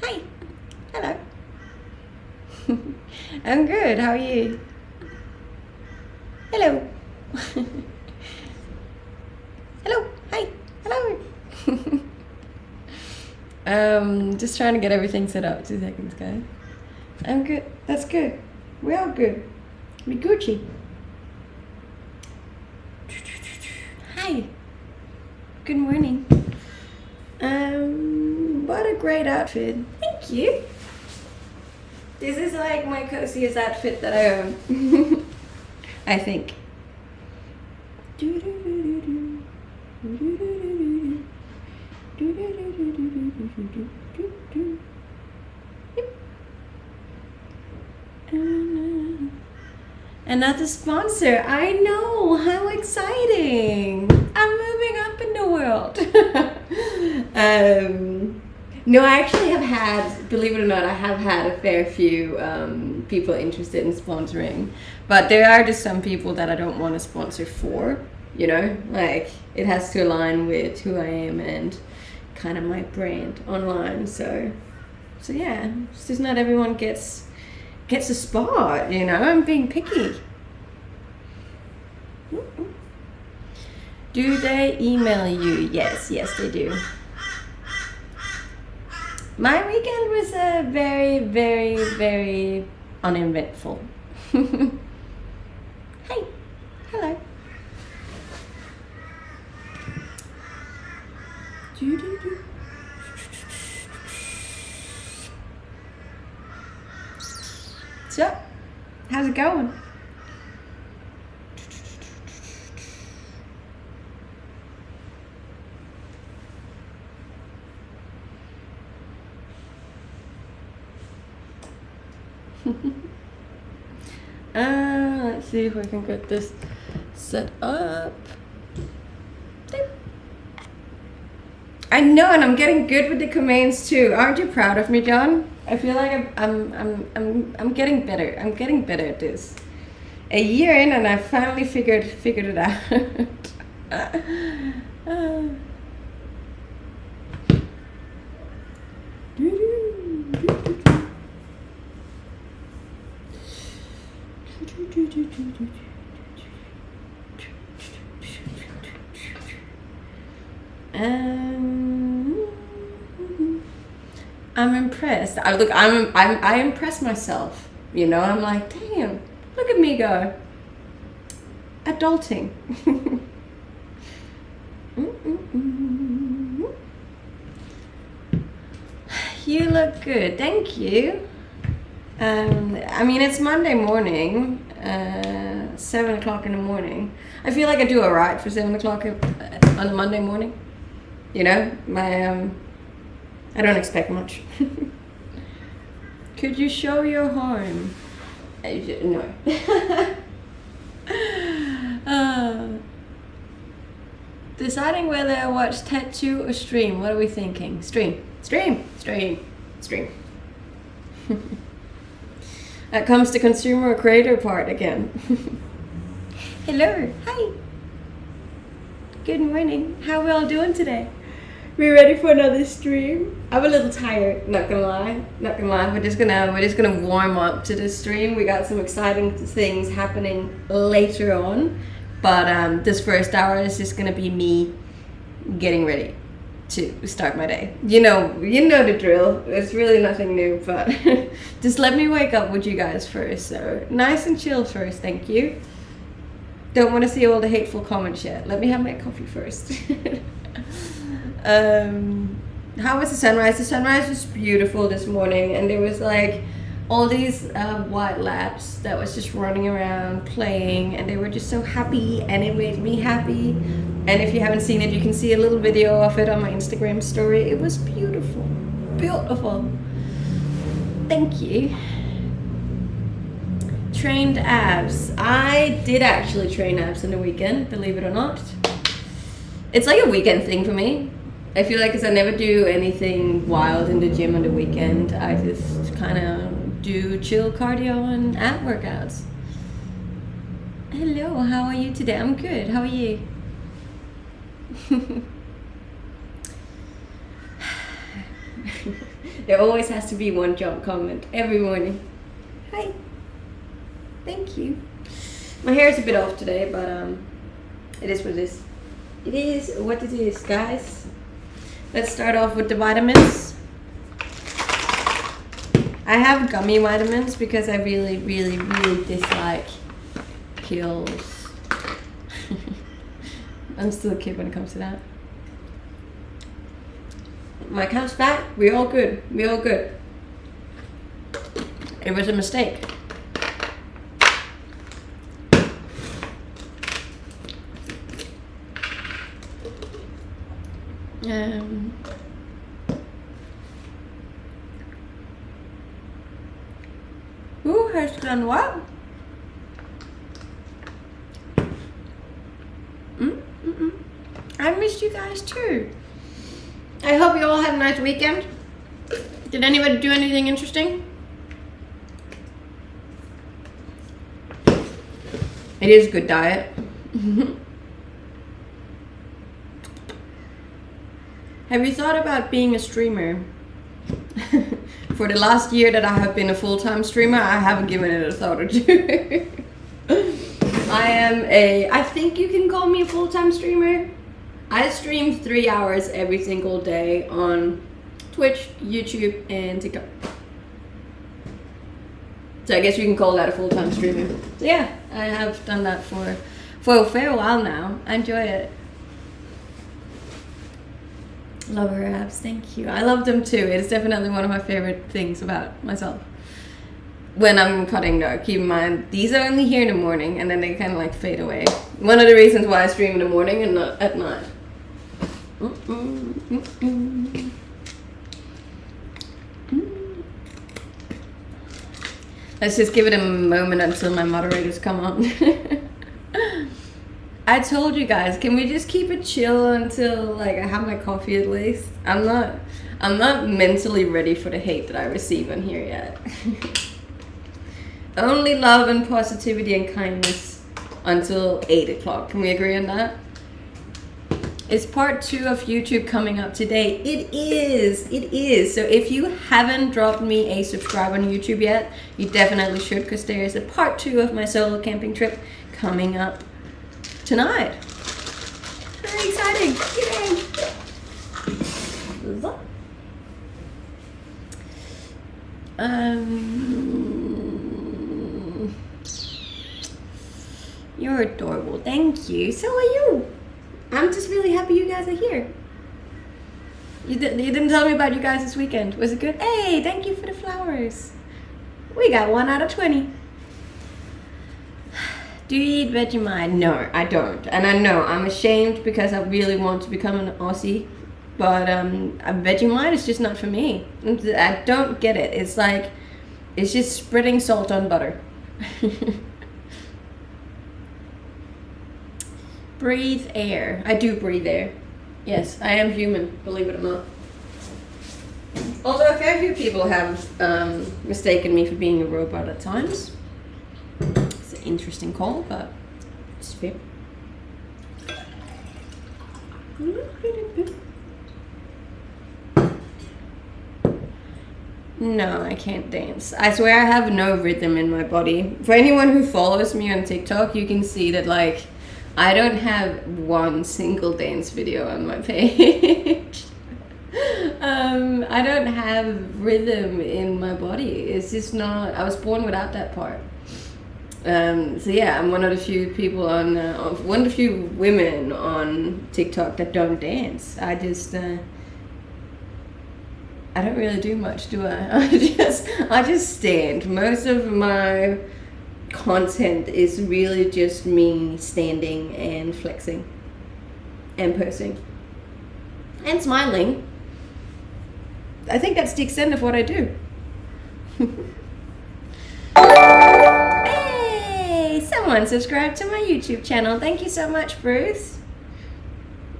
Hi. Hello. I'm good. How are you? Hello. Hello. Hi. Hello. Just trying to get everything set up. 2 seconds, guys. I'm good. That's good. We're all good. We Gucci. Hi. Good morning. What a great outfit. Thank you. This is like my coziest outfit that I own. I think. Another sponsor. I know. How exciting. I'm moving up in the world. No, I actually have had, believe it or not, I have had a fair few people interested in sponsoring. But there are just some people that I don't want to sponsor for, you know? Like, it has to align with who I am and kind of my brand online. So yeah, it's just not everyone gets a spot, you know? I'm being picky. Do they email you? Yes, they do. My weekend was very, very, very uneventful. Hi. Hello. So, how's it going? Let's see if we can get this set up. I know, and I'm getting good with the commands too. Aren't you proud of me, John? I feel like I'm getting better. I'm getting better at this. A year in, and I finally figured it out. I'm impressed. I impress myself. You know, I'm like, damn, look at me go. Adulting. You look good, thank you. I mean, it's Monday morning, 7 o'clock in the morning. I feel like I do alright for 7 o'clock on a Monday morning. You know, I don't expect much. Could you show your home? No. Deciding whether I watch tattoo or stream. What are we thinking? Stream. That comes the consumer or creator part again. Hello. Hi. Good morning. How are we all doing today? We ready for another stream? I'm a little tired, not gonna lie. We're just gonna warm up to this stream. We got some exciting things happening later on, but this first hour is just gonna be me getting ready to start my day. You know the drill. It's really nothing new, but just let me wake up with you guys first. So nice and chill first, thank you. Don't want to see all the hateful comments yet. Let me have my coffee first. How was the sunrise? The sunrise was beautiful this morning, and there was like all these white labs that was just running around playing, and they were just so happy, and it made me happy. And if you haven't seen it, you can see a little video of it on my Instagram story. It was beautiful, beautiful. Thank you. Trained abs. I did actually train abs on the weekend, believe it or not. It's like a weekend thing for me. I feel like, because I never do anything wild in the gym on the weekend, I just kind of do chill cardio and ab workouts. Hello, how are you today? I'm good. How are you? There always has to be one jump comment every morning. Hi. Thank you. My hair is a bit off today, but it is what it is. It is what it is, guys. Let's start off with the vitamins. I have gummy vitamins because I really, really, really dislike pills. I'm still a kid when it comes to that. My count's back. We're all good. We're all good. It was a mistake. Who has done what? I missed you guys too. I hope you all had a nice weekend. Did anybody do anything interesting? It is a good diet. Have you thought about being a streamer? For the last year that I have been a full-time streamer, I haven't given it a thought or two. I think you can call me a full-time streamer. I stream 3 hours every single day on Twitch, YouTube, and TikTok. So I guess you can call that a full-time streamer. So yeah, I have done that for a fair while now. I enjoy it. Love her abs, thank you. I love them too. It's definitely one of my favorite things about myself. When I'm cutting though, keep in mind, these are only here in the morning and then they kind of like fade away. One of the reasons why I stream in the morning and not at night. Let's just give it a moment until my moderators come on. I told you guys, can we just keep it chill until like I have my coffee at least? I'm not mentally ready for the hate that I receive on here yet. Only love and positivity and kindness until 8 o'clock. Can we agree on that? Is part 2 of YouTube coming up today? It is. So if you haven't dropped me a subscribe on YouTube yet, you definitely should, because there is a part 2 of my solo camping trip coming up tonight. Very exciting. Yay. You're adorable. Thank you. So are you. I'm just really happy you guys are here. You didn't tell me about you guys this weekend. Was it good? Hey, thank you for the flowers. We got 1 out of 20. Do you eat Vegemite? No, I don't. And I know I'm ashamed because I really want to become an Aussie. But Vegemite is just not for me. I don't get it. It's like, it's just spreading salt on butter. Breathe air. I do breathe air. Yes, I am human, believe it or not. Although a fair few people have mistaken me for being a robot at times. It's an interesting call, but it's fair. No, I can't dance. I swear I have no rhythm in my body. For anyone who follows me on TikTok, you can see that like I don't have one single dance video on my page. I don't have rhythm in my body. It's just not, I was born without that part. So yeah, I'm one of the few people on, one of the few women on TikTok that don't dance. I I don't really do much, do I? I just stand. Most of my content is really just me standing and flexing and posing and smiling. I think that's the extent of what I do. Hey, someone subscribed to my YouTube channel. Thank you so much, Bruce.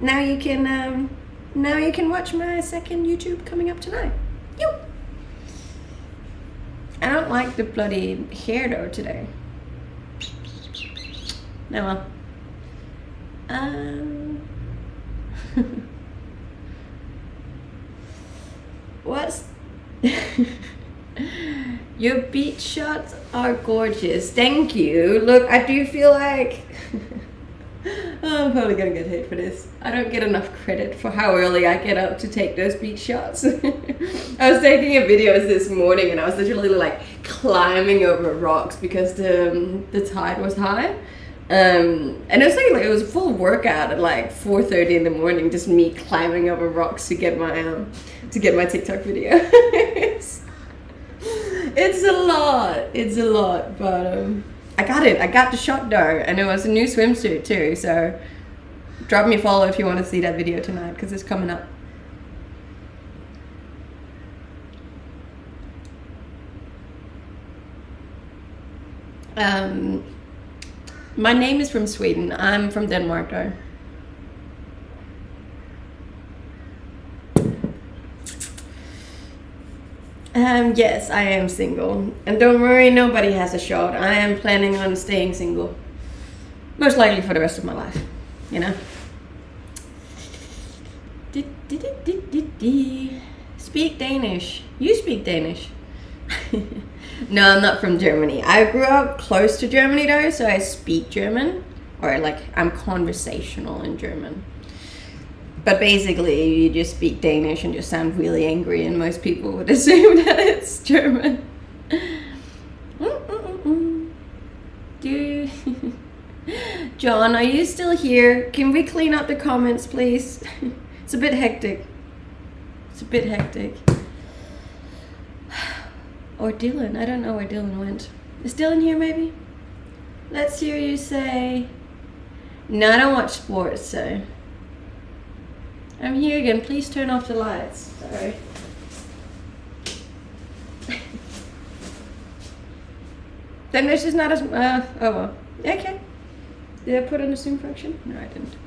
Now you can watch my second YouTube coming up tonight. Yo. I don't like the bloody hair though today. No, well. What's your beach shots are gorgeous. Thank you. Look, I do feel like I'm probably gonna get hate for this. I don't get enough credit for how early I get up to take those beach shots. I was taking a video this morning and I was literally like climbing over rocks because the tide was high. And it was like it was a full workout at like 4:30 in the morning, just me climbing over rocks to get my TikTok video. It's a lot, but I got it. I got the shot though, and it was a new swimsuit too. So drop me a follow if you want to see that video tonight, because it's coming up. My name is from Sweden. I'm from Denmark though. Yes, I am single. And don't worry, nobody has a shot. I am planning on staying single. Most likely for the rest of my life, you know? Speak Danish. You speak Danish. No, I'm not from Germany. I grew up close to Germany though, so I speak German. Or like, I'm conversational in German. But basically, you just speak Danish and just sound really angry, and most people would assume that it's German. John, are you still here? Can we clean up the comments, please? It's a bit hectic. Or Dylan. I don't know where Dylan went. Is Dylan here, maybe? Let's hear you say... No, I don't watch sports, so... I'm here again. Please turn off the lights. Sorry. Then this is not as... oh well. Okay. Did I put in the zoom function? No, I didn't.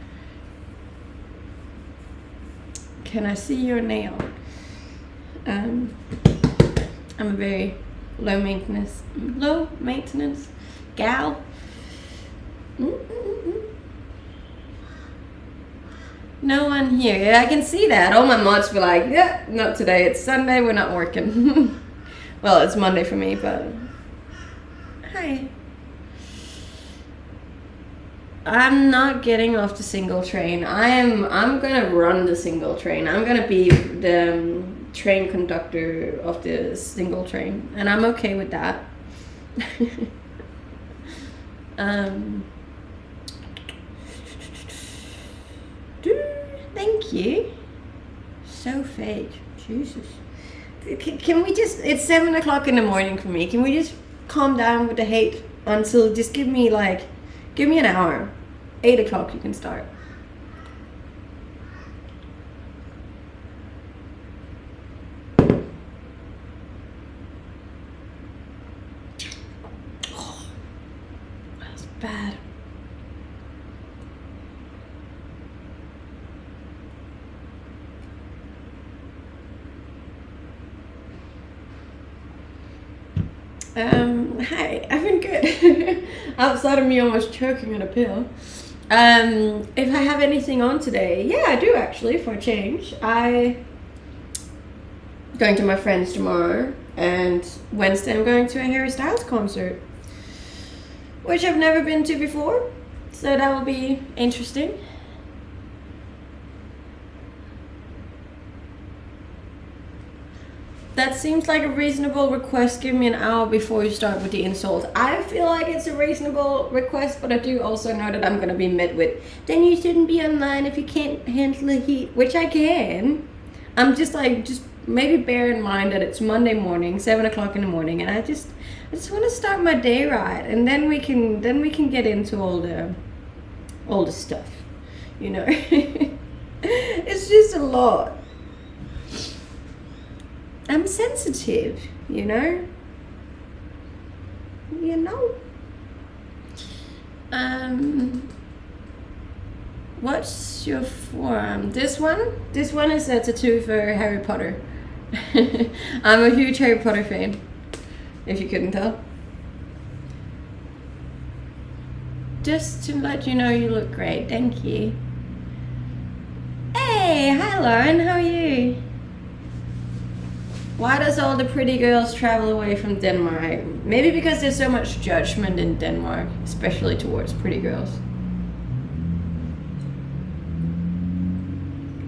Can I see your nail? I'm a very low maintenance gal. No one here. Yeah, I can see that. All my mods were like, yeah, not today. It's Sunday. We're not working. Well, it's Monday for me, but... Hi. I'm not getting off the single train. I'm gonna run the single train. I'm gonna be the train conductor of the single train, and I'm okay with that. Thank you. So fake. Jesus. Can we just... It's 7 o'clock in the morning for me. Can we just calm down with the hate until... Just give me an hour. 8 o'clock you can start. Oh, that's bad. Hi, I've been good. Outside of me almost choking on a pill. If I have anything on today, yeah, I do actually, for a change. I'm going to my friends tomorrow, and Wednesday I'm going to a Harry Styles concert, which I've never been to before, so that will be interesting. That seems like a reasonable request. Give me an hour before you start with the insults. I feel like it's a reasonable request, but I do also know that I'm going to be met with, then you shouldn't be online if you can't handle the heat, which I can. I'm just like, just maybe bear in mind that it's Monday morning, 7 o'clock in the morning, and I just want to start my day right, and then we can get into all the stuff, you know. It's just a lot. I'm sensitive, you know. What's your forum? This one is a tattoo for Harry Potter. I'm a huge Harry Potter fan, if you couldn't tell. Just to let you know you look great. Thank you. Hey, hi Lauren, how are you? Why does all the pretty girls travel away from Denmark? Maybe because there's so much judgment in Denmark, especially towards pretty girls.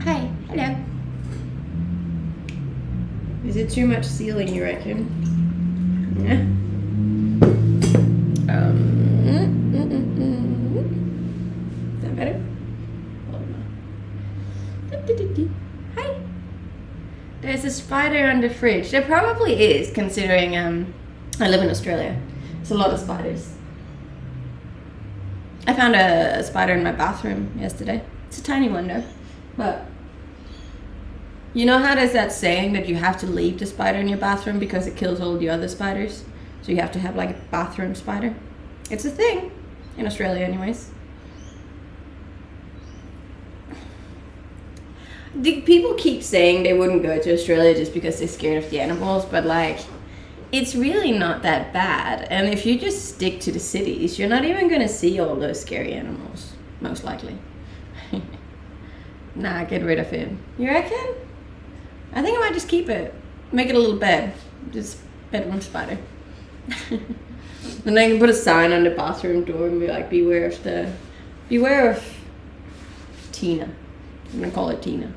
Hi, hello. Is it too much ceiling, you reckon? Yeah. Is that better? Hi. There's a spider on the fridge. There probably is, considering I live in Australia. There's a lot of spiders. I found a spider in my bathroom yesterday. It's a tiny one though. But you know how there's that saying that you have to leave the spider in your bathroom because it kills all the other spiders? So you have to have like a bathroom spider. It's a thing. In Australia anyways. The people keep saying they wouldn't go to Australia just because they're scared of the animals, but like, it's really not that bad. And if you just stick to the cities, you're not even gonna see all those scary animals, most likely. Nah, get rid of it. You reckon? I think I might just keep it. Make it a little bed. Just bedroom spider. And then I can put a sign on the bathroom door and be like, beware of Tina. I'm gonna call it Tina.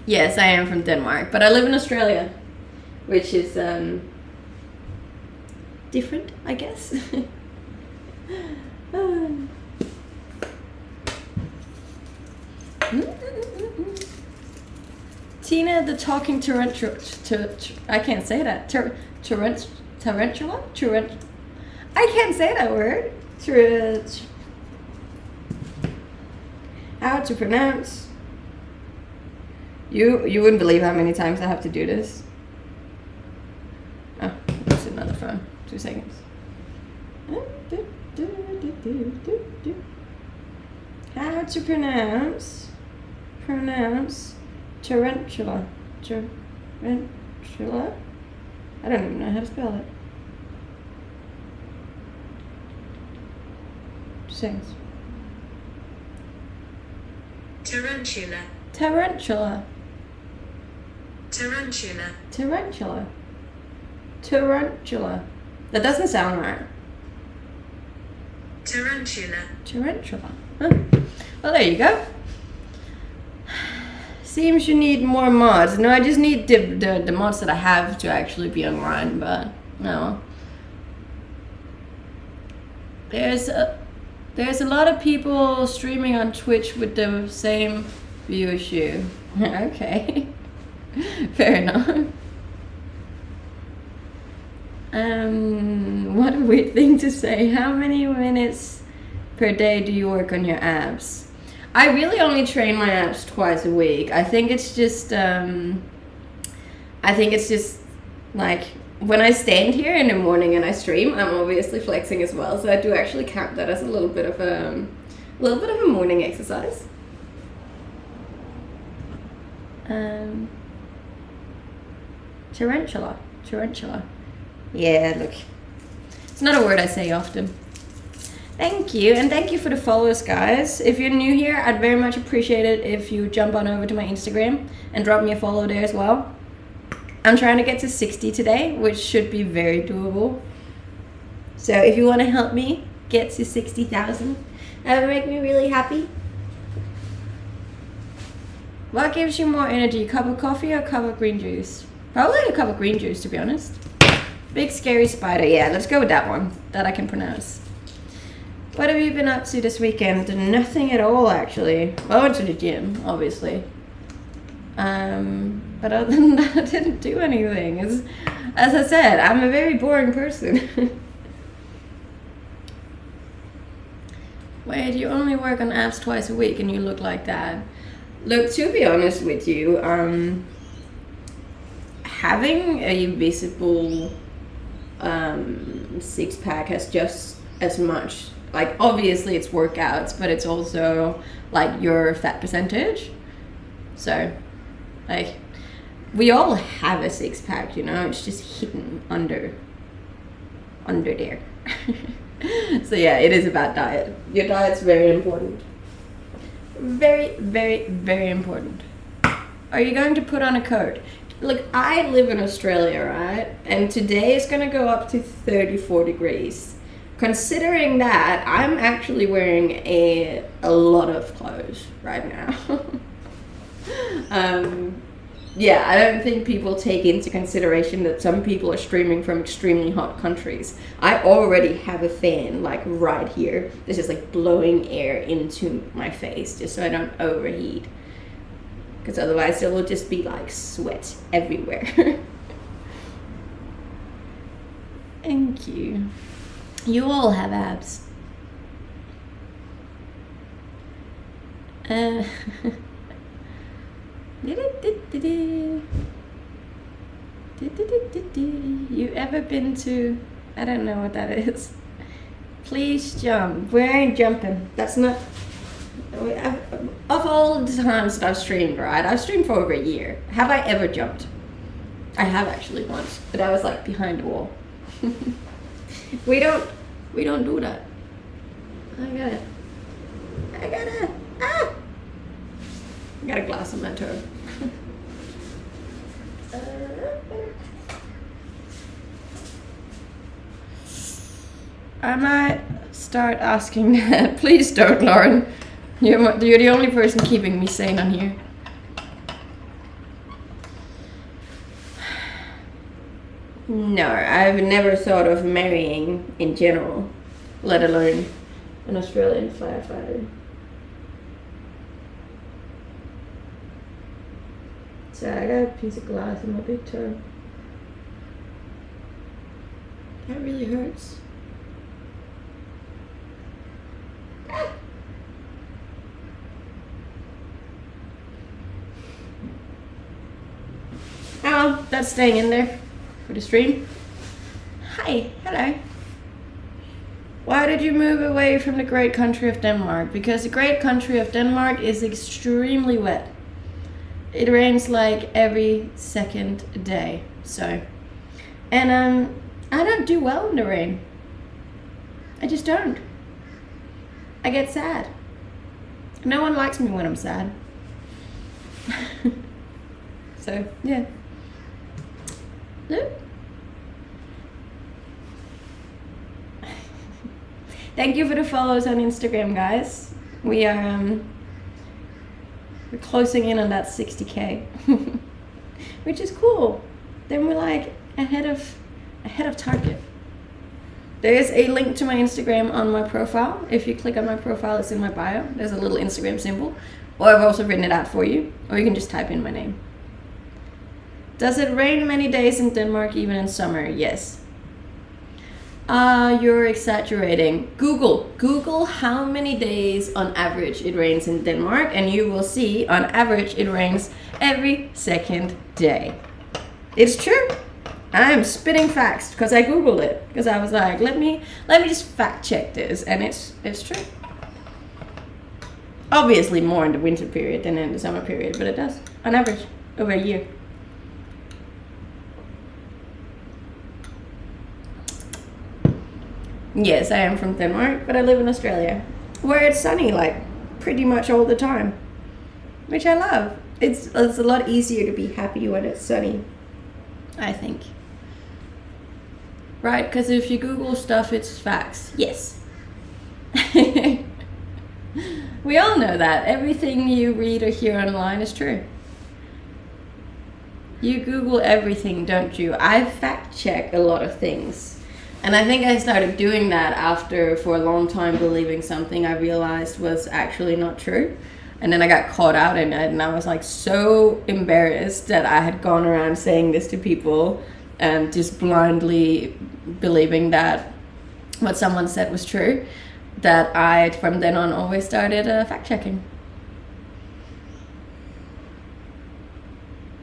Yes, I am from Denmark, but I live in Australia, which is different, I guess. Tina the talking tarantula. I can't say that. Tarantula? I can't say that word. How to pronounce? You wouldn't believe how many times I have to do this. Oh, there's another phone. 2 seconds. How to pronounce tarantula? Tarantula? I don't even know how to spell it. 2 seconds. Tarantula. Tarantula. Tarantula. Tarantula. Tarantula. That doesn't sound right. Tarantula. Tarantula. Huh. Well, there you go. Seems you need more mods. No, I just need the mods that I have to actually be online, but no. There's a lot of people streaming on Twitch with the same viewership. Okay. Fair enough. What a weird thing to say. How many minutes per day do you work on your abs? I really only train my abs twice a week. I think it's just like when I stand here in the morning and I stream, I'm obviously flexing as well. So I do actually count that as a little bit of a morning exercise. Tarantula. Yeah, look. It's not a word I say often. Thank you, and thank you for the followers, guys. If you're new here, I'd very much appreciate it if you jump on over to my Instagram and drop me a follow there as well. I'm trying to get to 60 today, which should be very doable. So if you want to help me get to 60,000, that would make me really happy. What gives you more energy, a cup of coffee or a cup of green juice? Probably a cup of green juice, to be honest. Big scary spider. Yeah, let's go with that one. That I can pronounce. What have you been up to this weekend? Nothing at all, actually. Well, I went to the gym, obviously. But other than that, I didn't do anything. As I said, I'm a very boring person. Wait, you only work on apps twice a week and you look like that. Look, to be honest with you, having a visible six-pack has just as much, like, obviously it's workouts, but it's also like your fat percentage. So, like, we all have a six-pack, you know, it's just hidden under there. So yeah, it is about diet. Your diet's very important. Very, very, very important. Are you going to put on a coat? Look, I live in Australia, right? And today it's gonna go up to 34 degrees. Considering that, I'm actually wearing a lot of clothes right now. Yeah, I don't think people take into consideration that some people are streaming from extremely hot countries. I already have a fan, like, right here. This is like blowing air into my face just so I don't overheat. Because otherwise it will just be like sweat everywhere. Thank you. You all have abs. You ever been to, I don't know what that is. Please jump. We ain't jumping. That's not, of all the times that I've streamed, right? I've streamed for over a year. Have I ever jumped? I have actually once, but I was like behind a wall. We don't do that. I got a glass on my toe. I might start asking that. Please don't, Lauren. You're the only person keeping me sane on here. No, I've never thought of marrying in general, let alone an Australian firefighter. So I got a piece of glass in my big toe. That really hurts. Oh, that's staying in there for the stream. Hi, hello. Why did you move away from the great country of Denmark? Because the great country of Denmark is extremely wet. It rains like every second day. So, and I don't do well in the rain. I just don't. I get sad. No one likes me when I'm sad. So, yeah. Look. Thank you for the follows on Instagram, guys. We are we're closing in on that 60K, which is cool. Then we're like ahead of target. There is a link to my Instagram on my profile. If you click on my profile, it's in my bio. There's a little Instagram symbol. Or I've also written it out for you. Or you can just type in my name. Does it rain many days in Denmark, even in summer? Yes. You're exaggerating. Google how many days on average it rains in Denmark, and you will see on average it rains every second day. It's true. I'm spitting facts because I Googled it, because I was like, let me just fact check this, and it's true. Obviously more in the winter period than in the summer period, but it does on average over a year. Yes, I am from Denmark, but I live in Australia, where it's sunny like pretty much all the time, which I love. It's a lot easier to be happy when it's sunny, I think. Right, because if you Google stuff, it's facts. Yes. We all know that. Everything you read or hear online is true. You Google everything, don't you? I fact check a lot of things. And I think I started doing that after, for a long time, believing something I realized was actually not true. And then I got caught out in it, and I was like so embarrassed that I had gone around saying this to people and just blindly believing that what someone said was true, that I, from then on, always started fact checking.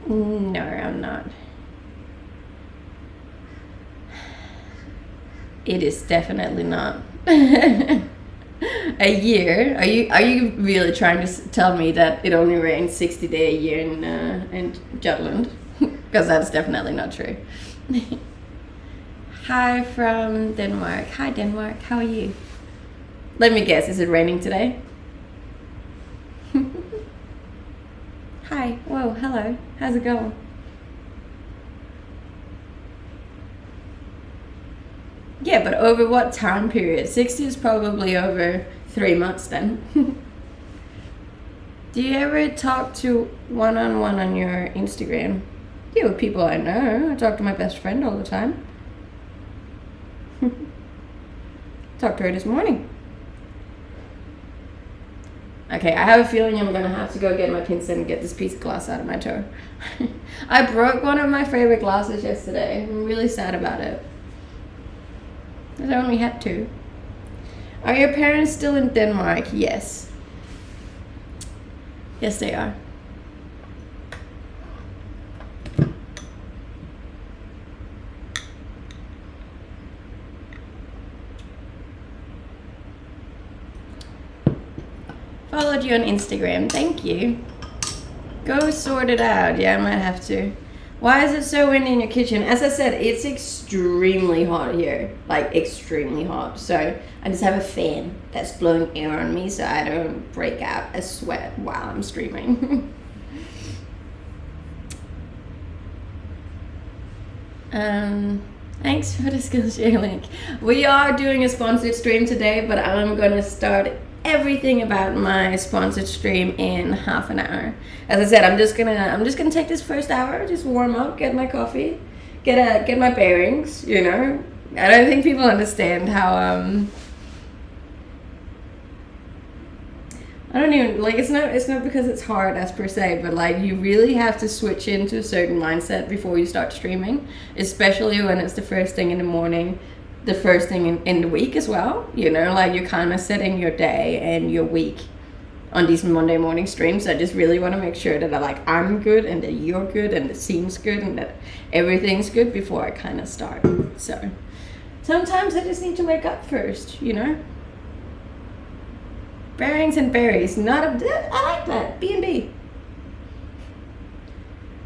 No, I'm not. It is definitely not. A year? Are you really trying to tell me that it only rains 60 days a year in Jutland? Because that's definitely not true. Hi from Denmark. Hi Denmark, how are you? Let me guess, is it raining today? Hi, whoa, hello, how's it going? Yeah, but over what time period? 60 is probably over 3 months then. Do you ever talk to one-on-one on your Instagram? Yeah, with people I know. I talk to my best friend all the time. Talked to her this morning. Okay, I have a feeling I'm gonna have to go get my pinset and get this piece of glass out of my toe. I broke one of my favorite glasses yesterday. I'm really sad about it. I only had 2. Are your parents still in Denmark? Yes. Yes, they are. Followed you on Instagram. Thank you. Go sort it out. Yeah, I might have to. Why is it so windy in your kitchen? As I said, it's extremely hot here. Like, extremely hot. So, I just have a fan that's blowing air on me so I don't break out a sweat while I'm streaming. Thanks for the Skillshare link. We are doing a sponsored stream today, but I'm going to start everything about my sponsored stream in half an hour. As I said, I'm just gonna take this first hour, just warm up, get my coffee, get my bearings, you know. I don't think people understand how I don't even, like, it's not because it's hard as per se, but like you really have to switch into a certain mindset before you start streaming, especially when it's the first thing in the morning, the first thing in the week as well, you know, like you're kind of setting your day and your week on these Monday morning streams. I just really want to make sure that I'm good and that you're good and it seems good and that everything's good before I kind of start. So sometimes I just need to wake up first, you know. Bearings and berries, not a, I like that, B&B.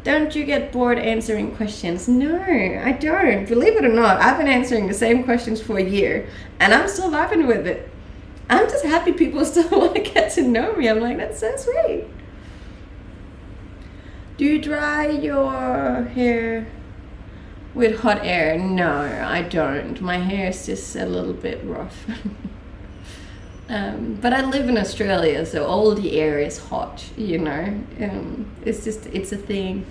Don't you get bored answering questions? No, I don't. Believe it or not, I've been answering the same questions for a year, and I'm still vibing with it. I'm just happy people still want to get to know me. I'm like, that's so sweet. Do you dry your hair with hot air? No, I don't. My hair is just a little bit rough. But I live in Australia, so all the air is hot, you know. It's a thing.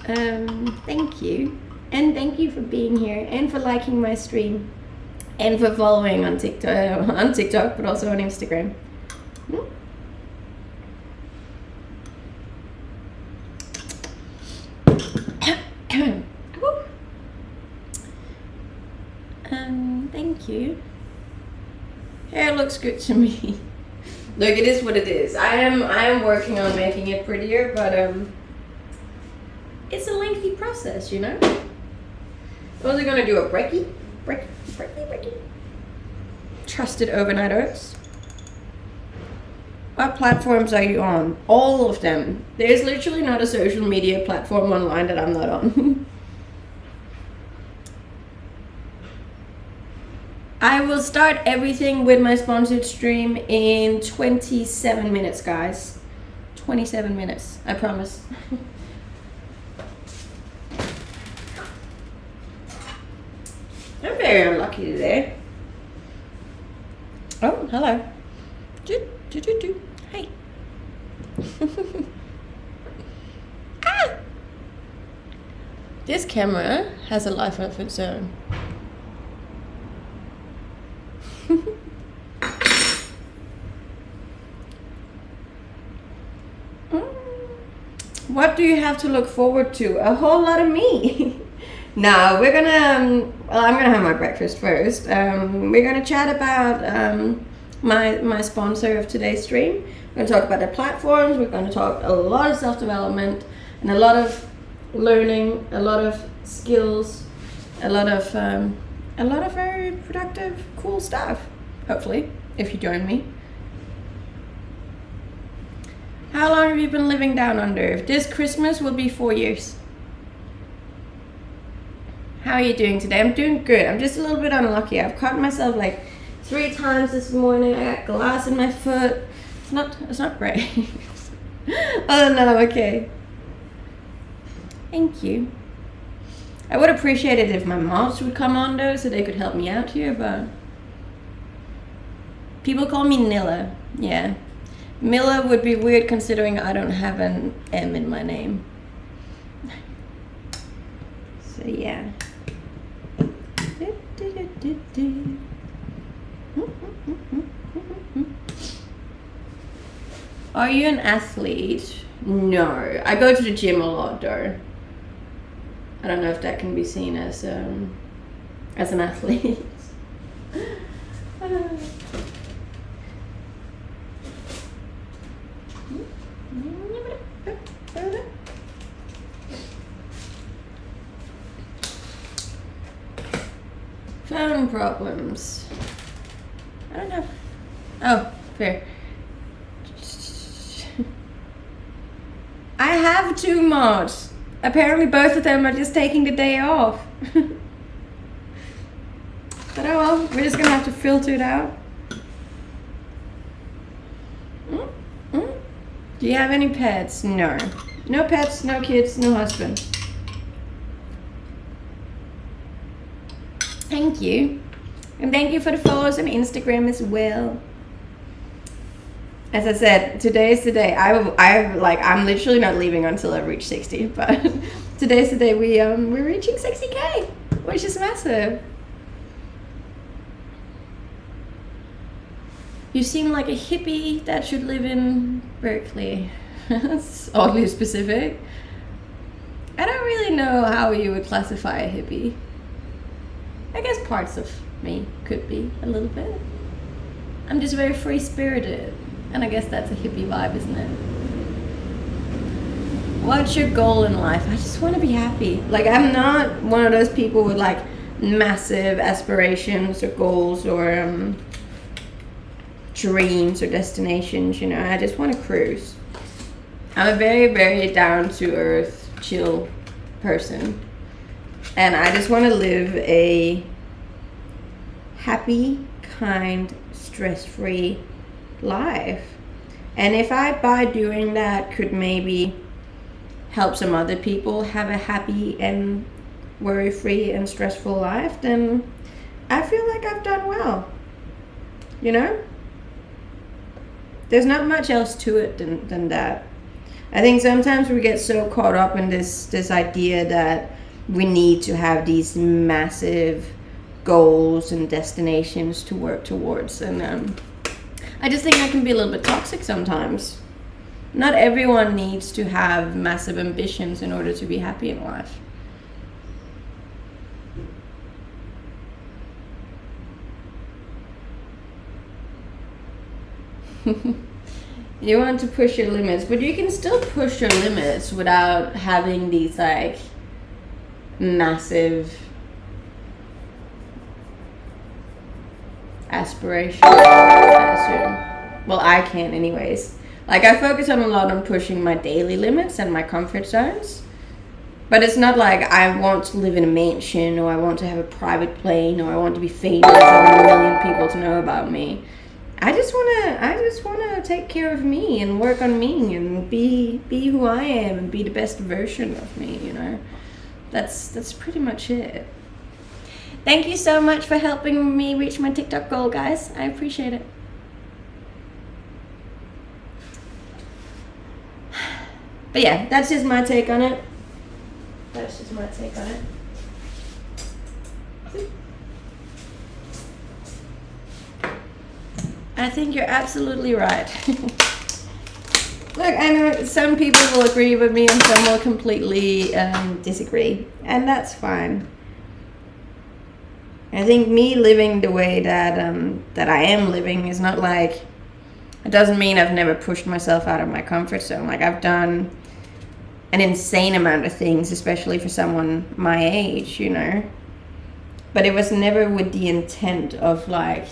Thank you. And thank you for being here and for liking my stream and for following on TikTok, but also on Instagram. Thank you. Hair looks good to me. Look, it is what it is. I am working on making it prettier, but it's a lengthy process, you know. I was gonna do a breaky. Trusted overnight oats. What platforms are you on? All of them. There's literally not a social media platform online that I'm not on. I will start everything with my sponsored stream in 27 minutes, guys. 27 minutes, I promise. I'm very unlucky today. Oh, hello. Hey. This camera has a life of its own. What do you have to look forward to? A whole lot of me. Now we're gonna. Well, I'm gonna have my breakfast first. We're gonna chat about my sponsor of today's stream. We're gonna talk about their platforms. We're gonna talk a lot of self-development and a lot of learning, a lot of skills, a lot of very productive, cool stuff. Hopefully, if you join me. How long have you been living down under? This Christmas will be 4 years. How are you doing today? I'm doing good. I'm just a little bit unlucky. I've cut myself like 3 times this morning. I got glass in my foot. It's not great. Other than that, I'm okay. Thank you. I would appreciate it if my moms would come on though, so they could help me out here, but people call me Nilla. Yeah. Milla would be weird considering I don't have an M in my name. So yeah. Are you an athlete? No. I go to the gym a lot though. I don't know if that can be seen as an athlete. Phone problems. I don't know. Oh, fair. I have 2 mods. Apparently both of them are just taking the day off. But oh well, we're just gonna have to filter it out. Do you have any pets? No. No pets, no kids, no husband. Thank you. And thank you for the follows on Instagram as well. As I said, today's the day. I'm literally not leaving until I reach 60, but today's the day we're reaching 60K, which is massive. You seem like a hippie that should live in Berkeley. That's oddly specific. I don't really know how you would classify a hippie. I guess parts of me could be a little bit. I'm just very free-spirited. And I guess that's a hippie vibe, isn't it? What's your goal in life? I just want to be happy. Like, I'm not one of those people with like massive aspirations or goals or dreams or destinations, you know. I just want to cruise. I'm a very, very down-to-earth, chill person. And I just want to live a happy, kind, stress-free life. And if I, by doing that, could maybe help some other people have a happy and worry-free and stressful life, then I feel like I've done well. You know? There's not much else to it than that. I think sometimes we get so caught up in this idea that we need to have these massive goals and destinations to work towards, and I just think that can be a little bit toxic sometimes. Not everyone needs to have massive ambitions in order to be happy in life. You want to push your limits, but you can still push your limits without having these like massive aspirations, I assume. Well, I can anyways. Like, I focus on a lot on pushing my daily limits and my comfort zones. But it's not like I want to live in a mansion, or I want to have a private plane, or I want to be famous, or I want a million people to know about me. I just wanna take care of me and work on me and be who I am and be the best version of me, you know. That's pretty much it. Thank you so much for helping me reach my TikTok goal, guys. I appreciate it. But yeah, that's just my take on it. That's just my take on it. I think you're absolutely right. Look, I know some people will agree with me and some will completely disagree, and that's fine. I think me living the way that I am living is not like, it doesn't mean I've never pushed myself out of my comfort zone. Like, I've done an insane amount of things, especially for someone my age, you know. But it was never with the intent of like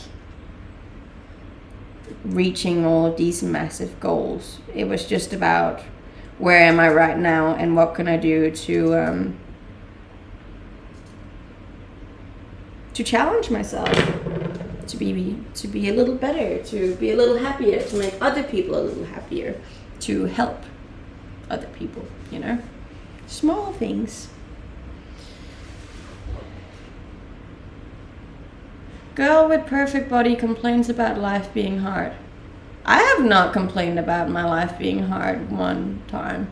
reaching all of these massive goals. It was just about where am I right now and what can I do to challenge myself, to be a little better, to be a little happier, to make other people a little happier, to help other people, you know. Small things. Girl with perfect body complains about life being hard. I have not complained about my life being hard one time.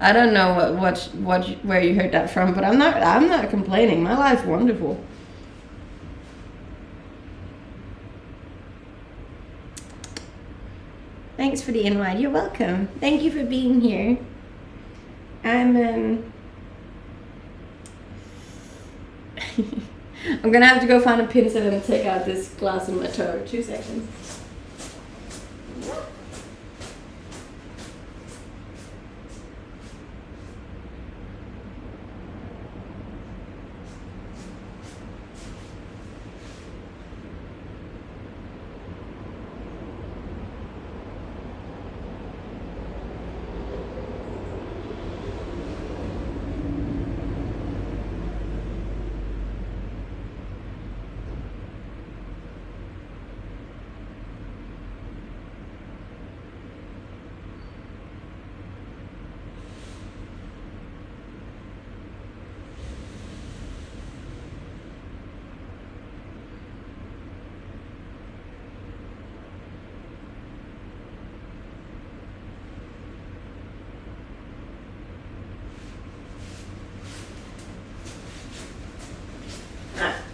I don't know where you heard that from, but I'm not complaining. My life's wonderful. Thanks for the invite. You're welcome. Thank you for being here. I'm gonna have to go find a pin set and take out this glass in my toe. 2 seconds.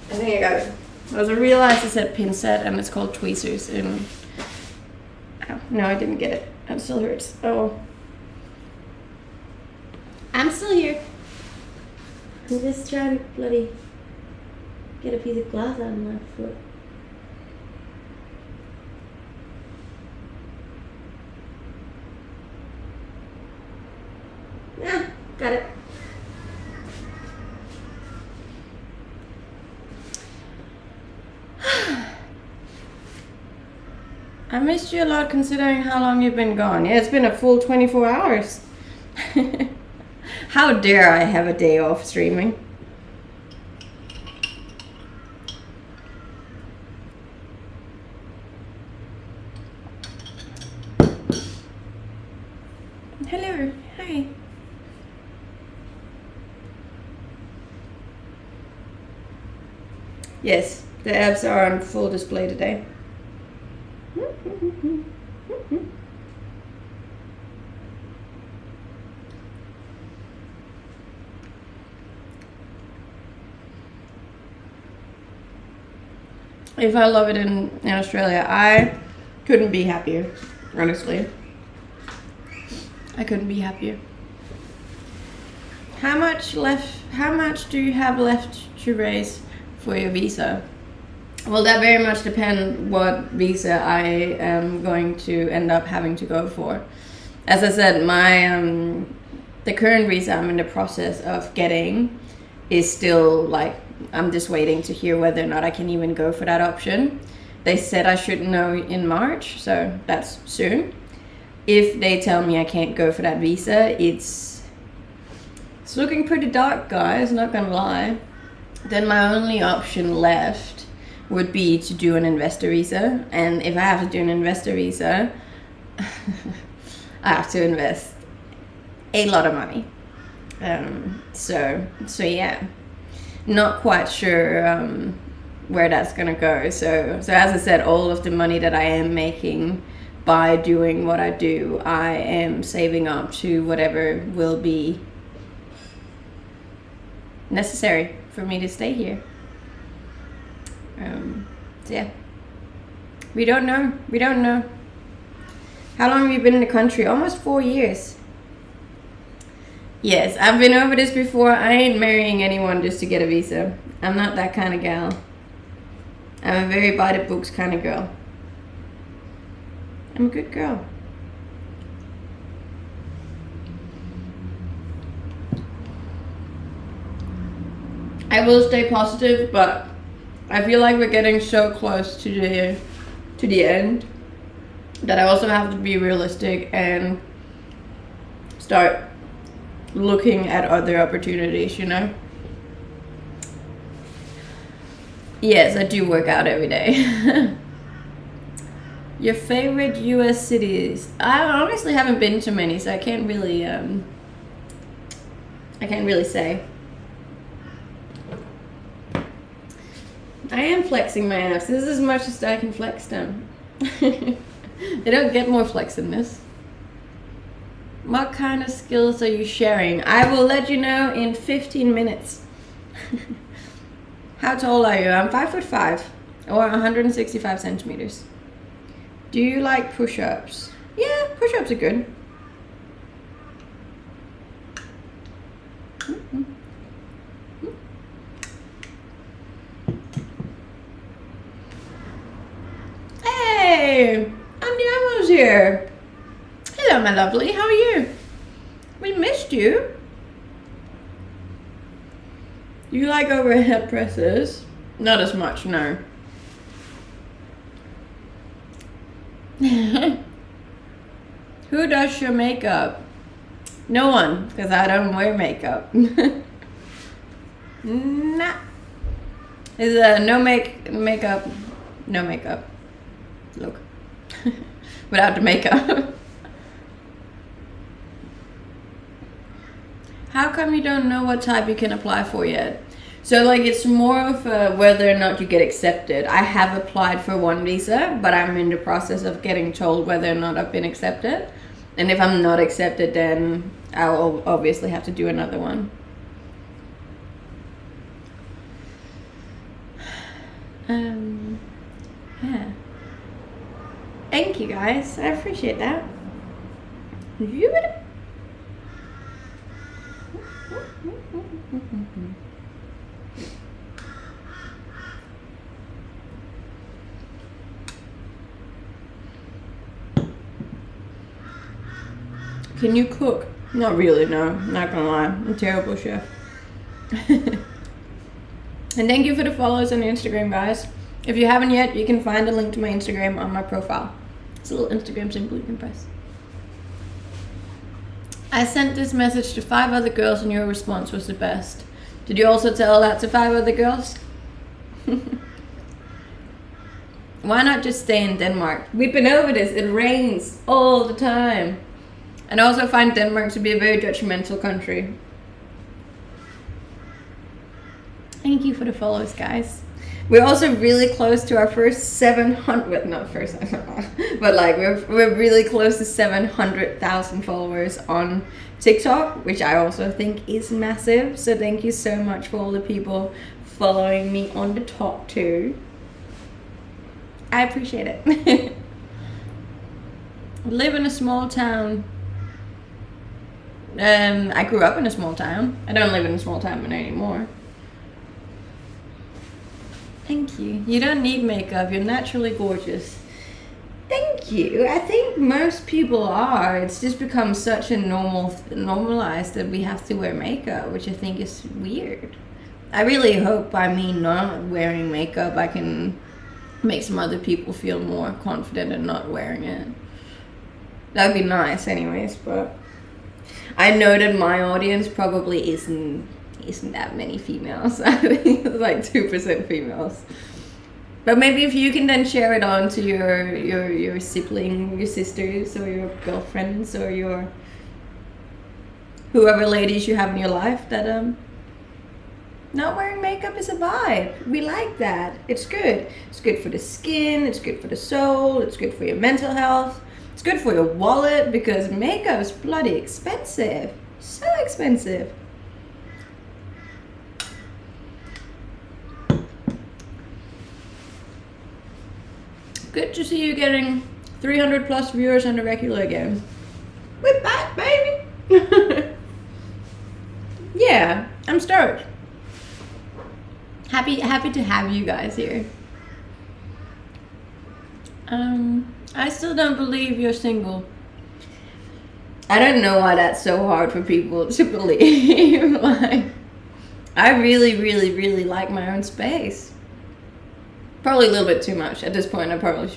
I think I got it. I realized it said pin set and it's called tweezers and oh, no, I didn't get it. It still hurts. Oh. I'm still here. I'm just trying to bloody get a piece of glass out of my foot. Yeah, got it. I missed you a lot considering how long you've been gone. Yeah, it's been a full 24 hours. How dare I have a day off streaming? Hello, hi. Yes, the abs are on full display today. If I love it in Australia, I couldn't be happier, honestly. I couldn't be happier. How much do you have left to raise for your visa? Well, that very much depends what visa I am going to end up having to go for. As I said, my the current visa I'm in the process of getting is still like, I'm just waiting to hear whether or not I can even go for that option. They said I should know in March, so that's soon. If they tell me I can't go for that visa, it's looking pretty dark, guys, not gonna lie. Then my only option left would be to do an investor visa, and if I have to do an investor visa, I have to invest a lot of money. So yeah, not quite sure where that's gonna go. So as I said, all of the money that I am making by doing what I do, I am saving up to whatever will be necessary for me to stay here. So yeah, we don't know. How long have you been in the country? Almost 4 years. Yes, I've been over this before. I ain't marrying anyone just to get a visa. I'm not that kind of gal. I'm a very by the books kind of girl. I'm a good girl. I will stay positive, but I feel like we're getting so close to the end that I also have to be realistic and start looking at other opportunities, you know? Yes, I do work out every day. Your favorite US cities? I honestly haven't been to many, so I can't really say. I am flexing my abs. This is as much as I can flex them. They don't get more flex than this. What kind of skills are you sharing? I will let you know in 15 minutes. How tall are you? I'm 5'5" or 165 centimeters. Do you like push-ups? Yeah, push-ups are good. Hey, Andy Amos here. Hello, my lovely. How are you? We missed you. You like overhead presses? Not as much, no. Who does your makeup? No one, because I don't wear makeup. Nah. It's no makeup. Look. Without the makeup. How come you don't know what type you can apply for yet? So like it's more of whether or not you get accepted. I have applied for one visa, but I'm in the process of getting told whether or not I've been accepted. And if I'm not accepted, then I'll obviously have to do another one. Yeah. Thank you guys. I appreciate that. Can you cook? Not really, no. Not gonna lie. I'm a terrible chef. And thank you for the follows on Instagram, guys. If you haven't yet, you can find a link to my Instagram on my profile. It's a little Instagram symbol you can press. I sent this message to 5 other girls and your response was the best. Did you also tell that to 5 other girls? Why not just stay in Denmark? We've been over this. It rains all the time. And I also find Denmark to be a very judgmental country. Thank you for the follows, guys. We're also really close to our first 700, not first, but like we're really close to 700,000 followers on TikTok, which I also think is massive. So thank you so much for all the people following me on the talk too. I appreciate it. Live in a small town. I grew up in a small town. I don't live in a small town anymore. Thank you. You don't need makeup. You're naturally gorgeous. Thank you. I think most people are. It's just become such a normalized that we have to wear makeup, which I think is weird. I really hope by me not wearing makeup, I can make some other people feel more confident in not wearing it. That would be nice anyways, but I know that my audience probably isn't that many females. I think it's like 2% females. But maybe if you can then share it on to your sibling, your sisters, or your girlfriends, or your whoever ladies you have in your life, that not wearing makeup is a vibe. We like that. It's good. It's good for the skin, it's good for the soul, it's good for your mental health. It's good for your wallet because makeup's bloody expensive. So expensive. Good to see you getting 300 plus viewers on the regular again. We're back, baby. Yeah, I'm stoked. Happy to have you guys here. I still don't believe you're single. I don't know why that's so hard for people to believe. Like, I really like my own space. Probably a little bit too much. At this point, I probably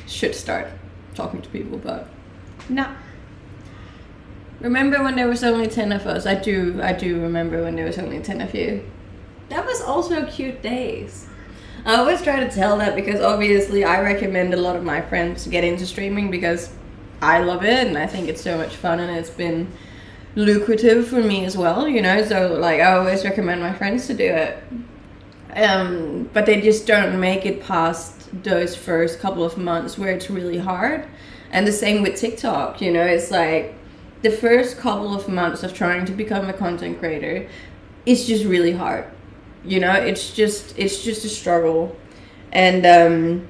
should start talking to people, but no. Remember when there was only 10 of us? I do remember when there was only 10 of you. That was also cute days. I always try to tell that because obviously I recommend a lot of my friends to get into streaming because I love it and I think it's so much fun and it's been lucrative for me as well, you know, so like I always recommend my friends to do it. But they just don't make it past those first couple of months where it's really hard. And the same with TikTok, you know, it's like the first couple of months of trying to become a content creator is just really hard. You know, it's just a struggle. And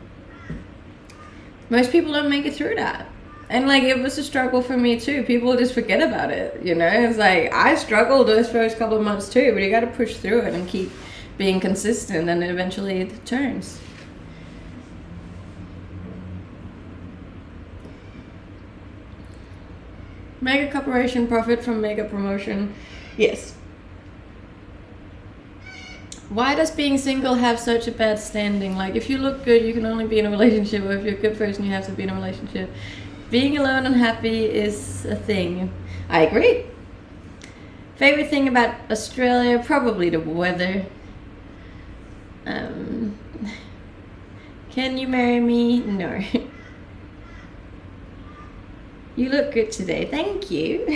most people don't make it through that. And like it was a struggle for me too. People just forget about it, you know. It's like I struggled those first couple of months too, but you got to push through it and keep being consistent, and eventually it turns. Mega corporation profit from mega promotion. Yes. Why does being single have such a bad standing? Like, if you look good, you can only be in a relationship, or if you're a good person, you have to be in a relationship. Being alone and happy is a thing. I agree. Favorite thing about Australia? Probably the weather. Can you marry me? No. You look good today. Thank you.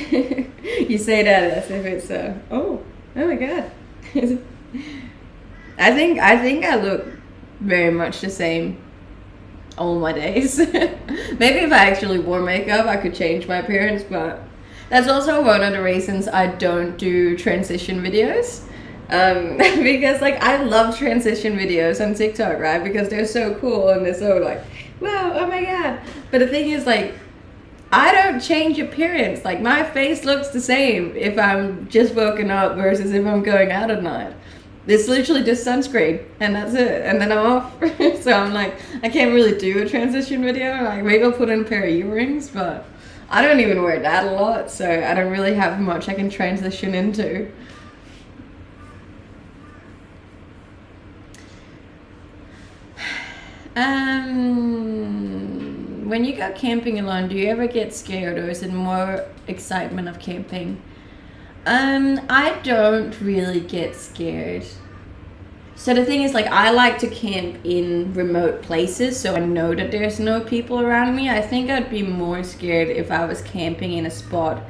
You say that as if it's oh my god. I think I look very much the same all my days. Maybe if I actually wore makeup, I could change my appearance, but that's also one of the reasons I don't do transition videos. Because like I love transition videos on TikTok, right? Because they're so cool and they're so like, wow, oh my god. But the thing is, like, I don't change appearance. Like, my face looks the same if I'm just woken up versus if I'm going out at night. It's literally just sunscreen and that's it, and then I'm off. So I'm like, I can't really do a transition video. Like, maybe I'll put in a pair of earrings, but I don't even wear that a lot, so I don't really have much I can transition into. When you go camping alone, do you ever get scared, or is it more excitement of camping? I don't really get scared. So the thing is, like, I like to camp in remote places, so I know that there's no people around me. I think I'd be more scared if I was camping in a spot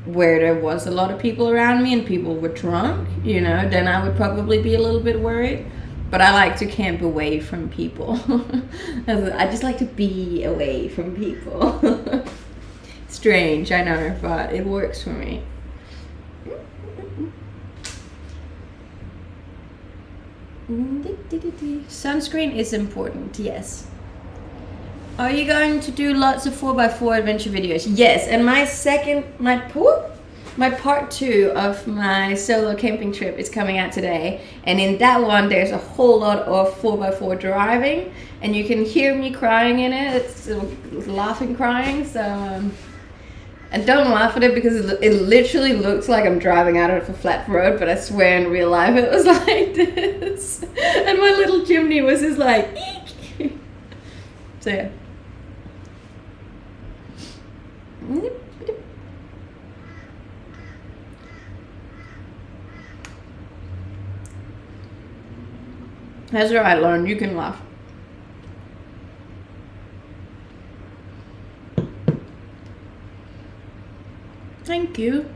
where there was a lot of people around me and people were drunk, you know, then I would probably be a little bit worried. But I like to camp away from people. I just like to be away from people. Strange, I know, but it works for me. Sunscreen is important, yes. Are you going to do lots of 4x4 adventure videos? Yes, and my part 2 of my solo camping trip is coming out today, and in that one there's a whole lot of 4x4 driving, and you can hear me crying in it. It's laughing crying, so and don't laugh at it because it literally looks like I'm driving out of a flat road, but I swear in real life it was like this. And my little chimney was just like eek. So yeah. That's right, Lauren, you can laugh. Thank you.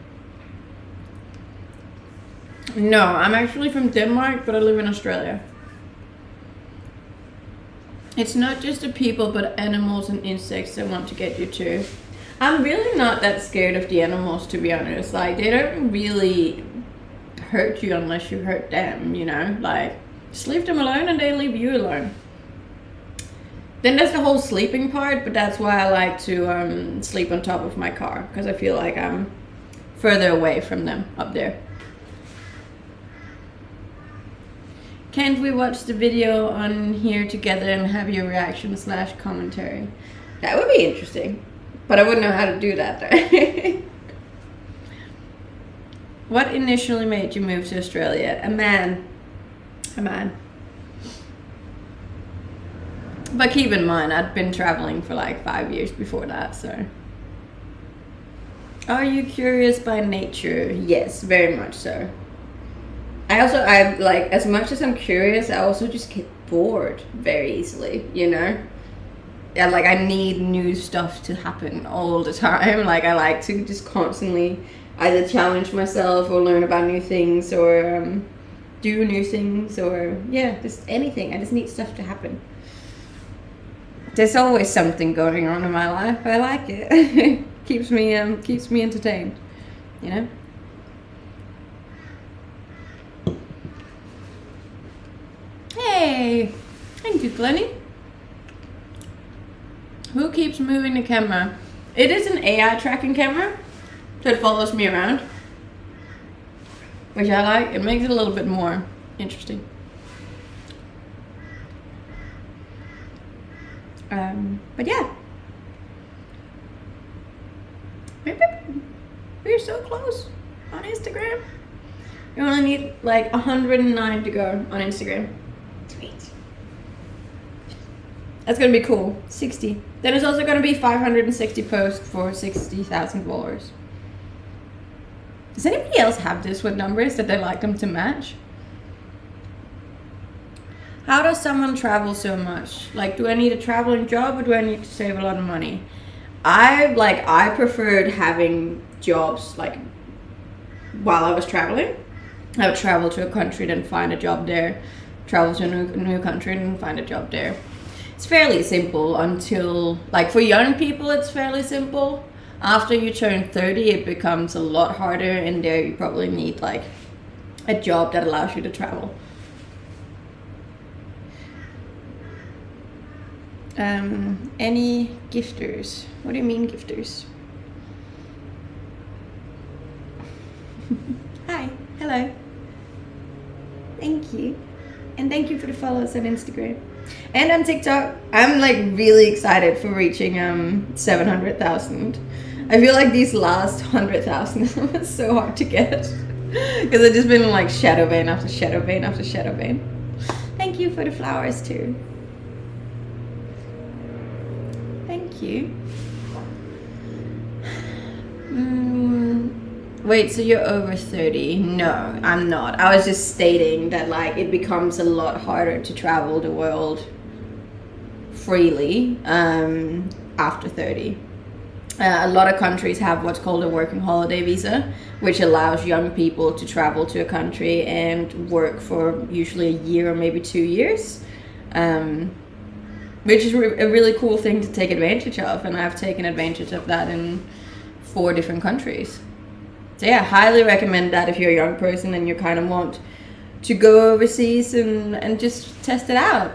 No, I'm actually from Denmark, but I live in Australia. It's not just the people, but animals and insects that want to get you too. I'm really not that scared of the animals, to be honest. Like, they don't really hurt you unless you hurt them, you know? Like, just leave them alone and they leave you alone. Then there's the whole sleeping part, but that's why I like to sleep on top of my car, because I feel like I'm further away from them up there. Can't we watch the video on here together and have your reaction / commentary? That would be interesting, but I wouldn't know how to do that though. What initially made you move to Australia? A man. But keep in mind, I'd been traveling for like 5 years before that, so. Are you curious by nature? Yes, very much so. I like, as much as I'm curious, I also just get bored very easily, you know? Yeah, like I need new stuff to happen all the time. Like I like to just constantly either challenge myself or learn about new things or do new things or yeah, just anything. I just need stuff to happen. There's always something going on in my life. I like it. keeps me entertained, you know? Hey, thank you, Glennie. Who keeps moving the camera? It is an AI tracking camera, so it follows me around, which I like. It makes it a little bit more interesting. But yeah, we're so close on Instagram. You only need like 109 to go on Instagram. Sweet. That's gonna be cool. 60. Then it's also gonna be 560 posts for 60,000 followers. Does anybody else have this with numbers that they like them to match? How does someone travel so much? Like, do I need a traveling job or do I need to save a lot of money? I preferred having jobs like while I was traveling. I would travel to a country, then find a job there. Travel to a new country and find a job there. It's fairly simple until, like for young people, it's fairly simple. After you turn 30, it becomes a lot harder, and there you probably need like a job that allows you to travel. Any gifters? What do you mean gifters? Hi, hello. Thank you. And thank you for the follows on Instagram. And on TikTok. I'm like really excited for reaching 700,000. I feel like these last 100,000 was so hard to get. Because I've just been like shadow vein after shadow vein after shadow vein. Thank you for the flowers too. Thank you. Wait, so you're over 30? No, I'm not. I was just stating that like it becomes a lot harder to travel the world freely after 30. A lot of countries have what's called a working holiday visa, which allows young people to travel to a country and work for usually a year or maybe 2 years, which is a really cool thing to take advantage of, and I've taken advantage of that in 4 different countries. So yeah, highly recommend that if you're a young person and you kind of want to go overseas and just test it out.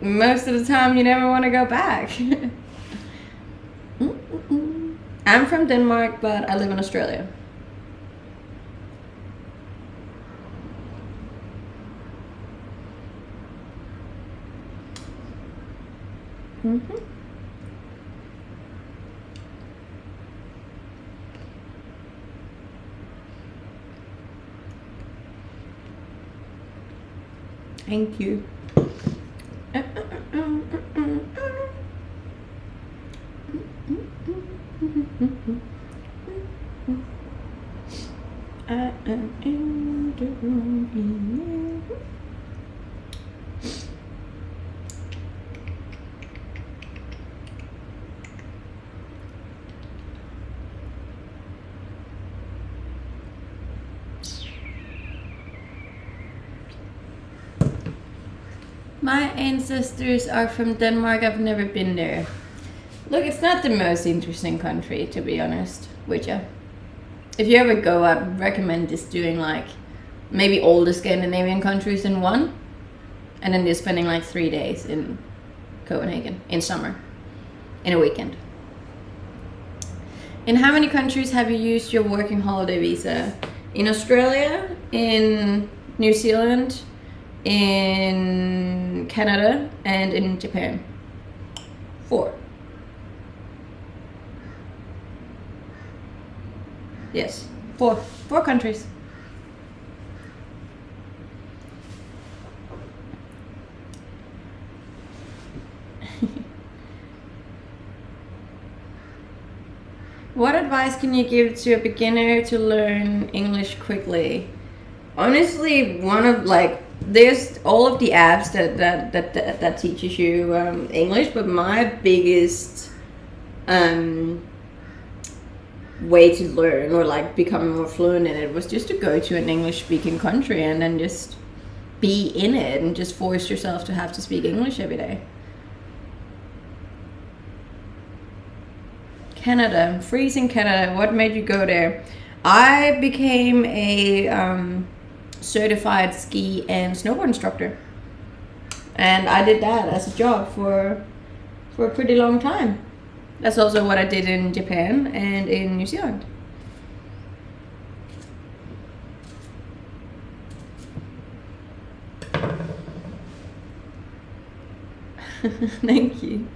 Most of the time you never want to go back. I'm from Denmark, but I live in Australia. Thank you. I am in the room. My ancestors are from Denmark. I've never been there. Look, it's not the most interesting country, to be honest, would you? If you ever go, I'd recommend just doing like maybe all the Scandinavian countries in one, and then just spending like 3 days in Copenhagen in summer, in a weekend. In how many countries have you used your working holiday visa? In Australia, in New Zealand, in Canada, and in Japan. 4. Yes, 4 countries. What advice can you give to a beginner to learn English quickly? Honestly, there's all of the apps that teaches you English, but my biggest way to learn or like become more fluent in it was just to go to an English speaking country and then just be in it and just force yourself to have to speak English every day. Canada, freezing Canada. What made you go there? I became a certified ski and snowboard instructor, and I did that as a job for a pretty long time. That's also what I did in Japan and in New Zealand. Thank you.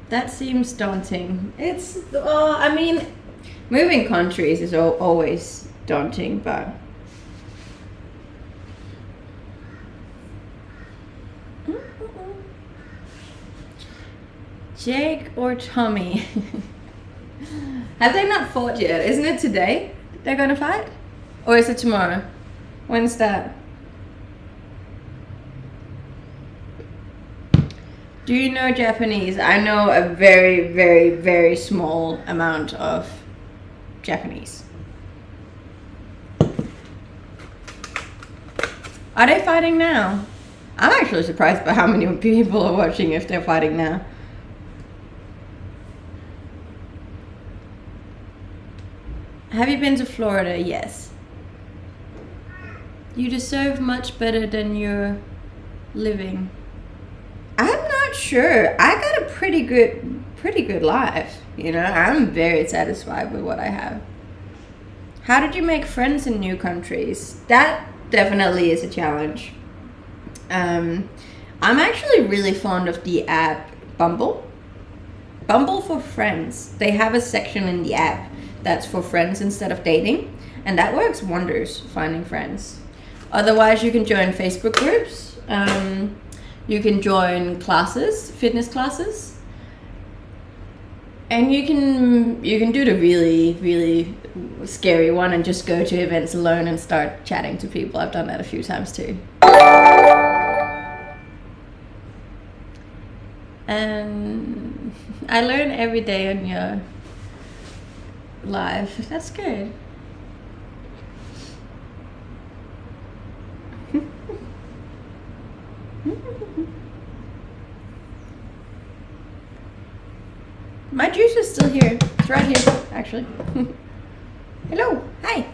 That seems daunting. It's, I mean, moving countries is always daunting, but Jake or Tommy? Have they not fought yet? Isn't it today they're gonna fight? Or is it tomorrow? When's that? Do you know Japanese? I know a very, very, very small amount of Japanese. Are they fighting now? I'm actually surprised by how many people are watching if they're fighting now. Have you been to Florida? Yes. You deserve much better than you're living. I'm not sure. I got a pretty good life. You know, I'm very satisfied with what I have. How did you make friends in new countries? That definitely is a challenge. I'm actually really fond of the app Bumble. Bumble for friends. They have a section in the app that's for friends instead of dating, and that works wonders finding friends. Otherwise, you can join Facebook groups. You can join classes, fitness classes, and you can do the really, really scary one and just go to events alone and start chatting to people. I've done that a few times too. And I learn every day on your live. That's good. My juice is still here. It's right here, actually. Hello. Hi.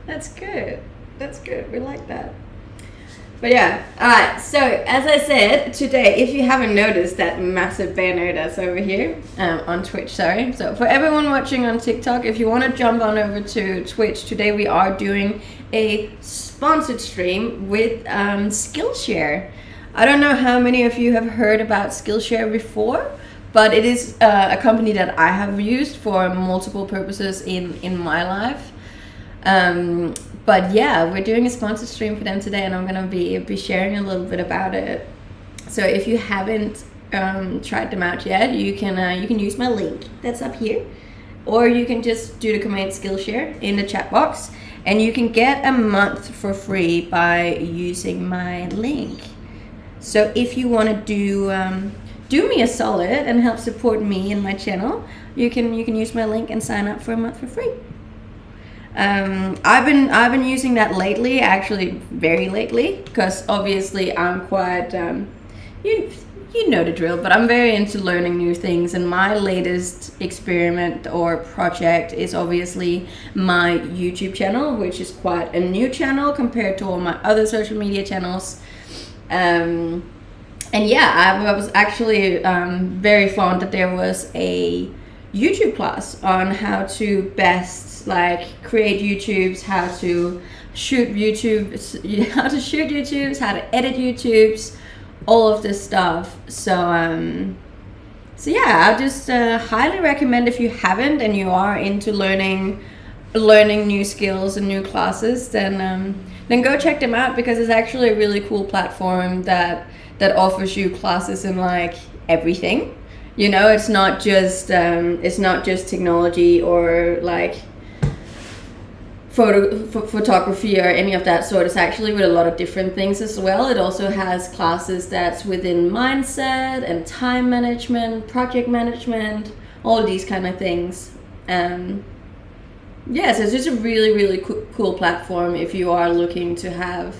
That's good. That's good. We like that. But yeah, alright, so as I said, today, if you haven't noticed that massive banner that's over here, on Twitch, sorry. So for everyone watching on TikTok, if you want to jump on over to Twitch, today we are doing a sponsored stream with Skillshare. I don't know how many of you have heard about Skillshare before, but it is a company that I have used for multiple purposes in my life. But yeah, we're doing a sponsored stream for them today, and I'm gonna be sharing a little bit about it. So if you haven't tried them out yet, you can use my link that's up here. or you can just do the command Skillshare in the chat box, and you can get a month for free by using my link. So if you want to do me a solid and help support me and my channel, you can use my link and sign up for a month for free. I've been using that lately, actually very lately, because obviously I'm quite you know the drill, but I'm very into learning new things, and my latest experiment or project is obviously my YouTube channel, which is quite a new channel compared to all my other social media channels. And yeah, I was actually very fond that there was a YouTube class on how to best create YouTubes, how to shoot YouTubes, how to edit YouTubes, all of this stuff. So yeah, I just highly recommend, if you haven't and you are into learning new skills and new classes, then go check them out, because it's actually a really cool platform that offers you classes in everything. You know, it's not just technology or photography or any of that sort. It's actually with a lot of different things as well. It also has classes that's within mindset and time management, project management, all of these kind of things. Yeah, so it's just a really, really cool platform if you are looking to have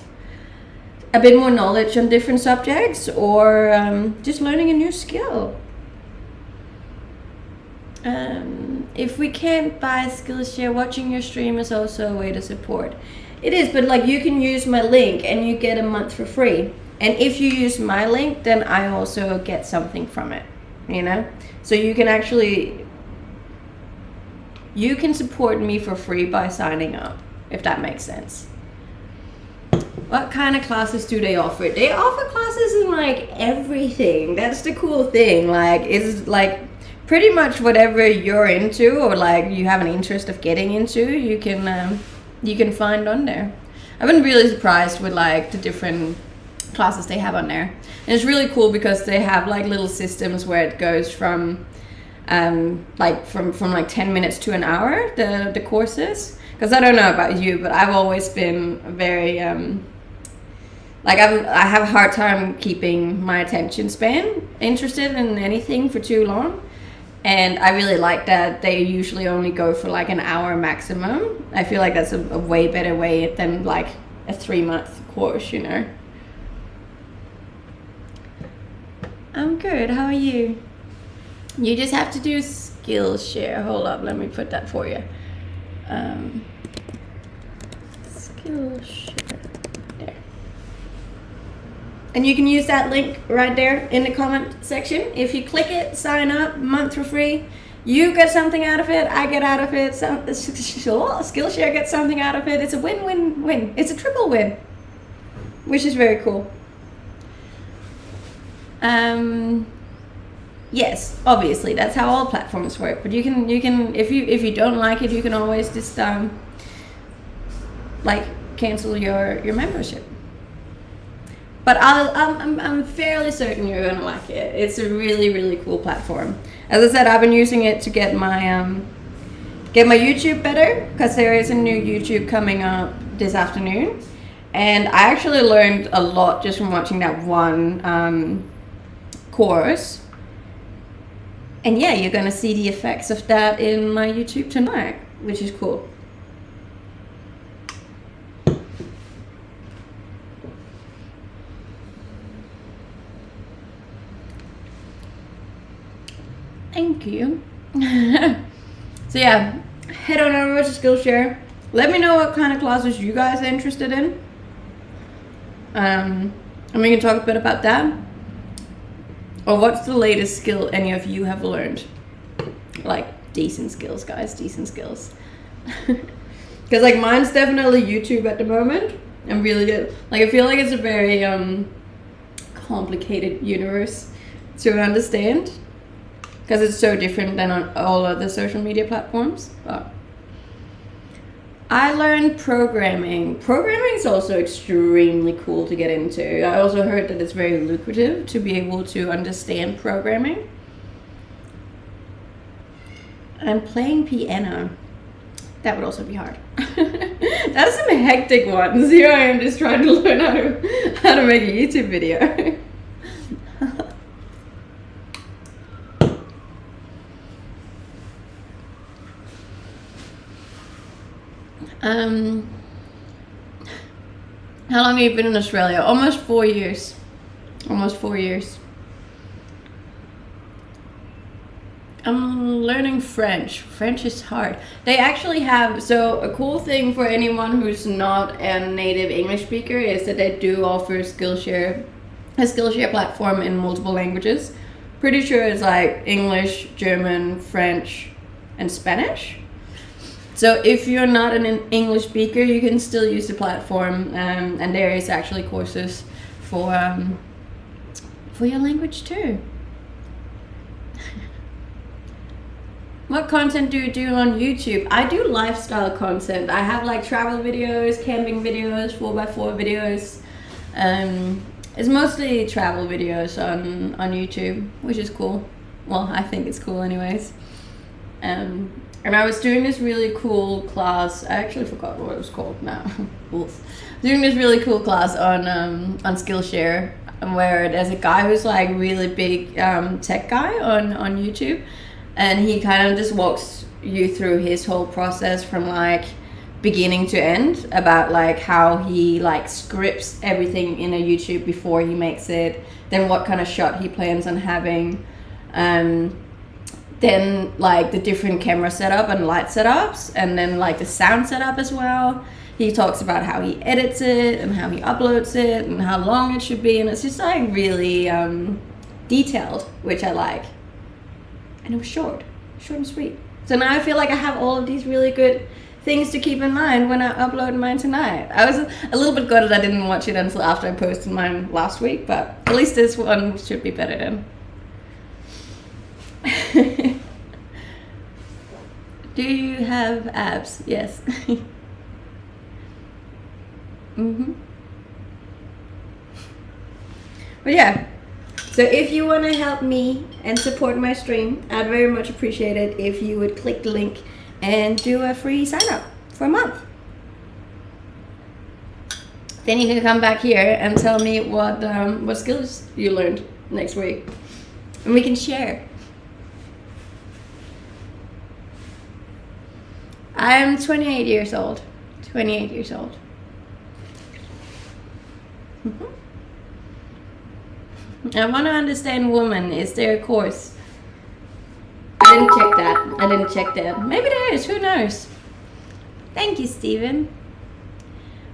a bit more knowledge on different subjects, or just learning a new skill. If we can't buy Skillshare, watching your stream is also a way to support. It is, but you can use my link and you get a month for free. And if you use my link, then I also get something from it, you know? So you can support me for free by signing up, if that makes sense. What kind of classes do they offer? They offer classes in everything. That's the cool thing. It's pretty much whatever you're into, or you have an interest of getting into, you can find on there. I've been really surprised with the different classes they have on there. And it's really cool because they have little systems where it goes from from 10 minutes to an hour, the courses. Because I don't know about you, but I've always been very I have a hard time keeping my attention span interested in anything for too long. And I really like that they usually only go for an hour maximum. I feel like that's a way better way than a 3-month course, you know. I'm good, how are you? You just have to do Skillshare. Hold up, let me put that for you. Skillshare. There. And you can use that link right there in the comment section. If you click it, sign up, month for free. You get something out of it, I get out of it, Skillshare gets something out of it. It's a win-win-win. It's a triple win, which is very cool. Yes, obviously that's how all platforms work. But you can if you don't like it, you can always just cancel your membership. But I'm fairly certain you're gonna like it. It's a really, really cool platform. As I said, I've been using it to get my YouTube better, because there is a new YouTube coming up this afternoon, and I actually learned a lot just from watching that one course. And yeah, you're gonna see the effects of that in my YouTube tonight, which is cool. Thank you. So yeah, head on over to Skillshare. Let me know what kind of classes you guys are interested in. And we can talk a bit about that. Or what's the latest skill any of you have learned? Decent skills, guys, decent skills. Because mine's definitely YouTube at the moment. I'm really good. I feel like it's a very complicated universe to understand, because it's so different than on all other social media platforms. But I learned programming. Programming is also extremely cool to get into. I also heard that it's very lucrative to be able to understand programming. And playing piano. That would also be hard. That's some hectic ones. Here I am just trying to learn how to make a YouTube video. How long have you been in Australia? Almost 4 years. Almost 4 years. I'm learning French. French is hard. They actually have, so a cool thing for anyone who's not a native English speaker is that they do offer Skillshare, a Skillshare platform in multiple languages. Pretty sure it's like English, German, French, and Spanish. So if you're not an English speaker, you can still use the platform, and there is actually courses for your language too. What content do you do on YouTube? I do lifestyle content. I have like travel videos, camping videos, 4x4 videos. It's mostly travel videos on YouTube, which is cool. Well, I think it's cool anyways. And I was doing this really cool class. I actually forgot what it was called now. Oof. Doing this really cool class on Skillshare, where there's a guy who's like really big tech guy on YouTube. And he kind of just walks you through his whole process from like beginning to end, about like how he like scripts everything in a YouTube before he makes it, then what kind of shot he plans on having, then like the different camera setup and light setups, and then like the sound setup as well. He talks about how he edits it and how he uploads it and how long it should be, and it's just like really detailed, which I like. And it was short and sweet. So now I feel like I have all of these really good things to keep in mind when I upload mine tonight. I was a little bit gutted I didn't watch it until after I posted mine last week, but at least this one should be better then. Do you have abs? Yes. But yeah. So if you want to help me and support my stream, I'd very much appreciate it if you would click the link and do a free sign up for a month. Then you can come back here and tell me what skills you learned next week, and we can share. I'm 28 years old. 28 years old. I want to understand woman. Is there a course? I didn't check that. Maybe there is. Who knows? Thank you, Steven.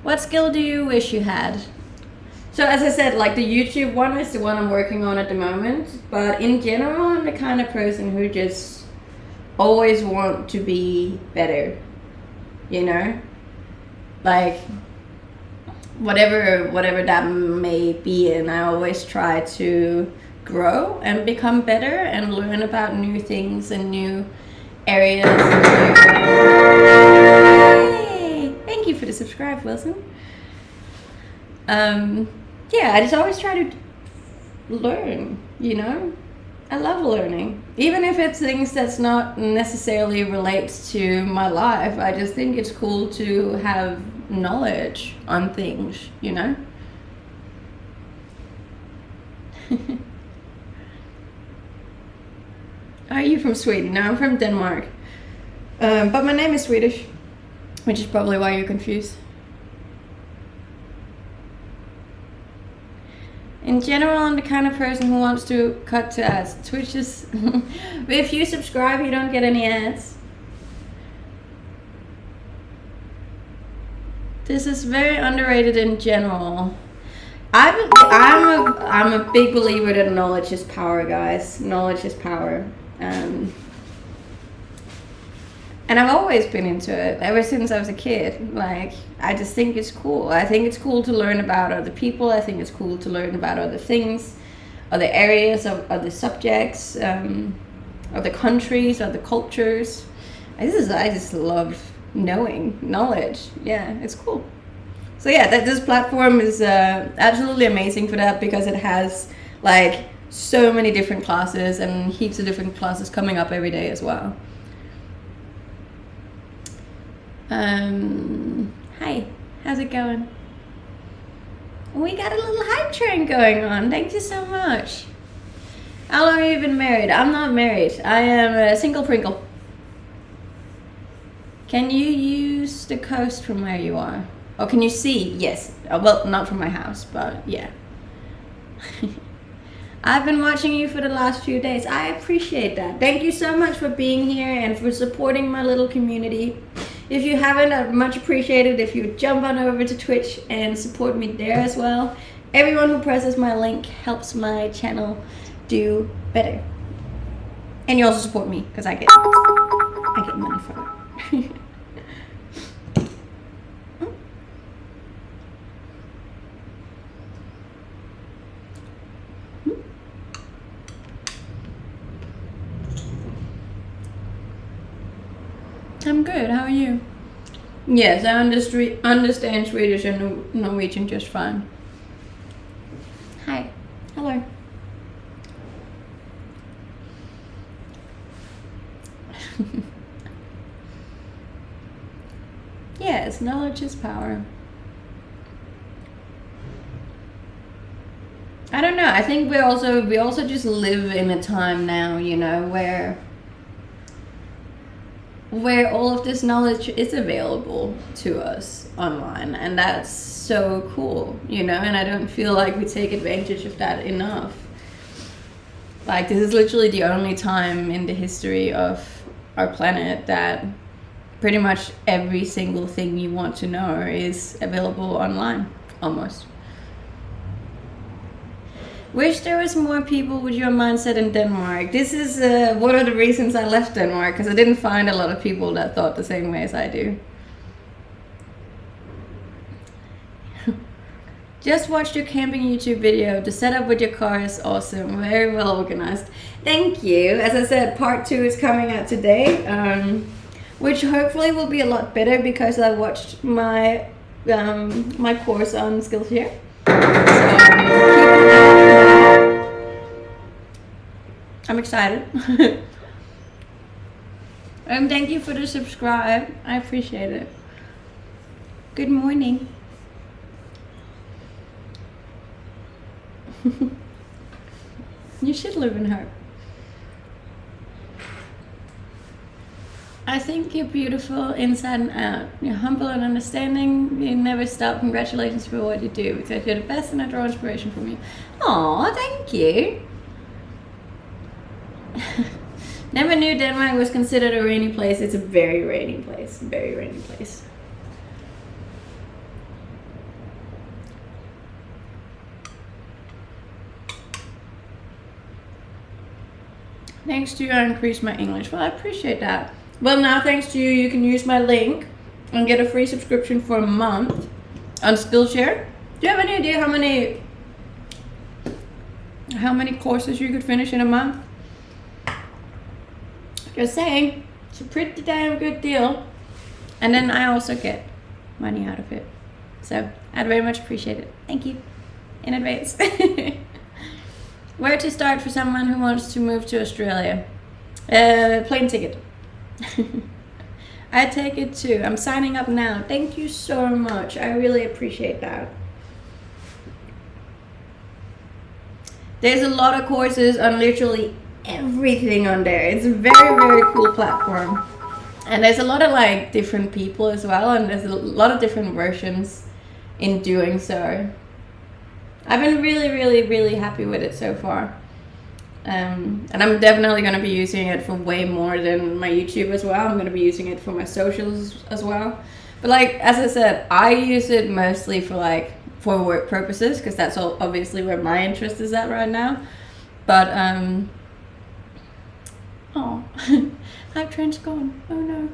What skill do you wish you had? So as I said, like the YouTube one is the one I'm working on at the moment. But in general, I'm the kind of person who just always want to be better. You know? Like whatever that may be, and I always try to grow and become better and learn about new things and new areas. Yay! Thank you for the subscribe, Wilson. Yeah, I just always try to learn, you know? I love learning. Even if it's things that's not necessarily relates to my life, I just think it's cool to have knowledge on things, you know? Are you from Sweden? No, I'm from Denmark. But my name is Swedish, which is probably why you're confused. In general, I'm the kind of person who wants to cut to ads. Twitch is... If you subscribe, you don't get any ads. This is very underrated in general. I'm a big believer that knowledge is power, guys. Knowledge is power. And I've always been into it ever since I was a kid. Like, I just think it's cool. I think it's cool to learn about other people. I think it's cool to learn about other things, other areas, of other subjects, other countries, other cultures. I just love knowing knowledge. Yeah, it's cool. So yeah, this platform is absolutely amazing for that, because it has like so many different classes and heaps of different classes coming up every day as well. Hi, how's it going? We got a little hype train going on. Thank you so much. How long have you been married? I'm not married. I am a single Pringle. Can you use the coast from where you are? Oh, can you see? Yes. Well, not from my house, but yeah. I've been watching you for the last few days. I appreciate that. Thank you so much for being here and for supporting my little community. If you haven't, I'd much appreciate it if you jump on over to Twitch and support me there as well. Everyone who presses my link helps my channel do better. And you also support me because I get money from it. I'm good. How are you? Yes, I understand Swedish and Norwegian just fine. Hi. Hello. Yes, knowledge is power. I don't know. I think we also just live in a time now, you know, where all of this knowledge is available to us online, and that's so cool, you know, and I don't feel like we take advantage of that enough. Like, this is literally the only time in the history of our planet that pretty much every single thing you want to know is available online, almost. Wish there was more people with your mindset in Denmark. This is one of the reasons I left Denmark, because I didn't find a lot of people that thought the same way as I do. Just watched your camping YouTube video. The setup with your car is awesome. Very well organized. Thank you. As I said, part 2 is coming out today, which hopefully will be a lot better because I watched my my course on Skillshare. I'm excited. Thank you for the subscribe. I appreciate it. Good morning. You should live in hope. I think you're beautiful inside and out. You're humble and understanding. You never stop. Congratulations for what you do, because you're the best and I draw inspiration from you. Aw, thank you. Never knew Denmark was considered a rainy place. It's a very rainy place. Very rainy place. Thanks to you, I increased my English. Well, I appreciate that. Well, now thanks to you, you can use my link and get a free subscription for a month on Skillshare. Do you have any idea how many courses you could finish in a month? Just saying, it's a pretty damn good deal. And then I also get money out of it. So I'd very much appreciate it. Thank you in advance. Where to start for someone who wants to move to Australia? Plane ticket. I take it too. I'm signing up now. Thank you so much. I really appreciate that. There's a lot of courses on literally everything on there. It's a very, very cool platform. And there's a lot of like different people as well, and there's a lot of different versions in doing so. I've been really, really, really happy with it so far. And I'm definitely going to be using it for way more than my YouTube as well. I'm going to be using it for my socials as well. But like, as I said, I use it mostly for work purposes, because that's all obviously where my interest is at right now. But, oh, hype train's gone. Oh no.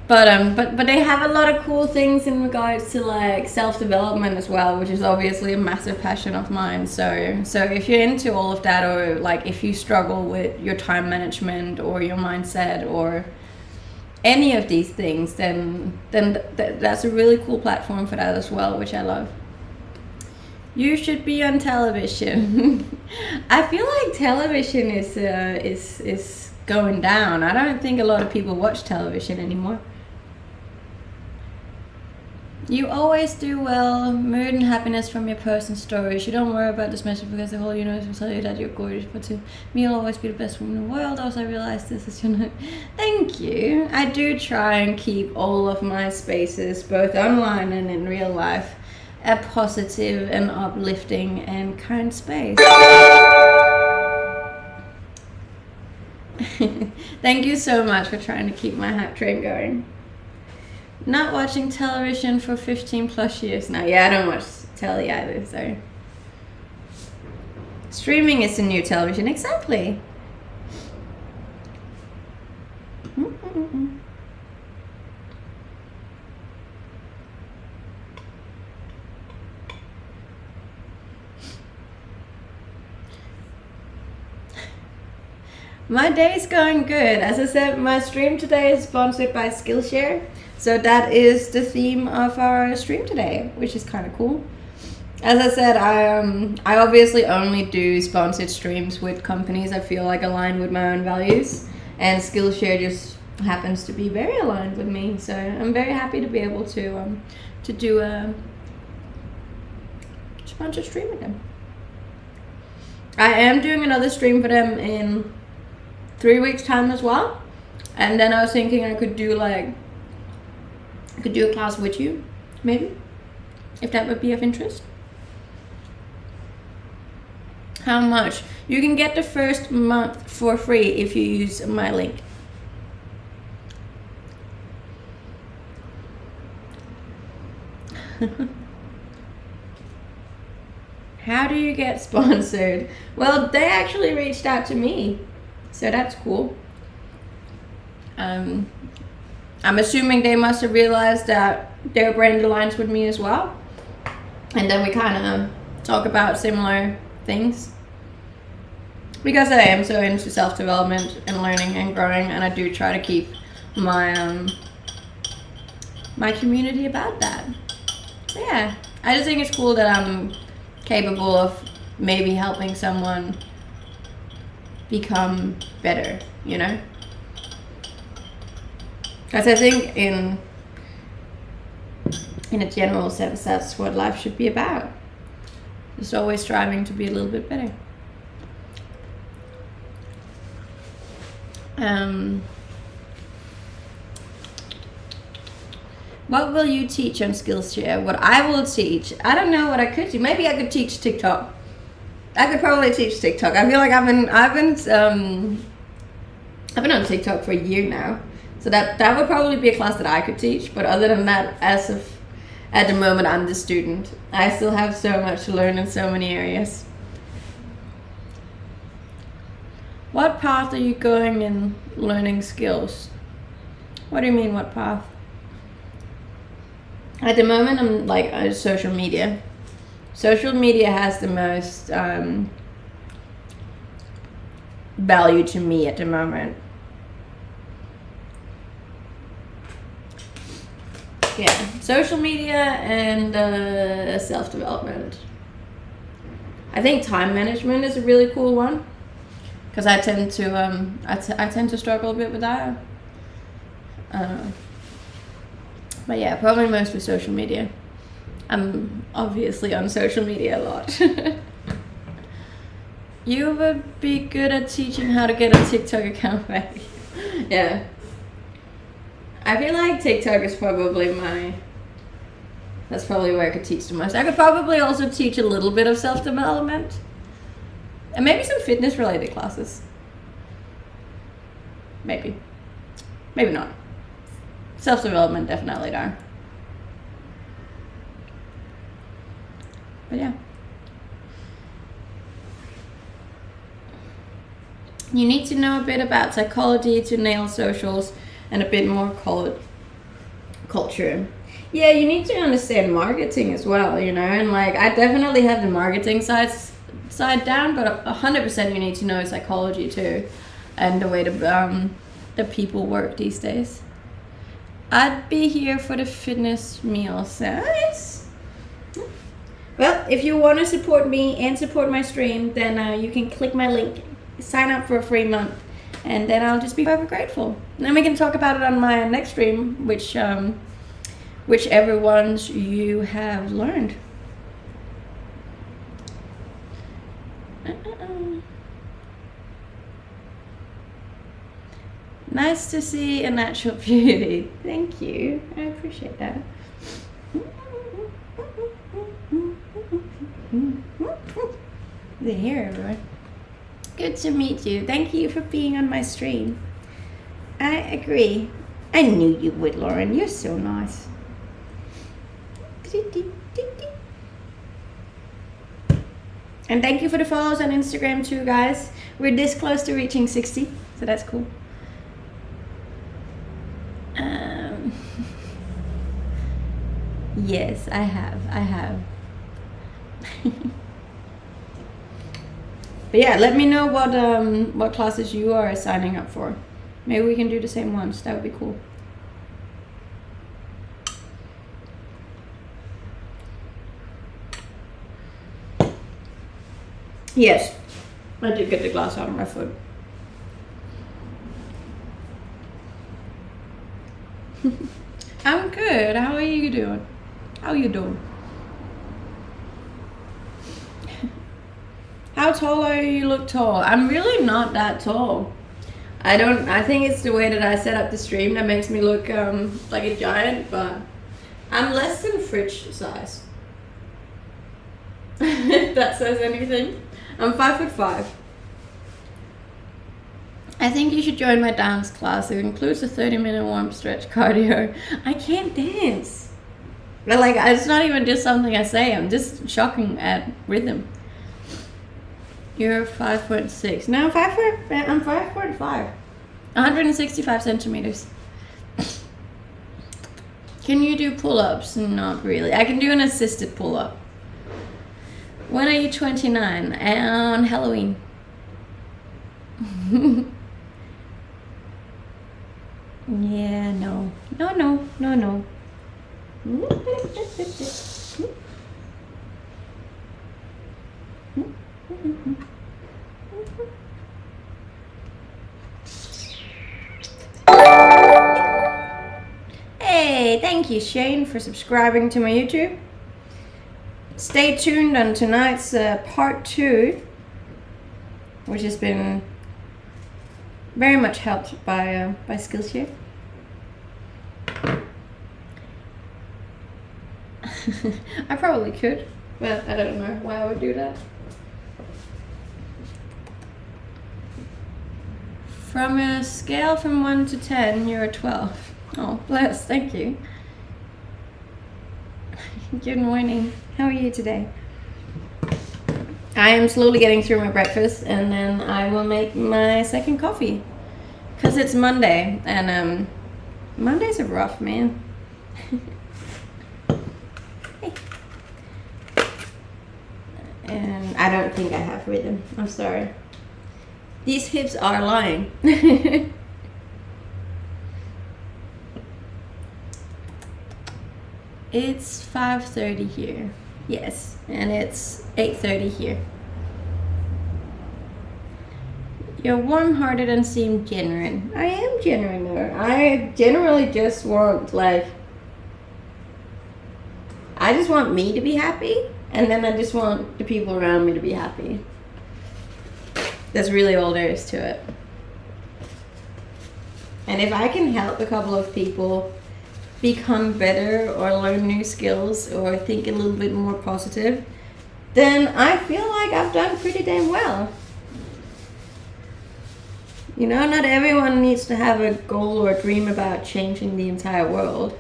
But they have a lot of cool things in regards to like self-development as well, which is obviously a massive passion of mine. So if you're into all of that, or like if you struggle with your time management or your mindset or any of these things, then that's a really cool platform for that as well, which I love. You should be on television. I feel like television is going down. I don't think a lot of people watch television anymore. You always do well. Mood and happiness from your personal stories. You don't worry about this message because the whole universe will tell you that you're gorgeous. But to me, you'll always be the best woman in the world. Also, I realize this is your note. Thank you. I do try and keep all of my spaces, both online and in real life, a positive and uplifting and kind space. Thank you so much for trying to keep my hype train going. Not watching television for 15 plus years now. Yeah, I don't watch telly either, so. Streaming is the new television, exactly. My day's going good. As I said, my stream today is sponsored by Skillshare. So that is the theme of our stream today, which is kind of cool. As I said, I obviously only do sponsored streams with companies I feel like align with my own values. And Skillshare just happens to be very aligned with me. So I'm very happy to be able to do a sponsored stream with them. I am doing another stream for them in 3 weeks time as well. And then I was thinking I could do a class with you, maybe, if that would be of interest. How much? You can get the first month for free if you use my link. How do you get sponsored? Well, they actually reached out to me, so that's cool. I'm assuming they must have realized that their brand aligns with me as well. And then we kind of talk about similar things. Because I am so into self-development and learning and growing, and I do try to keep my my community about that. So yeah, I just think it's cool that I'm capable of maybe helping someone become better, you know? Because I think in a general sense, that's what life should be about. Just always striving to be a little bit better. What will you teach on Skillshare? What I will teach? I don't know what I could do. Maybe I could teach TikTok. I could probably teach TikTok. I feel like I've been on TikTok for a year now. So that would probably be a class that I could teach. But other than that, at the moment, I'm the student. I still have so much to learn in so many areas. What path are you going in learning skills? What do you mean, what path? At the moment, I'm like social media. Social media has the most value to me at the moment. Yeah, social media and self-development. I think time management is a really cool one, because I tend to struggle a bit with that. But yeah, probably mostly social media. I'm obviously on social media a lot. You would be good at teaching how to get a TikTok account back. Yeah. I feel like TikTok is probably that's probably where I could teach the most. I could probably also teach a little bit of self-development. And maybe some fitness-related classes. Maybe. Maybe not. Self-development, definitely though. But yeah. You need to know a bit about psychology to nail socials and a bit more culture. Yeah, you need to understand marketing as well, you know, and like I definitely have the marketing side down, but 100% you need to know psychology too, and the way the people work these days. I'd be here for the fitness meals. Nice. Well, if you want to support me and support my stream, then you can click my link, sign up for a free month, and then I'll just be forever grateful. And then we can talk about it on my next stream, whichever ones you have learned. Nice to see a natural beauty. Thank you. I appreciate that. There, everyone. Good to meet you. Thank you for being on my stream. I agree. I knew you would, Lauren. You're so nice. And thank you for the follows on Instagram too, guys. We're this close to reaching 60, so that's cool. Yes, I have. But yeah, let me know what classes you are signing up for. Maybe we can do the same ones. That would be cool. Yes, I did get the glass out of my foot. I'm good. How are you doing? How are you doing? How tall are you? You look tall. I'm really not that tall. I think it's the way that I set up the stream that makes me look like a giant, but I'm less than fridge size. If that says anything. I'm 5'5". I think you should join my dance class. It includes a 30-minute warm stretch cardio. I can't dance. But like, it's not even just something I say. I'm just shocking at rhythm. You're 5.6. No, I'm 5.5. 165 centimeters. Can you do pull-ups? Not really. I can do an assisted pull-up. When are you 29? On Halloween. Yeah, no. Hey, thank you, Shane, for subscribing to my YouTube. Stay tuned on tonight's part 2, which has been very much helped by Skillshare. I probably could, but I don't know why I would do that. From a scale from 1 to 10, you're a 12. Oh, bless, thank you. Good morning. How are you today? I am slowly getting through my breakfast, and then I will make my second coffee. Because it's Monday, and Mondays are rough, man. Hey. And I don't think I have rhythm. I'm sorry. These hips are lying. It's 5:30 here. Yes, and it's 8:30 here. You're warm-hearted and seem genuine. I am genuine though. I generally just want I just want me to be happy, and then I just want the people around me to be happy. That's really all there is to it. And if I can help a couple of people become better or learn new skills or think a little bit more positive, then I feel like I've done pretty damn well. You know, not everyone needs to have a goal or a dream about changing the entire world.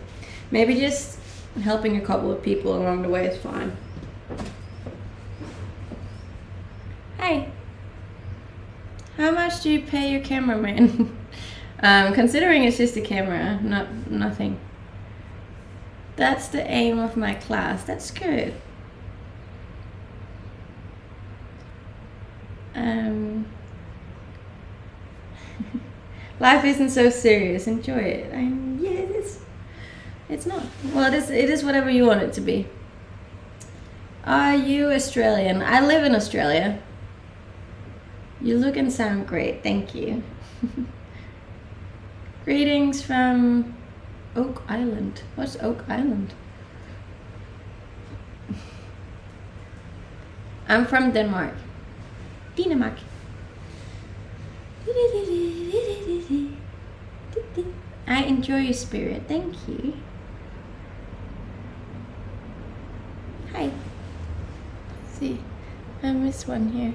Maybe just helping a couple of people along the way is fine. Hi. How much do you pay your cameraman? Considering it's just a camera, nothing. That's the aim of my class. That's good. Life isn't so serious. Enjoy it. Yeah, it is. It's not. Well, it is whatever you want it to be. Are you Australian? I live in Australia. You look and sound great. Thank you. Greetings from Oak Island. What's Oak Island? I'm from Denmark. Denmark. I enjoy your spirit. Thank you. Hi. Let's see. I missed one here.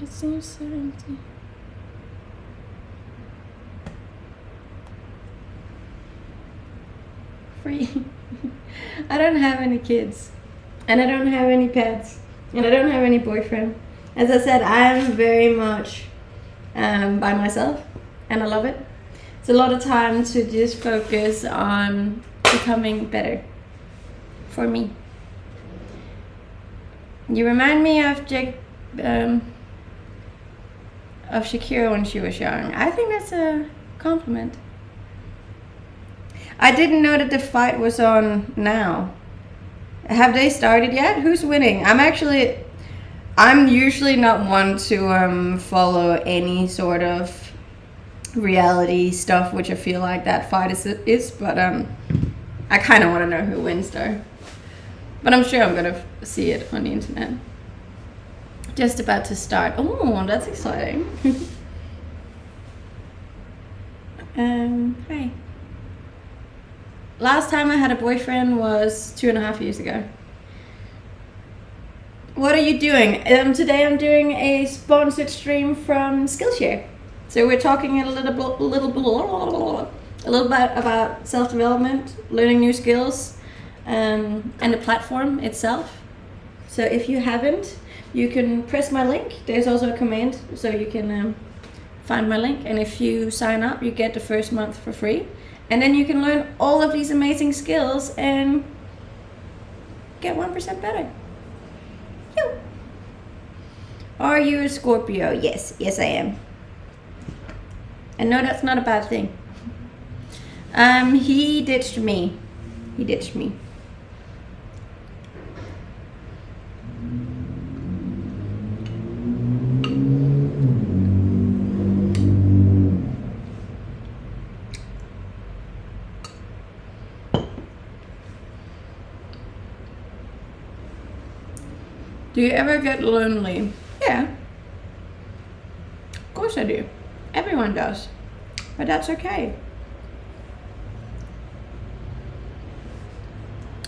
It seems so empty. Free. I don't have any kids, and I don't have any pets, and I don't have any boyfriend. As I said, I'm very much by myself, and I love it. It's a lot of time to just focus on becoming better for me. You remind me of Shakira when she was young. I think that's a compliment. I didn't know that the fight was on now. Have they started yet? Who's winning? I'm usually not one to follow any sort of reality stuff, which I feel like that fight is, but I kind of want to know who wins though. But I'm sure I'm gonna see it on the internet. Just about to start. Oh, that's exciting. Hi. Last time I had a boyfriend was 2.5 years ago. What are you doing? Today I'm doing a sponsored stream from Skillshare. So we're talking a little bit about self-development, learning new skills, and the platform itself. So if you haven't, you can press my link. There's also a command, so you can find my link. And if you sign up, you get the first month for free. And then you can learn all of these amazing skills and get 1% better. Yo. Are you a Scorpio? Yes, I am. And no, that's not a bad thing. He ditched me. Do you ever get lonely? Yeah. Of course I do. Everyone does. But that's okay.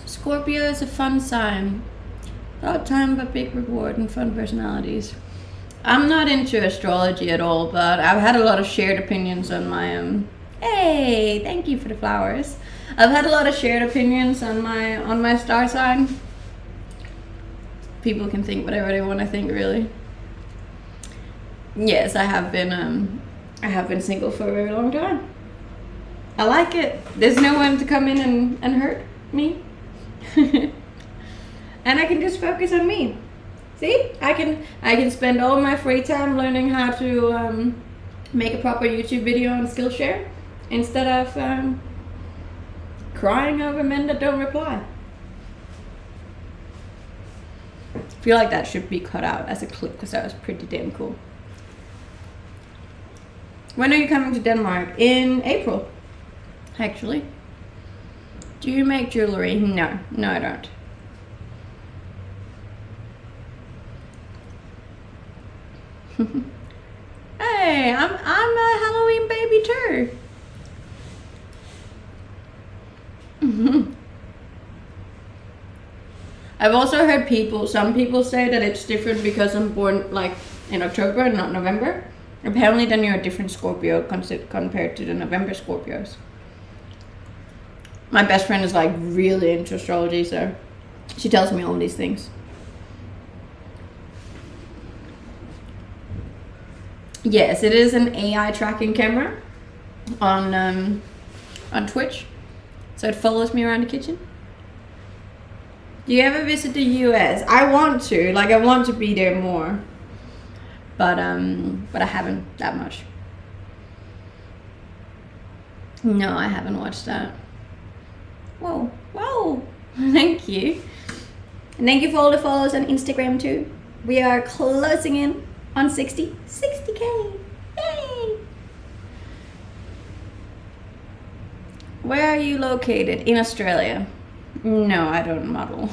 Scorpio is a fun sign. About time but big reward and fun personalities. I'm not into astrology at all, but I've had a lot of shared opinions on my Hey, thank you for the flowers. I've had a lot of shared opinions on my star sign. People can think whatever they want to think, really. Yes, I have been single for a very long time. I like it. There's no one to come in and hurt me. And I can just focus on me. See? I can spend all my free time learning how to make a proper YouTube video on Skillshare instead of crying over men that don't reply. I feel like that should be cut out as a clip because that was pretty damn cool. When are you coming to Denmark? In April, actually. Do you make jewelry? No, I don't. Hey, I'm a Halloween baby too. I've also heard some people say that it's different because I'm born like in October and not November. Apparently then you're a different Scorpio compared to the November Scorpios. My best friend is like really into astrology, so she tells me all these things. Yes, it is an AI tracking camera on Twitch. So it follows me around the kitchen. Do you ever visit the US? I want to be there more. But I haven't that much. No, I haven't watched that. Whoa, whoa. Thank you. And thank you for all the follows on Instagram too. We are closing in on 60K. Yay! Where are you located? In Australia? No, I don't model.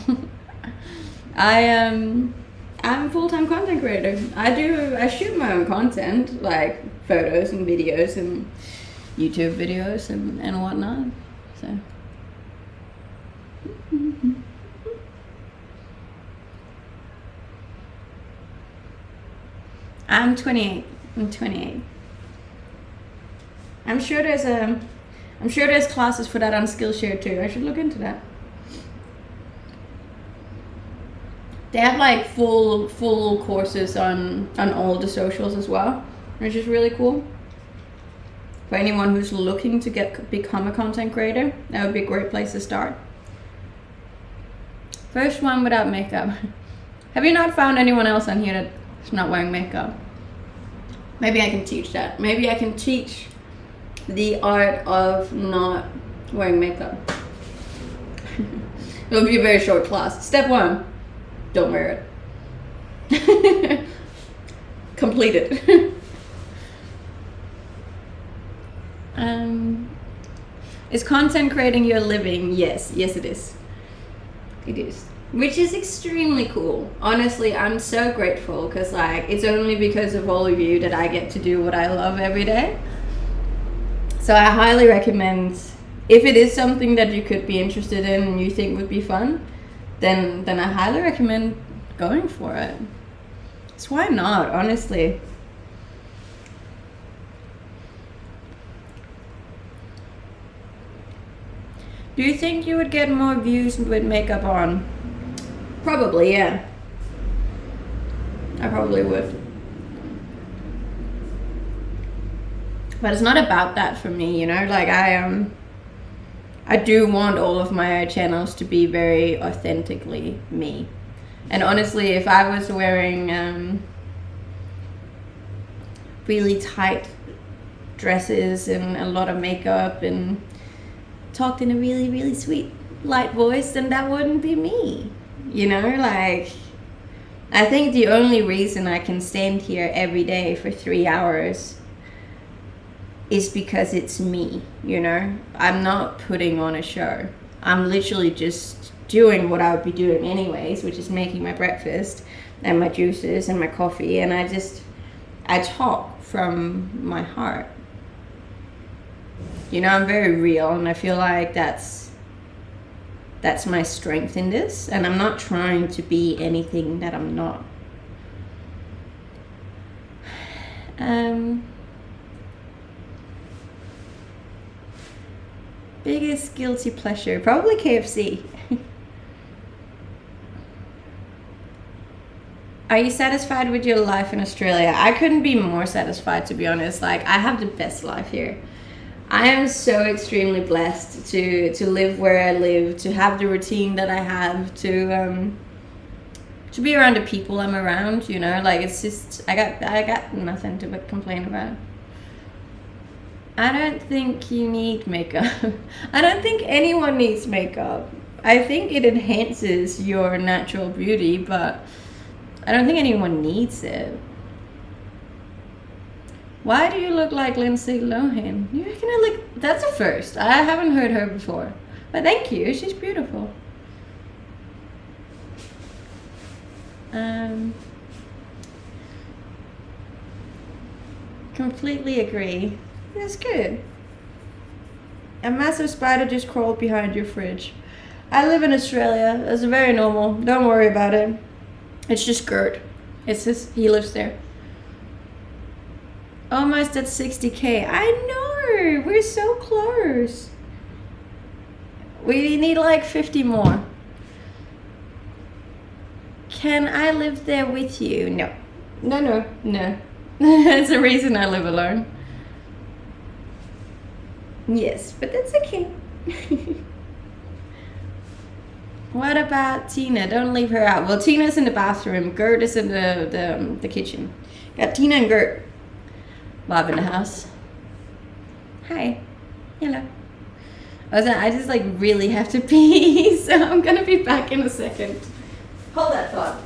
I'm a full-time content creator. I shoot my own content, like photos and videos and YouTube videos and whatnot. So I'm 28. I'm 28. I'm sure there's classes for that on Skillshare too. I should look into that. They have like full courses on all the socials as well, which is really cool. For anyone who's looking to become a content creator, that would be a great place to start. First one without makeup. Have you not found anyone else on here that's not wearing makeup? Maybe I can teach that. Maybe I can teach the art of not wearing makeup. It'll be a very short class. Step 1. Don't wear it. Complete it. Is content creating your living? Yes it is. It is. Which is extremely cool. Honestly, I'm so grateful because like it's only because of all of you that I get to do what I love every day. So I highly recommend, if it is something that you could be interested in and you think would be fun, then I highly recommend going for it. So why not, honestly? Do you think you would get more views with makeup on? Probably, yeah. I probably would. But it's not about that for me, you know? Like I do want all of my channels to be very authentically me. And honestly, if I was wearing really tight dresses and a lot of makeup and talked in a really, really sweet, light voice, then that wouldn't be me. You know, like, I think the only reason I can stand here every day for 3 hours is because it's me, you know? I'm not putting on a show. I'm literally just doing what I would be doing anyways, which is making my breakfast and my juices and my coffee, and I talk from my heart. You know, I'm very real, and I feel like that's my strength in this, and I'm not trying to be anything that I'm not. Biggest guilty pleasure, probably KFC. Are you satisfied with your life in Australia? I couldn't be more satisfied, to be honest. Like, I have the best life here. I am so extremely blessed to live where I live, to have the routine that I have, to be around the people I'm around, you know? Like, it's just, I got nothing to complain about. I don't think you need makeup. I don't think anyone needs makeup. I think it enhances your natural beauty, but I don't think anyone needs it. Why do you look like Lindsay Lohan? You reckon I look... That's a first. I haven't heard her before. But thank you. She's beautiful. Completely agree. That's good. A massive spider just crawled behind your fridge. I live in Australia. It's very normal. Don't worry about it. It's just Gert. It's just, he lives there. Almost at 60K. I know. We're so close. We need like 50 more. Can I live there with you? No. No. That's the reason I live alone. Yes, but that's okay. What about Tina? Don't leave her out. Well, Tina's in the bathroom. Gert is in the kitchen. Got Tina and Gert. Bob in the house. Hi. Hello. I just like really have to pee, so I'm gonna be back in a second. Hold that thought.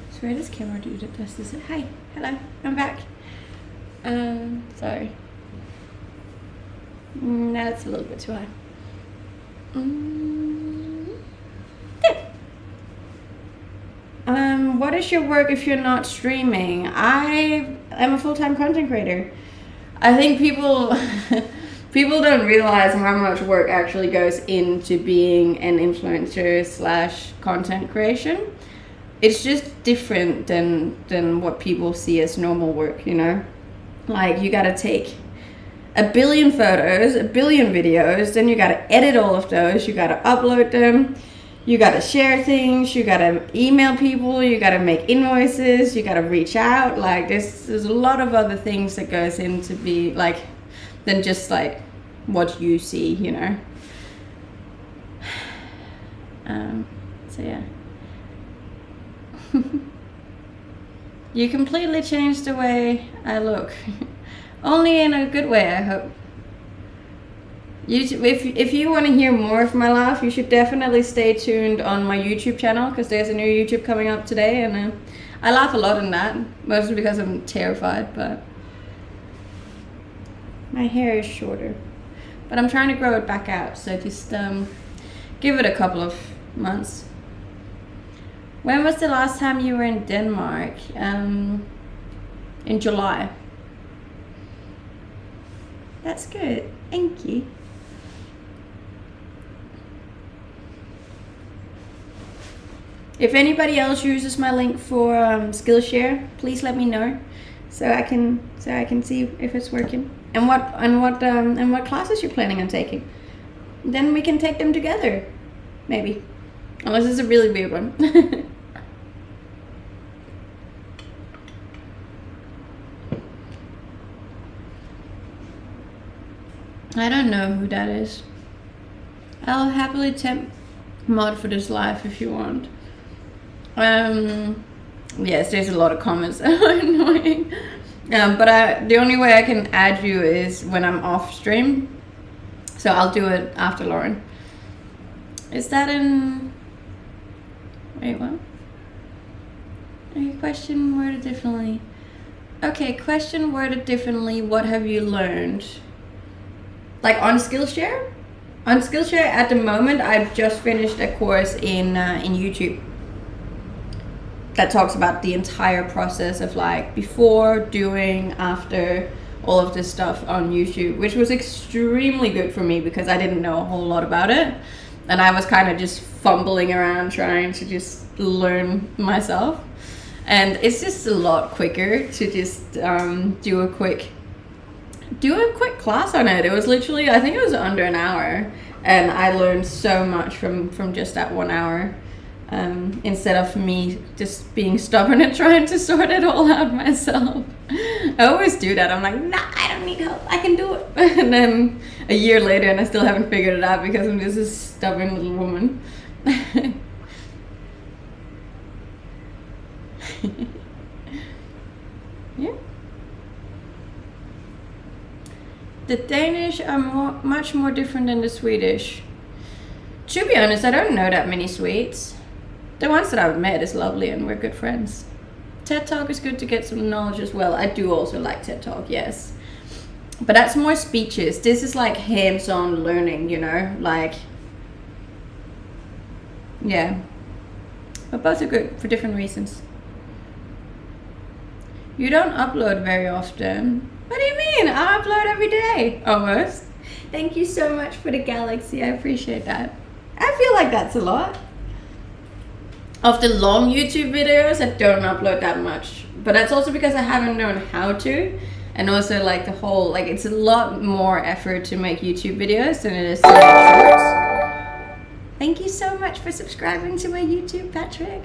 So where does camera do that? Does this? Hi, hello, I'm back. Sorry. No, that's a little bit too high. There. What is your work if you're not streaming? I am a full-time content creator. I think people people don't realize how much work actually goes into being an influencer / content creation. It's just different than what people see as normal work, you know? Like, you gotta take a billion photos, a billion videos, then you gotta edit all of those, you gotta upload them, you gotta share things, you gotta email people, you gotta make invoices, you gotta reach out. Like, there's a lot of other things that goes into be like than just like what you see, you know? So yeah. You completely changed the way I look. Only in a good way, I hope. If you want to hear more of my laugh, you should definitely stay tuned on my YouTube channel, because there's a new YouTube coming up today, and I laugh a lot in that, mostly because I'm terrified, but my hair is shorter. But I'm trying to grow it back out, so just give it a couple of months. When was the last time you were in Denmark? In July. That's good. Thank you. If anybody else uses my link for Skillshare, please let me know, so I can see if it's working and what classes you're planning on taking. Then we can take them together, maybe, unless it's a really weird one. I don't know who that is. I'll happily temp mod for this live if you want. Yes, there's a lot of comments that are annoying. But the only way I can add you is when I'm off stream. So I'll do it after Lauren. Is that in... Wait, what? Okay, question worded differently. Okay, question worded differently. What have you learned? Like on Skillshare? On Skillshare at the moment, I've just finished a course in YouTube that talks about the entire process of like before, during, after, all of this stuff on YouTube, which was extremely good for me because I didn't know a whole lot about it. And I was kind of just fumbling around trying to just learn myself. And it's just a lot quicker to just do a quick class on it. It was literally, I think it was under an hour, and I learned so much from just that 1 hour, instead of me just being stubborn and trying to sort it all out myself. I always do that. I'm like, nah, I don't need help, I can do it. And then a year later and I still haven't figured it out because I'm just a stubborn little woman. Yeah. The Danish are much more different than the Swedish. To be honest, I don't know that many Swedes. The ones that I've met is lovely and we're good friends. TED Talk is good to get some knowledge as well. I do also like TED Talk, yes. But that's more speeches. This is like hands-on learning, you know, like, yeah. But both are good for different reasons. You don't upload very often. What do you mean? I upload every day, almost. Thank you so much for the galaxy. I appreciate that. I feel like that's a lot. Of the long YouTube videos, I don't upload that much. But that's also because I haven't known how to. And also like the whole, like it's a lot more effort to make YouTube videos than it is to make shorts. Thank you so much for subscribing to my YouTube, Patrick.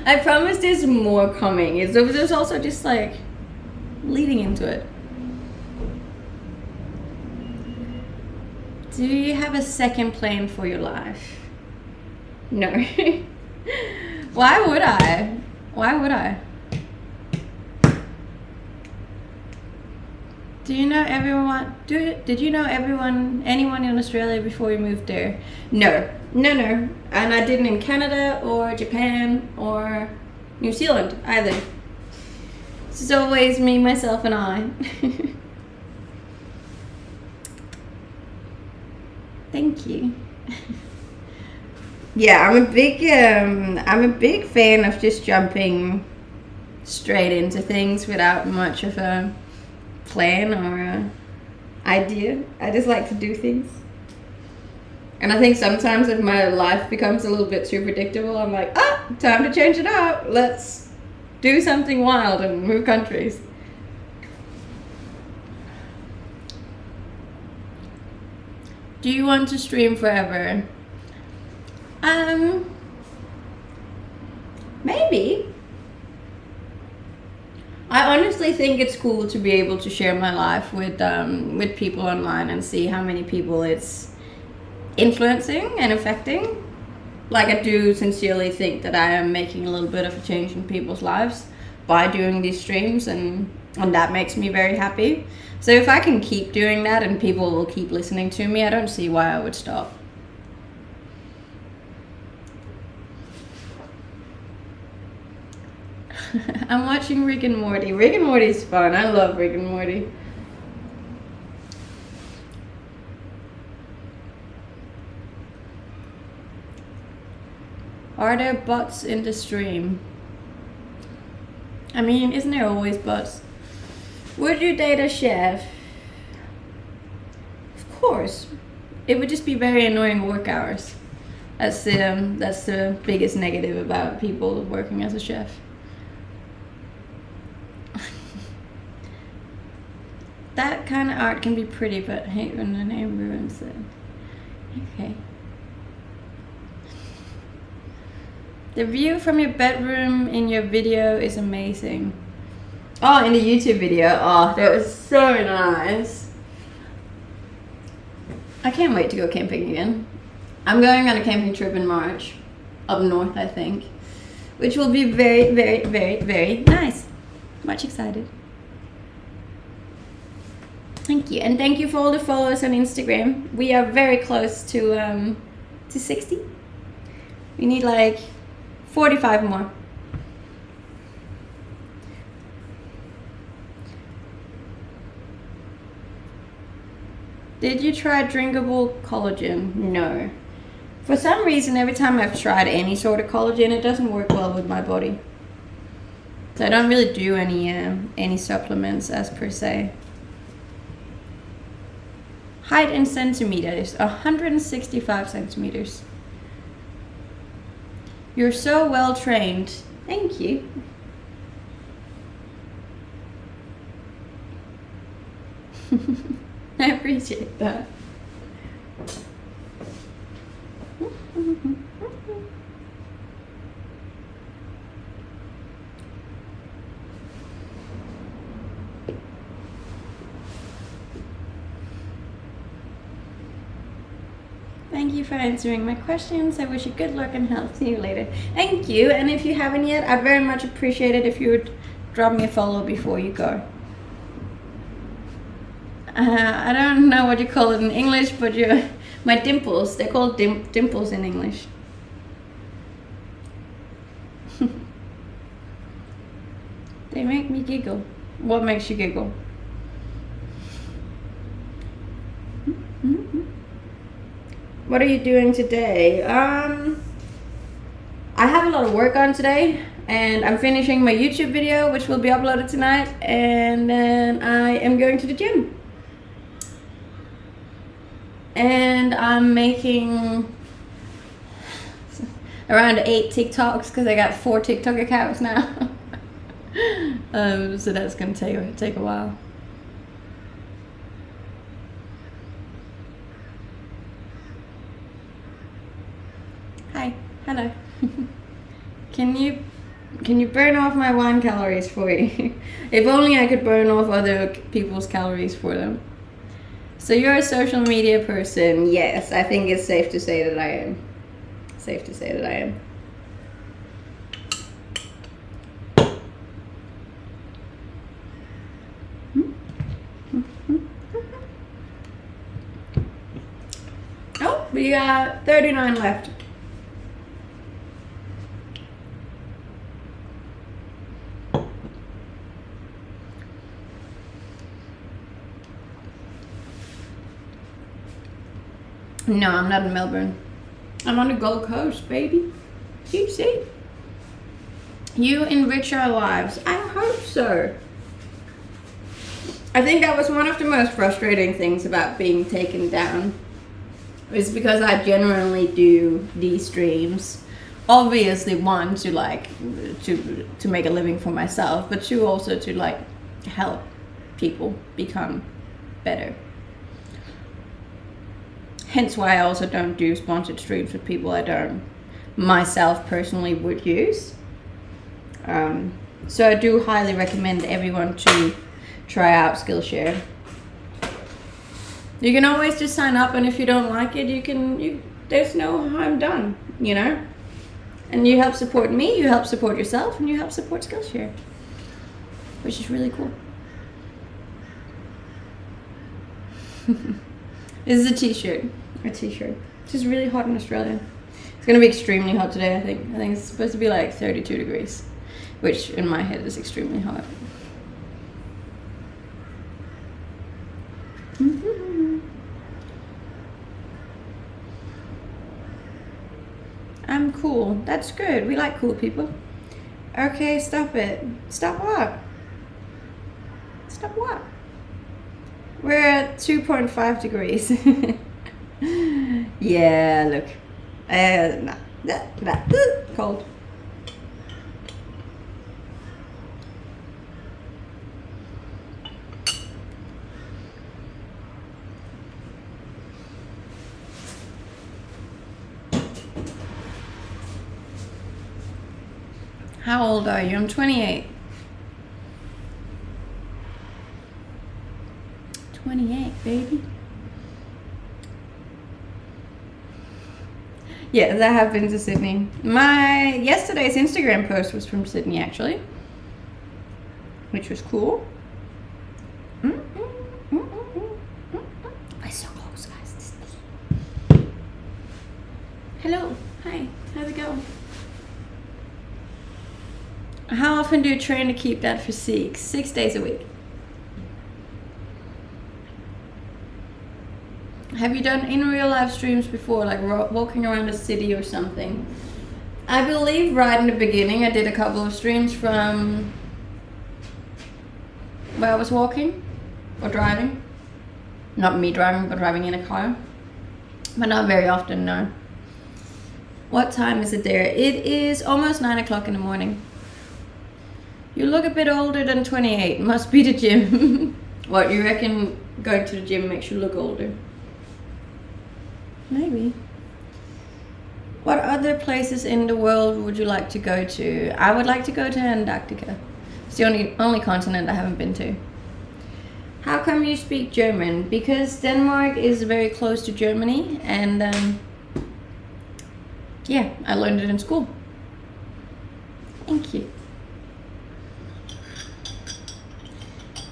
I promise there's more coming. There's also just like leading into it. Do you have a second plan for your life? No. Why would I? Why would I? Do you know everyone? Did you know anyone in Australia before you moved there? No. And I didn't in Canada or Japan or New Zealand either. It's always me, myself, and I. Thank you. Yeah, I'm a big fan of just jumping straight into things without much of a plan or a idea. I just like to do things. And I think sometimes if my life becomes a little bit too predictable, I'm like, time to change it up. Let's do something wild and move countries. Do you want to stream forever? Maybe. I honestly think it's cool to be able to share my life with people online and see how many people it's influencing and affecting. Like, I do sincerely think that I am making a little bit of a change in people's lives by doing these streams, and that makes me very happy. So if I can keep doing that and people will keep listening to me, I don't see why I would stop. I'm watching Rick and Morty. Rick and Morty is fun. I love Rick and Morty. Are there bots in the stream? I mean, isn't there always bots? Would you date a chef? Of course. It would just be very annoying work hours. That's the biggest negative about people working as a chef. That kind of art can be pretty, but I hate when the name ruins it. Okay. The view from your bedroom in your video is amazing. Oh, in the YouTube video. Oh, that was so nice. I can't wait to go camping again. I'm going on a camping trip in March. Up north, I think. Which will be very, very, very, very nice. Much excited. Thank you. And thank you for all the followers on Instagram. We are very close to 60. We need like 45 more. Did you try drinkable collagen? No. For some reason, every time I've tried any sort of collagen, it doesn't work well with my body. So I don't really do any supplements as per se. Height in centimeters, 165 centimeters. You're so well trained. Thank you. I appreciate that. Thank you for answering my questions. I wish you good luck and health. See you later. Thank you. And if you haven't yet, I'd very much appreciate it if you would drop me a follow before you go. I don't know what you call it in English, but my dimples. They're called dimples in English. They make me giggle. What makes you giggle? What are you doing today? I have a lot of work on today, and I'm finishing my YouTube video, which will be uploaded tonight, and then I am going to the gym. And I'm making around 8 TikToks because I got 4 TikTok accounts now. So that's gonna take a while. Hi, hello. Can you burn off my wine calories for me? If only I could burn off other people's calories for them. So you're a social media person. Yes, I think it's safe to say that I am. Safe to say that I am. Oh, we got 39 left. No, I'm not in Melbourne. I'm on the Gold Coast, baby. You see? You enrich our lives. I hope so. I think that was one of the most frustrating things about being taken down. Is because I generally do these streams. Obviously, one, to like to make a living for myself, but two, also to like help people become better. Hence why I also don't do sponsored streams with people I don't myself personally would use. So I do highly recommend everyone to try out Skillshare. You can always just sign up, and if you don't like it, there's no harm done, you know? And you help support me, you help support yourself, and you help support Skillshare, which is really cool. This is a t-shirt. It's just really hot in Australia. It's gonna be extremely hot today, I think. I think it's supposed to be like 32 degrees, which in my head is extremely hot. I'm cool. That's good. We like cool people. Okay, stop it. Stop what? Stop what? We're at 2.5 degrees. Yeah, look. Cold. How old are you? I'm 28. 28, baby. Yes, I have been to Sydney. My yesterday's Instagram post was from Sydney, actually, which was cool. We're so close, guys. Hello. Hi. How's it going? How often do you train to keep that physique? 6 days a week. Have you done in real life streams before, like walking around the city or something? I believe right in the beginning I did a couple of streams from where I was walking or driving. Not me driving, but driving in a car. But not very often, no. What time is it there? It is almost 9 o'clock in the morning. You look a bit older than 28. Must be the gym. What, you reckon going to the gym makes you look older? Maybe. What other places in the world would you like to go to? I would like to go to Antarctica. It's the only continent I haven't been to. How come you speak German? Because Denmark is very close to Germany, and yeah, I learned it in school. Thank you.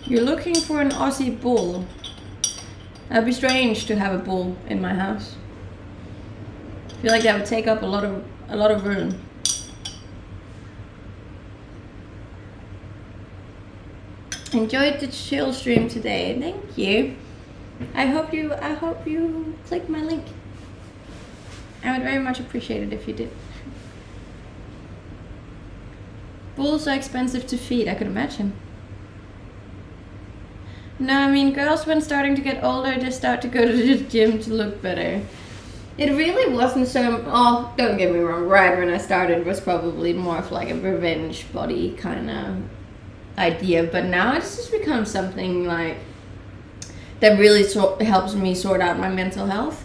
You're looking for an Aussie bull. That'd be strange to have a bull in my house. I feel like that would take up a lot of room. Enjoyed the chill stream today. Thank you. I hope you click my link. I would very much appreciate it if you did. Bulls are expensive to feed, I could imagine. No, I mean, girls when starting to get older, they start to go to the gym to look better. It really wasn't so, oh, don't get me wrong, right when I started it was probably more of like a revenge body kind of idea, but now it's just become something like that really helps me sort out my mental health.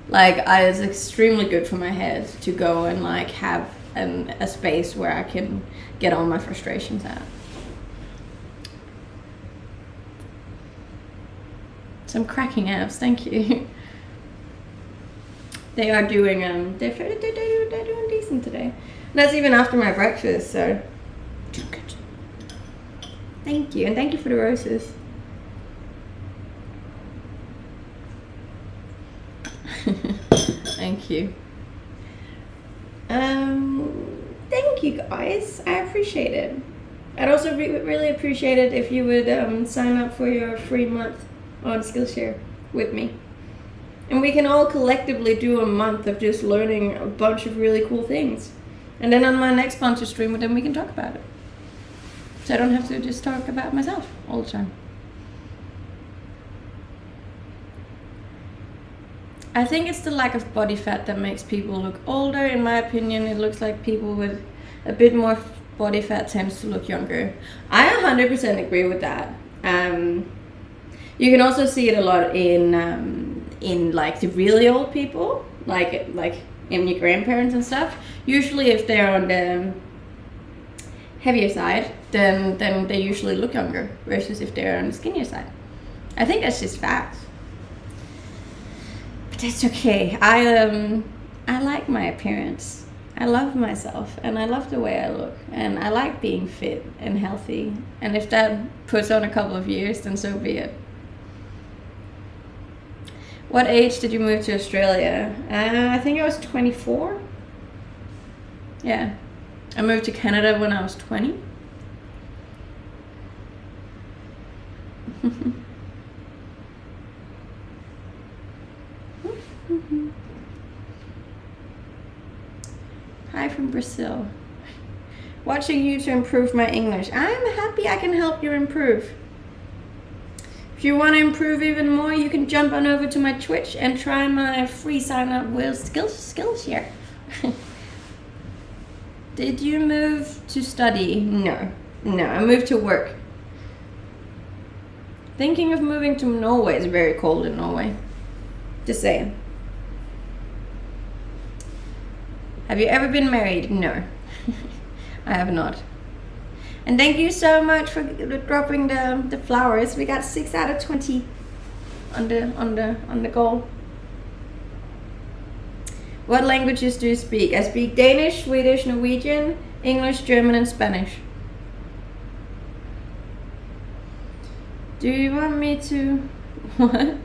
Like, it's extremely good for my head to go and like have a space where I can get all my frustrations out. Some cracking abs, thank you. They are doing they're doing decent today. That's even after my breakfast, so good. Thank you, and thank you for the roses. Thank you. Thank you guys. I appreciate it. I'd also really appreciate it if you would sign up for your free month on Skillshare with me. And we can all collectively do a month of just learning a bunch of really cool things. And then on my next sponsor stream with them, we can talk about it. So I don't have to just talk about myself all the time. I think it's the lack of body fat that makes people look older. In my opinion, it looks like people with a bit more body fat tends to look younger. I 100% agree with that. You can also see it a lot in like the really old people, like in your grandparents and stuff. Usually if they're on the heavier side, then they usually look younger, versus if they're on the skinnier side. I think that's just fact. But that's okay. I like my appearance. I love myself and I love the way I look, and I like being fit and healthy. And if that puts on a couple of years, then so be it. What age did you move to Australia? I think I was 24. Yeah. I moved to Canada when I was 20. Hi from Brazil. Watching you to improve my English. I'm happy I can help you improve. If you want to improve even more, you can jump on over to my Twitch and try my free sign up with Skillshare. Did you move to study? No, I moved to work. Thinking of moving to Norway. It's very cold in Norway. Just saying. Have you ever been married? No, I have not. And thank you so much for dropping the flowers. We got 6 out of 20 on the goal. What languages do you speak? I speak Danish, Swedish, Norwegian, English, German, and Spanish. Do you want me to... What?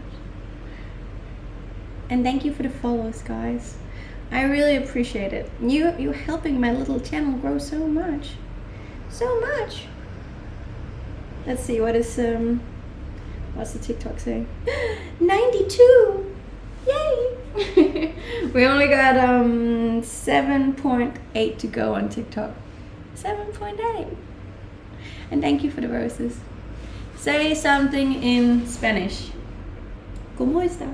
And thank you for the follows, guys. I really appreciate it. You're helping my little channel grow so much. So much. Let's see, what's the TikTok saying? 92! Yay! We only got 7.8 to go on TikTok. 7.8. And thank you for the roses. Say something in Spanish. ¿Cómo está?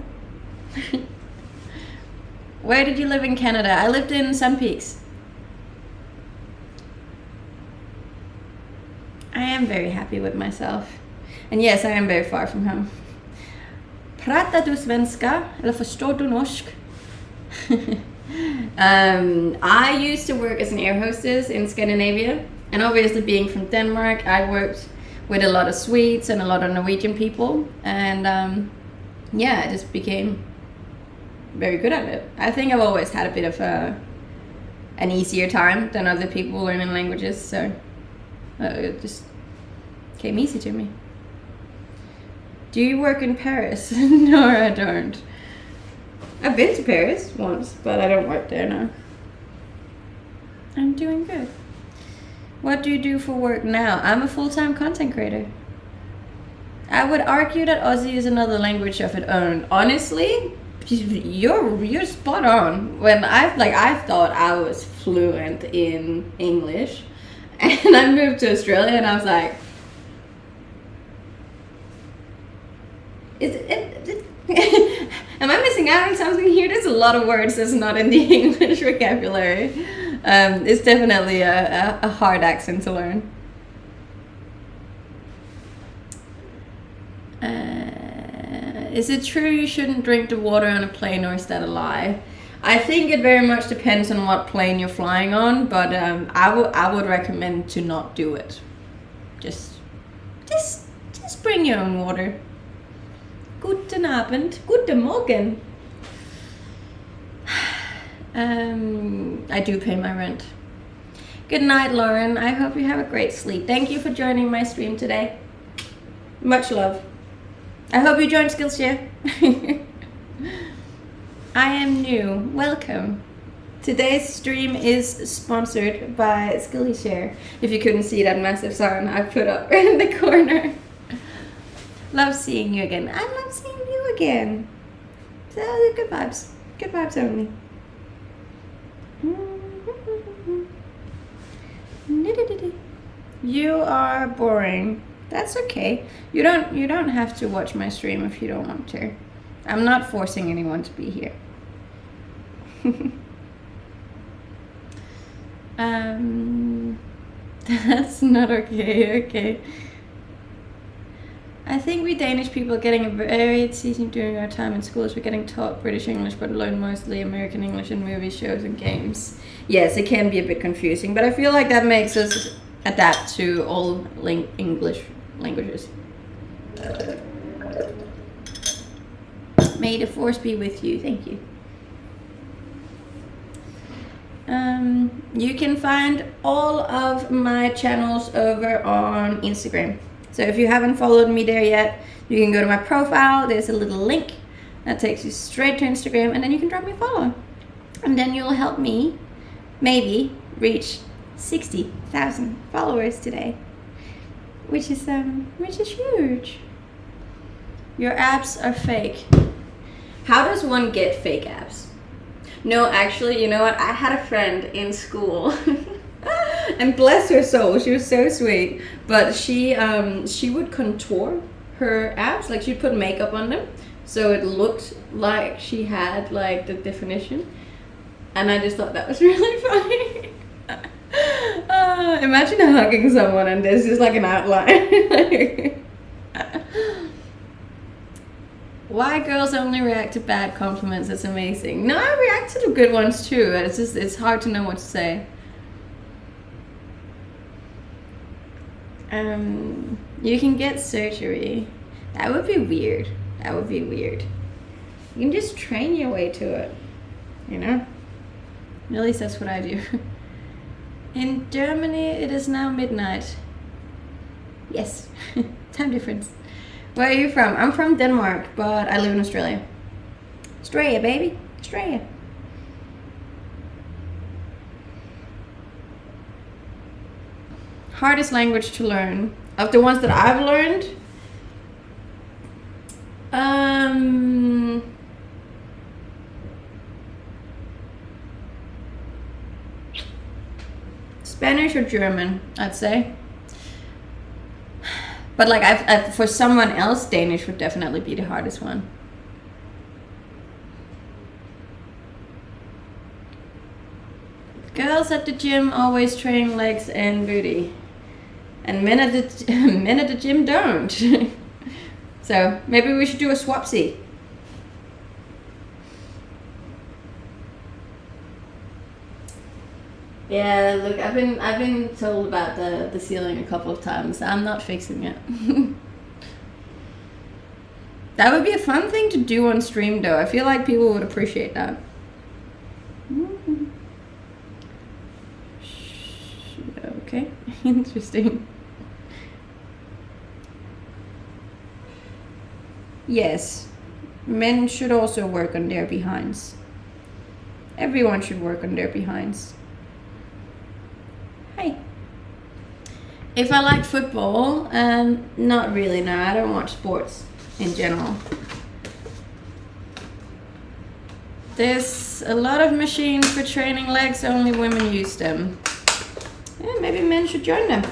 Where did you live in Canada? I lived in Sun Peaks. I am very happy with myself. And yes, I am very far from home. Pratar du svenska? Eller förstår du norsk? I used to work as an air hostess in Scandinavia. And obviously being from Denmark, I worked with a lot of Swedes and a lot of Norwegian people. And yeah, I just became very good at it. I think I've always had a bit of an easier time than other people learning languages, so it just came easy to me. Do you work in Paris? No, I don't. I've been to Paris once, but I don't work there now. I'm doing good. What do you do for work now? I'm a full-time content creator. I would argue that Aussie is another language of its own. Honestly, you're spot on. When I thought I was fluent in English, and I moved to Australia, and I was like, am I missing out on something here? There's a lot of words that's not in the English vocabulary. It's definitely a hard accent to learn. Is it true you shouldn't drink the water on a plane, or is that a lie? I think it very much depends on what plane you're flying on, but I would recommend to not do it. Just bring your own water. Guten Abend, guten Morgen. I do pay my rent. Good night, Lauren. I hope you have a great sleep. Thank you for joining my stream today. Much love. I hope you joined Skillshare. I am new. Welcome. Today's stream is sponsored by Skillshare. If you couldn't see that massive sign I put up in the corner. Love seeing you again. I love seeing you again. So good vibes. Good vibes only. You are boring. That's okay. You don't have to watch my stream if you don't want to. I'm not forcing anyone to be here. That's not okay. Okay. I think we Danish people are getting a varied teaching during our time in schools. We're getting taught British English, but learn mostly American English in movies, shows, and games. Yes, it can be a bit confusing, but I feel like that makes us adapt to all English languages. May the force be with you. Thank you. You can find all of my channels over on Instagram. So if you haven't followed me there yet, you can go to my profile. There's a little link that takes you straight to Instagram, and then you can drop me a follow. And then you'll help me maybe reach 60,000 followers today, which is huge. Your abs are fake. How does one get fake abs? No, actually, you know what? I had a friend in school. And bless her soul, she was so sweet. But she would contour her abs, like she'd put makeup on them, so it looked like she had like the definition. And I just thought that was really funny. Imagine hugging someone and there's just like an outline. Why girls only react to bad compliments? It's amazing. No, I react to the good ones too. It's hard to know what to say. You can get surgery. That would be weird. That would be weird. You can just train your way to it, you know? At least that's what I do. In Germany, it is now midnight. Yes, time difference. Where are you from? I'm from Denmark, but I live in Australia. Australia, baby. Australia. Hardest language to learn. Of the ones that I've learned, Spanish or German, I'd say. But like I've for someone else, Danish would definitely be the hardest one. Girls at the gym always train legs and booty, and men at the gym don't. So maybe we should do a swapsy. Yeah, look, I've been told about the ceiling a couple of times. I'm not fixing it. That would be a fun thing to do on stream, though. I feel like people would appreciate that. Okay, interesting. Yes, men should also work on their behinds. Everyone should work on their behinds. Hi. If I like football, not really, no. I don't watch sports in general. There's a lot of machines for training legs, only women use them. Yeah, maybe men should join them.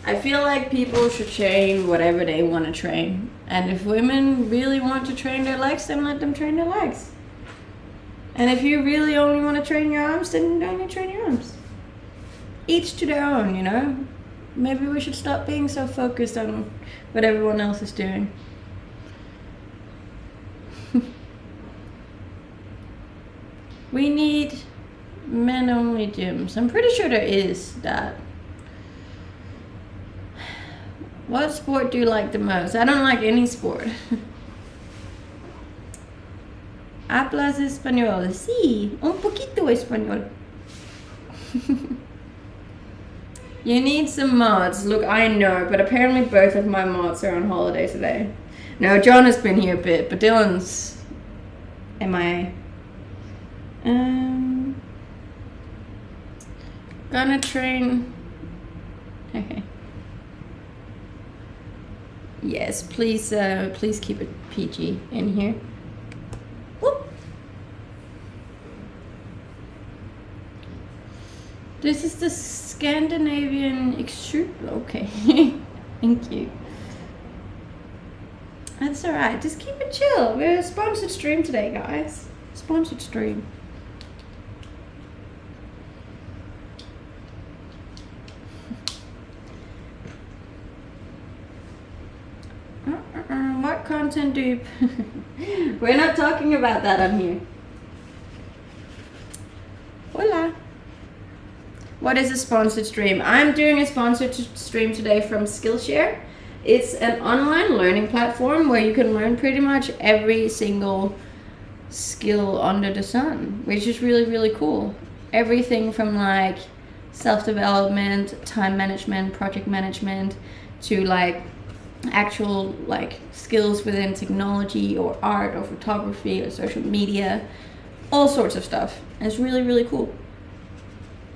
I feel like people should train whatever they want to train. And if women really want to train their legs, then let them train their legs. And if you really only want to train your arms, then only train your arms. Each to their own, you know? Maybe we should stop being so focused on what everyone else is doing. We need men-only gyms. I'm pretty sure there is that. What sport do you like the most? I don't like any sport. Hablas español? Sí, un poquito español. You need some mods. Look, I know, but apparently both of my mods are on holiday today. No, John has been here a bit, but Dylan's MIA. Gonna train. Okay. Yes, please keep it PG in here. Whoop. This is the Scandinavian extrude. Okay, thank you. That's alright. Just keep it chill. We're a sponsored stream today, guys. Sponsored stream. What content do you... We're not talking about that on here. Hola. What is a sponsored stream? I'm doing a sponsored stream today from Skillshare. It's an online learning platform where you can learn pretty much every single skill under the sun, which is really, really cool. Everything from like self-development, time management, project management, to like actual like skills within technology or art or photography or social media, all sorts of stuff. And it's really, really cool.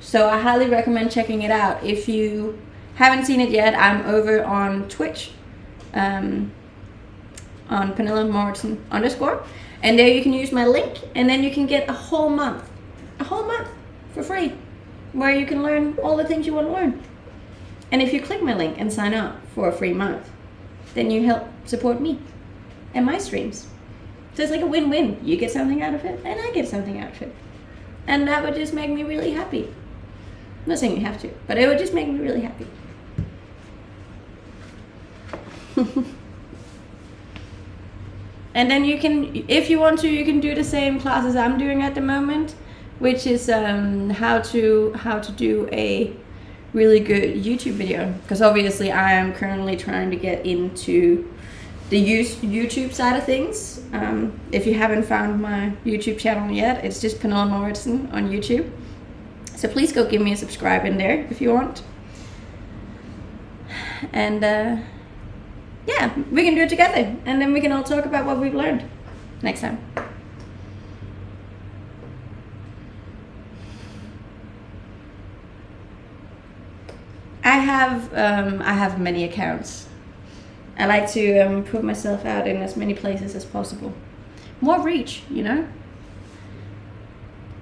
So I highly recommend checking it out. If you haven't seen it yet, I'm over on Twitch, on Pernille Mortensen _, and there you can use my link, and then you can get a whole month for free, where you can learn all the things you want to learn. And if you click my link and sign up for a free month, then you help support me and my streams. So it's like a win-win. You get something out of it, and I get something out of it. And that would just make me really happy. I'm not saying you have to, but it would just make me really happy. And then you can, if you want to, you can do the same classes I'm doing at the moment, which is how to do a really good YouTube video. Because obviously I am currently trying to get into the YouTube side of things. If you haven't found my YouTube channel yet, it's just Pernille Mortensen on YouTube. So please go give me a subscribe in there if you want. And yeah, we can do it together, and then we can all talk about what we've learned next time. I have many accounts. I like to put myself out in as many places as possible. More reach, you know?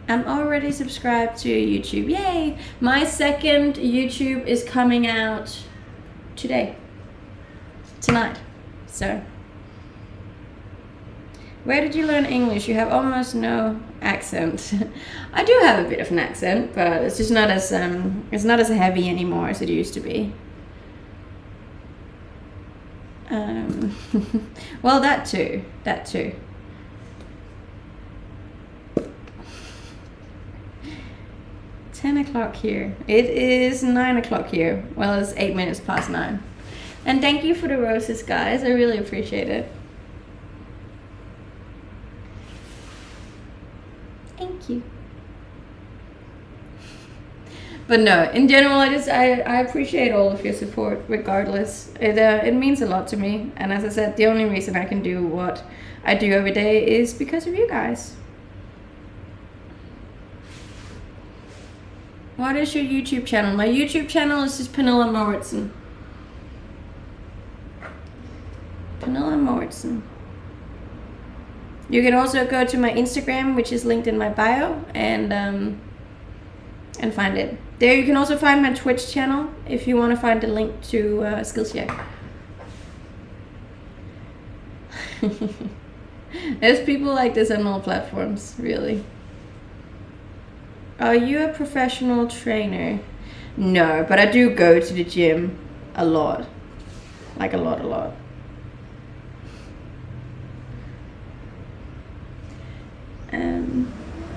I'm already subscribed to YouTube. Yay! My second YouTube is coming out tonight. So, where did you learn English? You have almost no accent. I do have a bit of an accent, but it's just not as it's not as heavy anymore as it used to be. Well, that too. 10 o'clock here. It is 9 o'clock here. Well, it's 8 minutes past 9. And thank you for the roses, guys. I really appreciate it. Thank you. But no, in general, I appreciate all of your support regardless. It means a lot to me. And as I said, the only reason I can do what I do every day is because of you guys. What is your YouTube channel? My YouTube channel is just Pernilla Moritzen. Pernilla Moritzen. You can also go to my Instagram, which is linked in my bio, and find it. There you can also find my Twitch channel if you want to find the link to Skillshare. There's people like this on all platforms, really. Are you a professional trainer? No, but I do go to the gym a lot. Like a lot.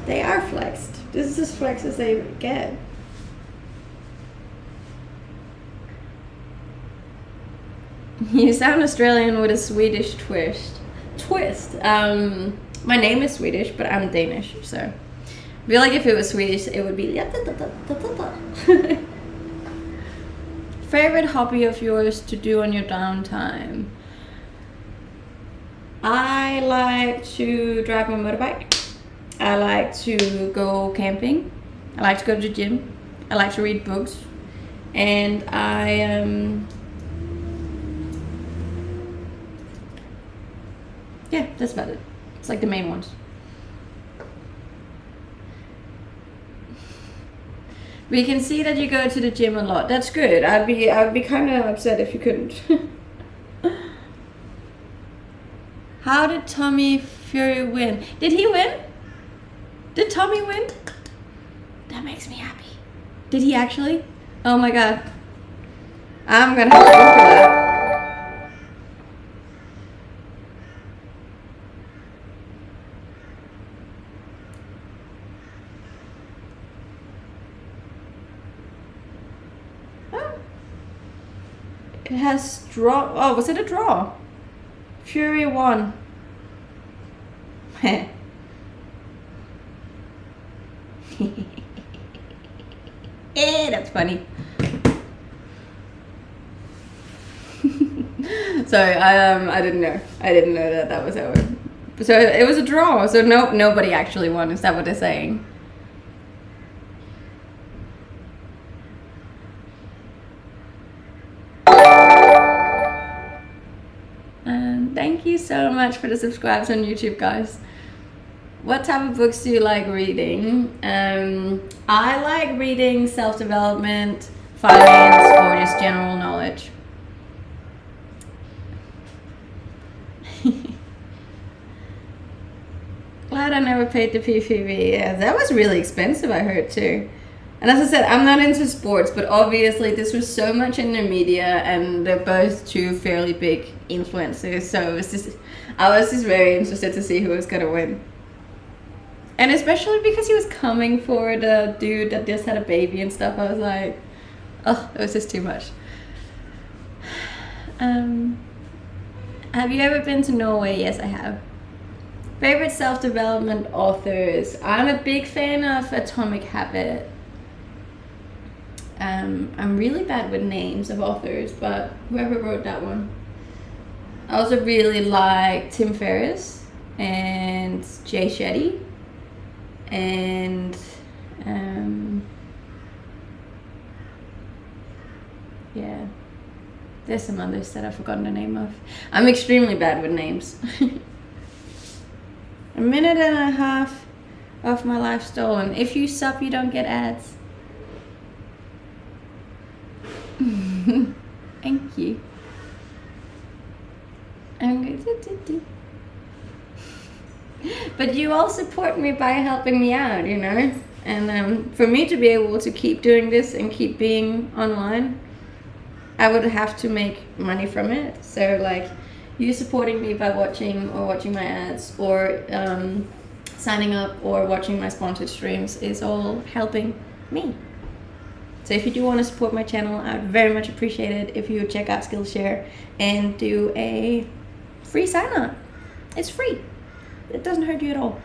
They are flexed. This is as flexed as they get. You sound Australian with a Swedish twist. My name is Swedish, but I'm Danish, so I feel like if it was Swedish, it would be. Favorite hobby of yours to do on your downtime? I like to drive my motorbike. I like to go camping. I like to go to the gym. I like to read books. And yeah, that's about it. It's like the main ones. We can see that you go to the gym a lot. That's good. I'd be kind of upset if you couldn't. How did Tommy Fury win? Did he win? Did Tommy win? That makes me happy. Did he actually? Oh my god. I'm gonna have to look for that. Oh. It has draw. Oh, was it a draw? Fury won. That's funny. Sorry, I didn't know. I didn't know that was over. So it was a draw. So nobody actually won. Is that what they're saying? Thank you so much for the subscribes on YouTube, guys. What type of books do you like reading? I like reading self-development, finance, or just general knowledge. Glad I never paid the PPV. Yeah, that was really expensive, I heard too. And as I said, I'm not into sports, but obviously this was so much in the media, and they're both two fairly big influencers. So I was just very interested to see who was gonna win. And especially because he was coming for the dude that just had a baby and stuff, I was like, oh, it was just too much. Have you ever been to Norway? Yes, I have. Favorite self-development authors? I'm a big fan of Atomic Habit. I'm really bad with names of authors, but whoever wrote that one. I also really like Tim Ferriss and Jay Shetty. And yeah, there's some others that I've forgotten the name of. I'm extremely bad with names. A minute and a half of my life stolen. If you sub, you don't get ads. Thank you. But you all support me by helping me out, you know? And for me to be able to keep doing this and keep being online, I would have to make money from it. So like, you supporting me by watching my ads, or signing up or watching my sponsored streams is all helping me. So if you do want to support my channel, I would very much appreciate it if you would check out Skillshare and do a free sign up. It's free. It doesn't hurt you at all.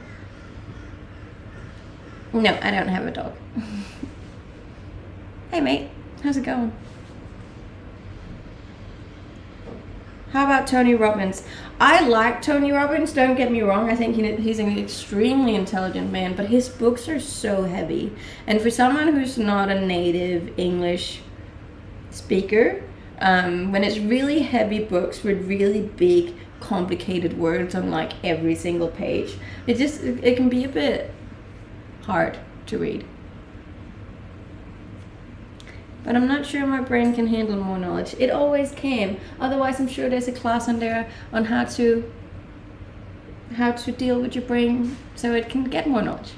No, I don't have a dog. Hey mate, how's it going? How about Tony Robbins? I like Tony Robbins, don't get me wrong. I think he's an extremely intelligent man, but his books are so heavy. And for someone who's not a native English speaker, when it's really heavy books with really big, complicated words on like every single page, it can be a bit hard to read. But I'm not sure my brain can handle more knowledge. It always can. Otherwise, I'm sure there's a class on there on how to deal with your brain so it can get more knowledge.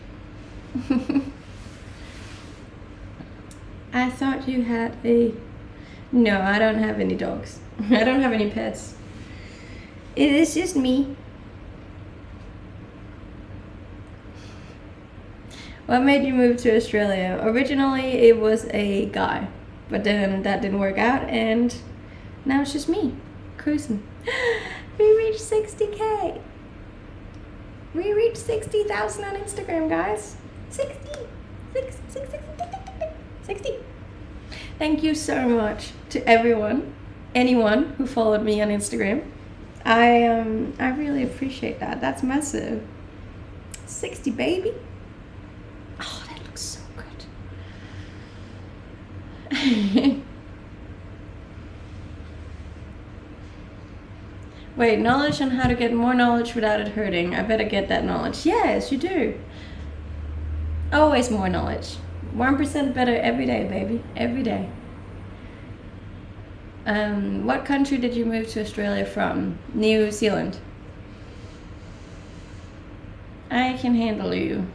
I thought you had a... No, I don't have any dogs. I don't have any pets. It is just me. What made you move to Australia? Originally, it was a guy, but then that didn't work out, and now it's just me, cruising. We reached 60K. We reached 60,000 on Instagram, guys. 60. 60. Thank you so much to anyone who followed me on Instagram. I really appreciate that. That's massive. 60, baby. Oh, that looks so good. Wait, knowledge on how to get more knowledge without it hurting. I better get that knowledge. Yes, you do. Always more knowledge. 1% better every day, baby. Every day. What country did you move to Australia from? New Zealand. I can handle you.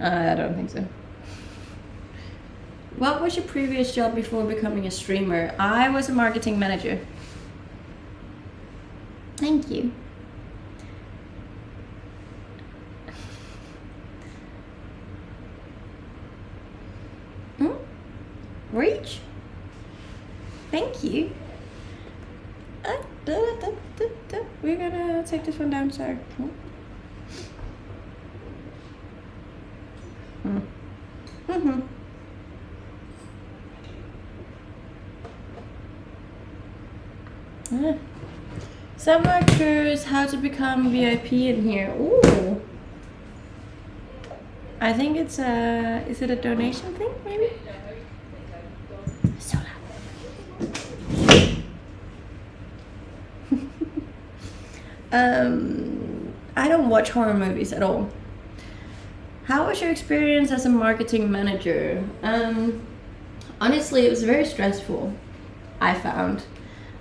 I don't think so. What was your previous job before becoming a streamer? I was a marketing manager. Thank you. Reach? Thank you. We're gonna take this one down, sorry. Some are curious how to become VIP in here. Ooh. I think it's is it a donation thing, maybe? So loud. I don't watch horror movies at all. How was your experience as a marketing manager? Honestly, it was very stressful, I found.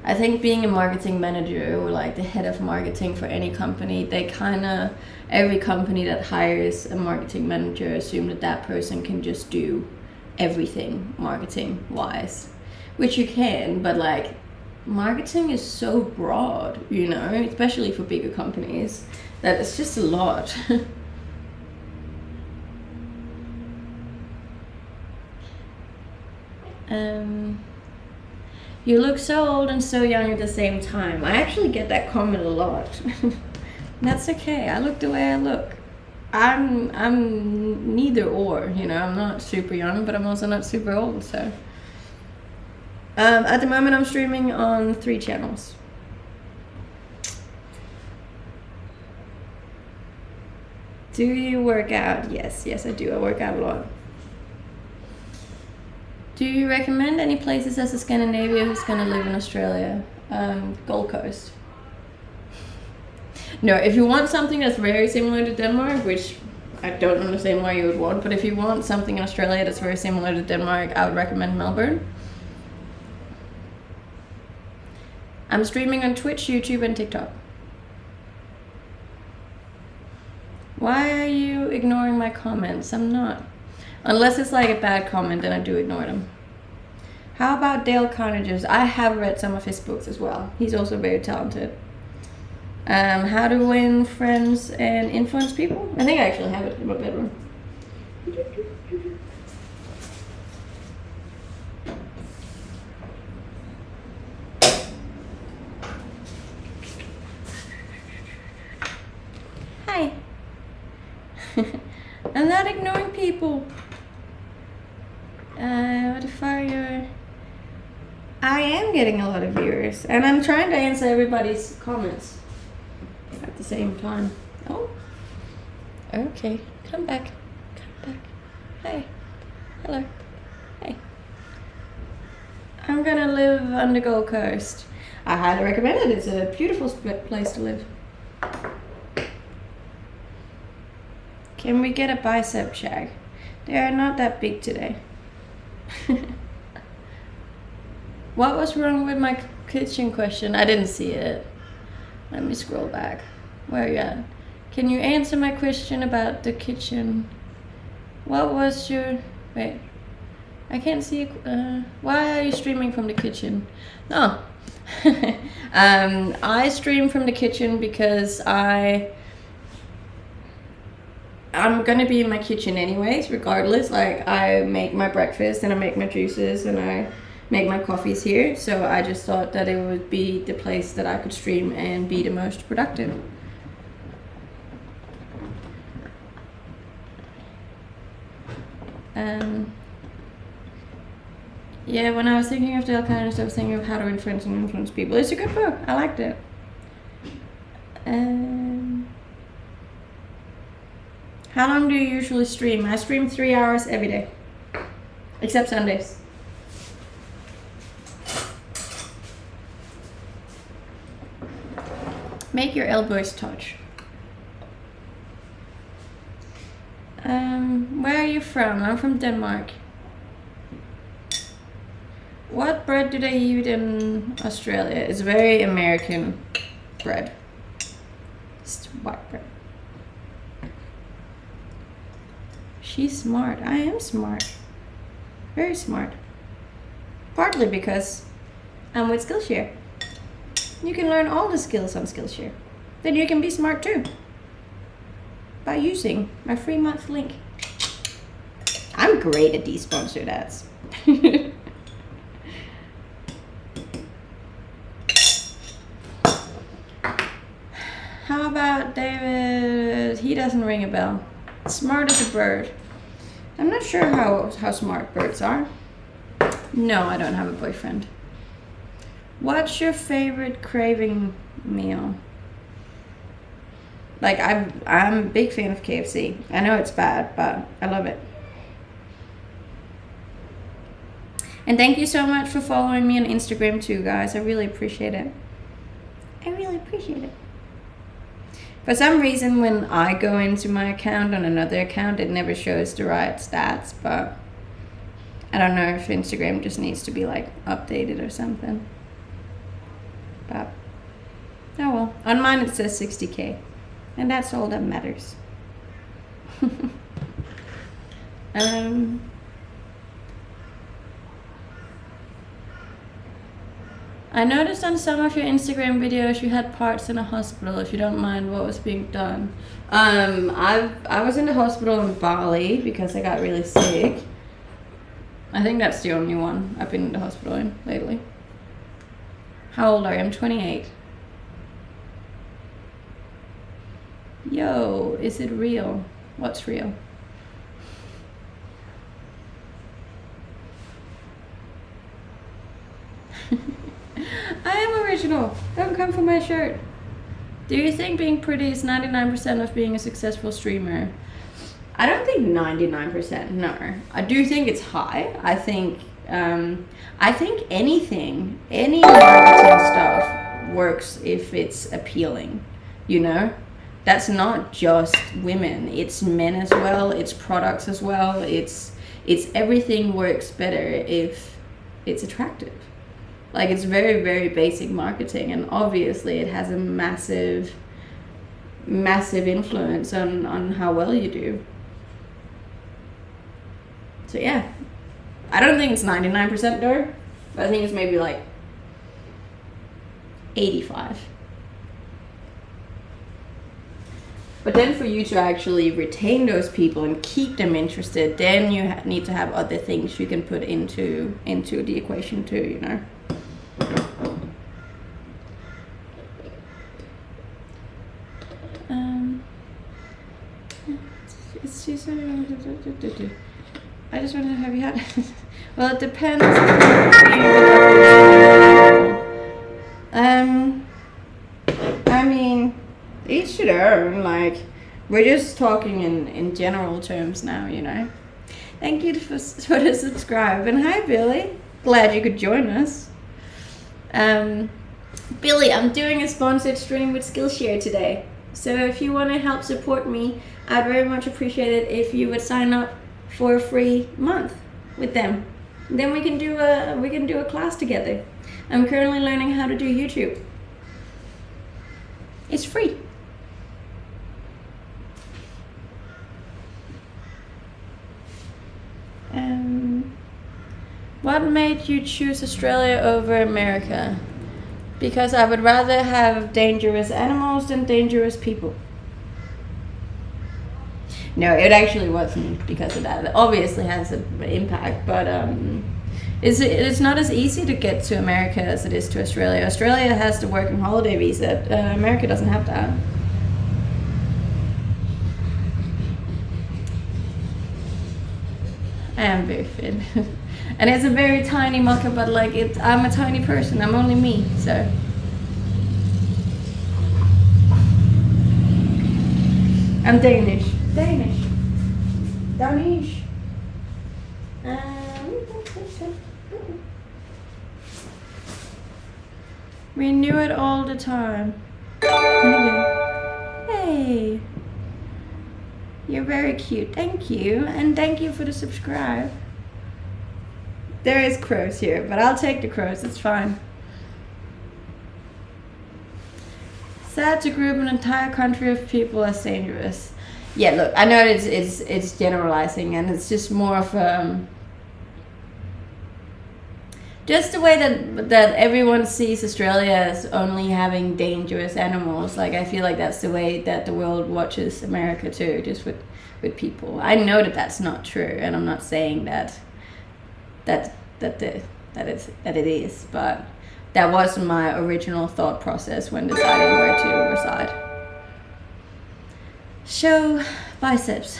I think being a marketing manager or like the head of marketing for any company, every company that hires a marketing manager assume that person can just do everything marketing wise, which you can, but like marketing is so broad, especially for bigger companies, that it's just a lot. You look so old and so young at the same time. I actually get that comment a lot. That's okay. I look the way I look. I'm neither or, I'm not super young, but I'm also not super old, so. At the moment I'm streaming on 3 channels. Do you work out? Yes, I do. I work out a lot. Do you recommend any places as a Scandinavian who's gonna live in Australia? Gold Coast. No, if you want something that's very similar to Denmark, which I don't understand why you would want, but if you want something in Australia that's very similar to Denmark, I would recommend Melbourne. I'm streaming on Twitch, YouTube, and TikTok. Why are you ignoring my comments? I'm not. Unless it's like a bad comment, then I do ignore them. How about Dale Carnegie? I have read some of his books as well. He's also very talented. How to win friends and influence people? I think I actually have it in my bedroom. Hi. I'm not ignoring people. What if I am getting a lot of viewers, and I'm trying to answer everybody's comments at the same time. Oh, okay. Come back. Come back. Hey. Hello. Hey. I'm gonna live on the Gold Coast. I highly recommend it. It's a beautiful place to live. Can we get a bicep shag? They are not that big today. What was wrong with my kitchen question? I didn't see it. Let me scroll back. Where are you at? Can you answer my question about the kitchen? What was your... Wait. I can't see... why are you streaming from the kitchen? No. I stream from the kitchen because I'm gonna be in my kitchen anyways, regardless. Like, I make my breakfast and I make my juices and I make my coffees here. So I just thought that it would be the place that I could stream and be the most productive. Yeah, when I was thinking of the alchemist, I was thinking of how to influence people. It's a good book. I liked it. How long do you usually stream? I stream 3 hours every day, except Sundays. Make your elbows touch. Where are you from? I'm from Denmark. What bread do they eat in Australia? It's very American bread. It's white bread. She's smart. I am smart. Very smart. Partly because I'm with Skillshare. You can learn all the skills on Skillshare. Then you can be smart too. By using my free month link. I'm great at these sponsored ads. How about David? He doesn't ring a bell. Smart as a bird. I'm not sure how smart birds are. No, I don't have a boyfriend. What's your favorite craving meal? Like, I'm a big fan of KFC. I know it's bad, but I love it. And thank you so much for following me on Instagram too, guys. I really appreciate it. I really appreciate it. For some reason, when I go into my account on another account, it never shows the right stats, but I don't know if Instagram just needs to be like updated or something. But oh well. On mine it says 60K, and that's all that matters. I noticed on some of your Instagram videos you had parts in a hospital. If you don't mind, what was being done? I was in the hospital in Bali because I got really sick. I think that's the only one I've been in the hospital in lately. How old are you? I'm 28. Yo, is it real? What's real? I am original. Don't come for my shirt. Do you think being pretty is 99% of being a successful streamer? I don't think 99%, no. I do think it's high. I think anything, any marketing stuff works if it's appealing, you know? That's not just women, it's men as well, it's products as well, it's everything works better if it's attractive. Like, it's very, very basic marketing, and obviously it has a massive influence on how well you do. So yeah, I don't think it's 99% though, but I think it's maybe like 85. But then for you to actually retain those people and keep them interested, then you need to have other things you can put into the equation too, you know. I just want to have you had Well, it depends. I mean, each to their own. Like, we're just talking in general terms now, you know. Thank you for the subscribe. And hi, Billy. Glad you could join us. Billy, I'm doing a sponsored stream with Skillshare today. So if you want to help support me, I'd very much appreciate it if you would sign up for a free month with them. Then we can do a class together. I'm currently learning how to do YouTube. It's free. What made you choose Australia over America? Because I would rather have dangerous animals than dangerous people. No, it actually wasn't because of that. It obviously has an impact, but it's not as easy to get to America as it is to Australia. Australia has the working holiday visa. America doesn't have that. I am very fit. And it's a very tiny mocha, but like I'm a tiny person. I'm only me, so. I'm Danish. Danish. We knew it all the time. Hey. You're very cute. Thank you. And thank you for the subscribe. There is crows here, but I'll take the crows. It's fine. Sad to group an entire country of people as dangerous. Yeah, look, I know it's generalizing, and it's just more of just the way that everyone sees Australia as only having dangerous animals. Like, I feel like that's the way that the world watches America too, just with people. I know that that's not true, and I'm not saying that it is, but that was my original thought process when deciding where to reside. Show biceps.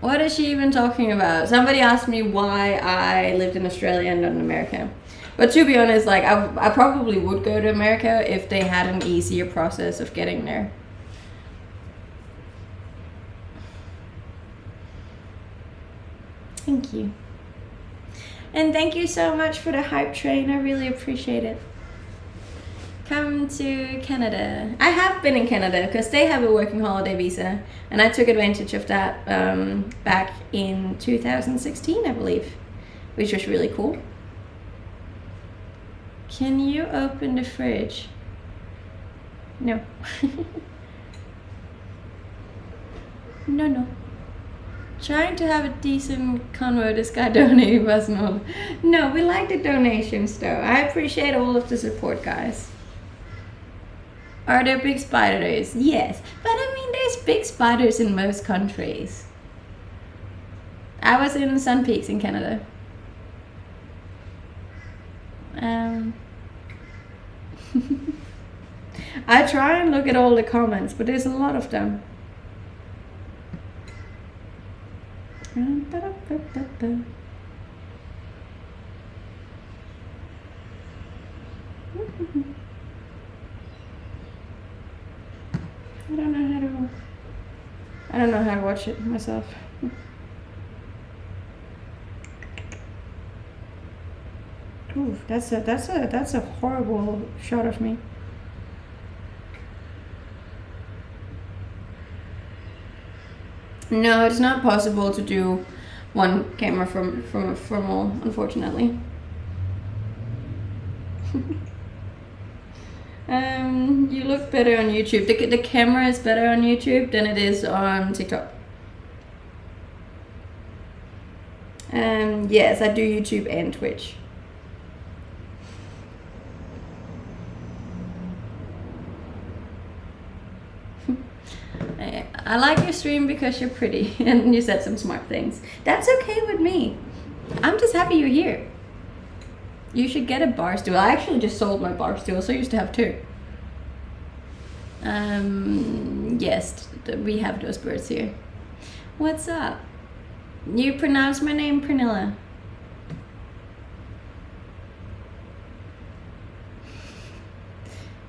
What is she even talking about? Somebody asked me why I lived in Australia and not in America. But to be honest, like I probably would go to America if they had an easier process of getting there. Thank you. And thank you so much for the hype train. I really appreciate it. Come to Canada. I have been in Canada because they have a working holiday visa, and I took advantage of that back in 2016, I believe, which was really cool. Can you open the fridge? No. No. Trying to have a decent convo, this guy donating personal. No, we like the donations though. I appreciate all of the support, guys. Are there big spiders? Yes, but I mean there's big spiders in most countries. I was in Sun Peaks in Canada. I try and look at all the comments, but there's a lot of them. I don't know how to watch it myself. Ooh, that's a horrible shot of me. No, it's not possible to do one camera from all, unfortunately. You look better on YouTube. The camera is better on YouTube than it is on TikTok. Yes, I do YouTube and Twitch. I like your stream because you're pretty and you said some smart things. That's okay with me. I'm just happy you're here. You should get a bar stool. I actually just sold my bar stool, so I used to have two. Yes, we have those birds here. What's up? You pronounce my name Pernilla.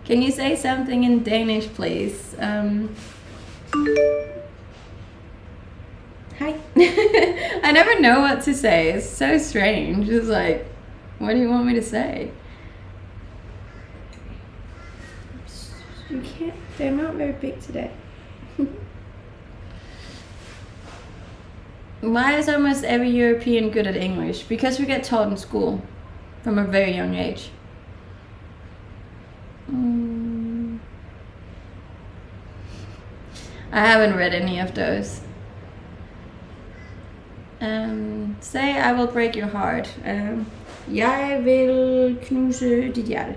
Can you say something in Danish, please? Hi. I never know what to say. It's so strange. It's like, what do you want me to say? You can't. They're not very big today. Why is almost every European good at English? Because we get taught in school from a very young age. I haven't read any of those. Say I will break your heart. Jeg vil knuse dit hjerte.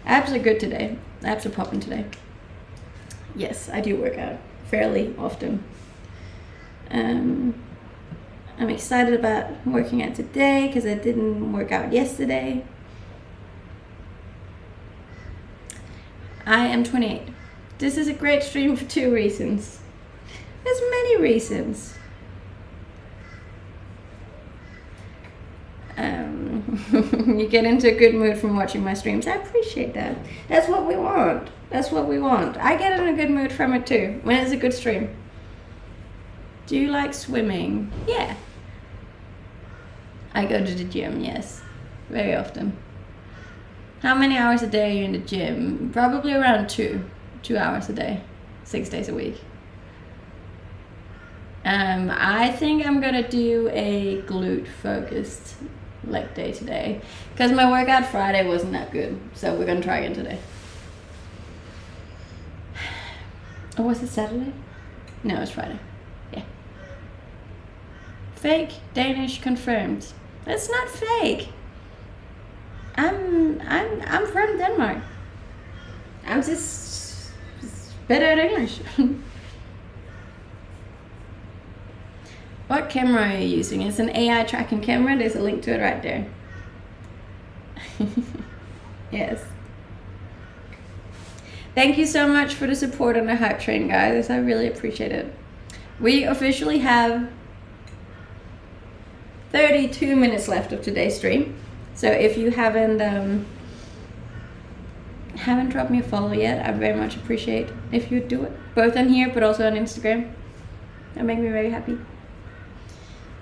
Abs are good today. Abs are popping today. Yes, I do work out fairly often. I'm excited about working out today because I didn't work out yesterday. I am 28. This is a great stream for 2 reasons. There's many reasons. You get into a good mood from watching my streams. I appreciate that. That's what we want. That's what we want. I get in a good mood from it too, when it's a good stream. Do you like swimming? Yeah. I go to the gym, yes. Very often. How many hours a day are you in the gym? Probably around 2 hours a day, 6 days a week. I think I'm gonna do a glute focused leg day today because my workout Friday wasn't that good, so we're gonna try again today. Oh, was it Saturday? No, it's Friday. Yeah. Fake Danish confirmed. It's not fake. I'm from Denmark. I'm just better at English. What camera are you using? It's an AI tracking camera. There's a link to it right there. Yes. Thank you so much for the support on the hype train, guys. I really appreciate it. We officially have 32 minutes left of today's stream. So if you haven't dropped me a follow yet, I very much appreciate if you do it. Both on here, but also on Instagram. That makes me very happy.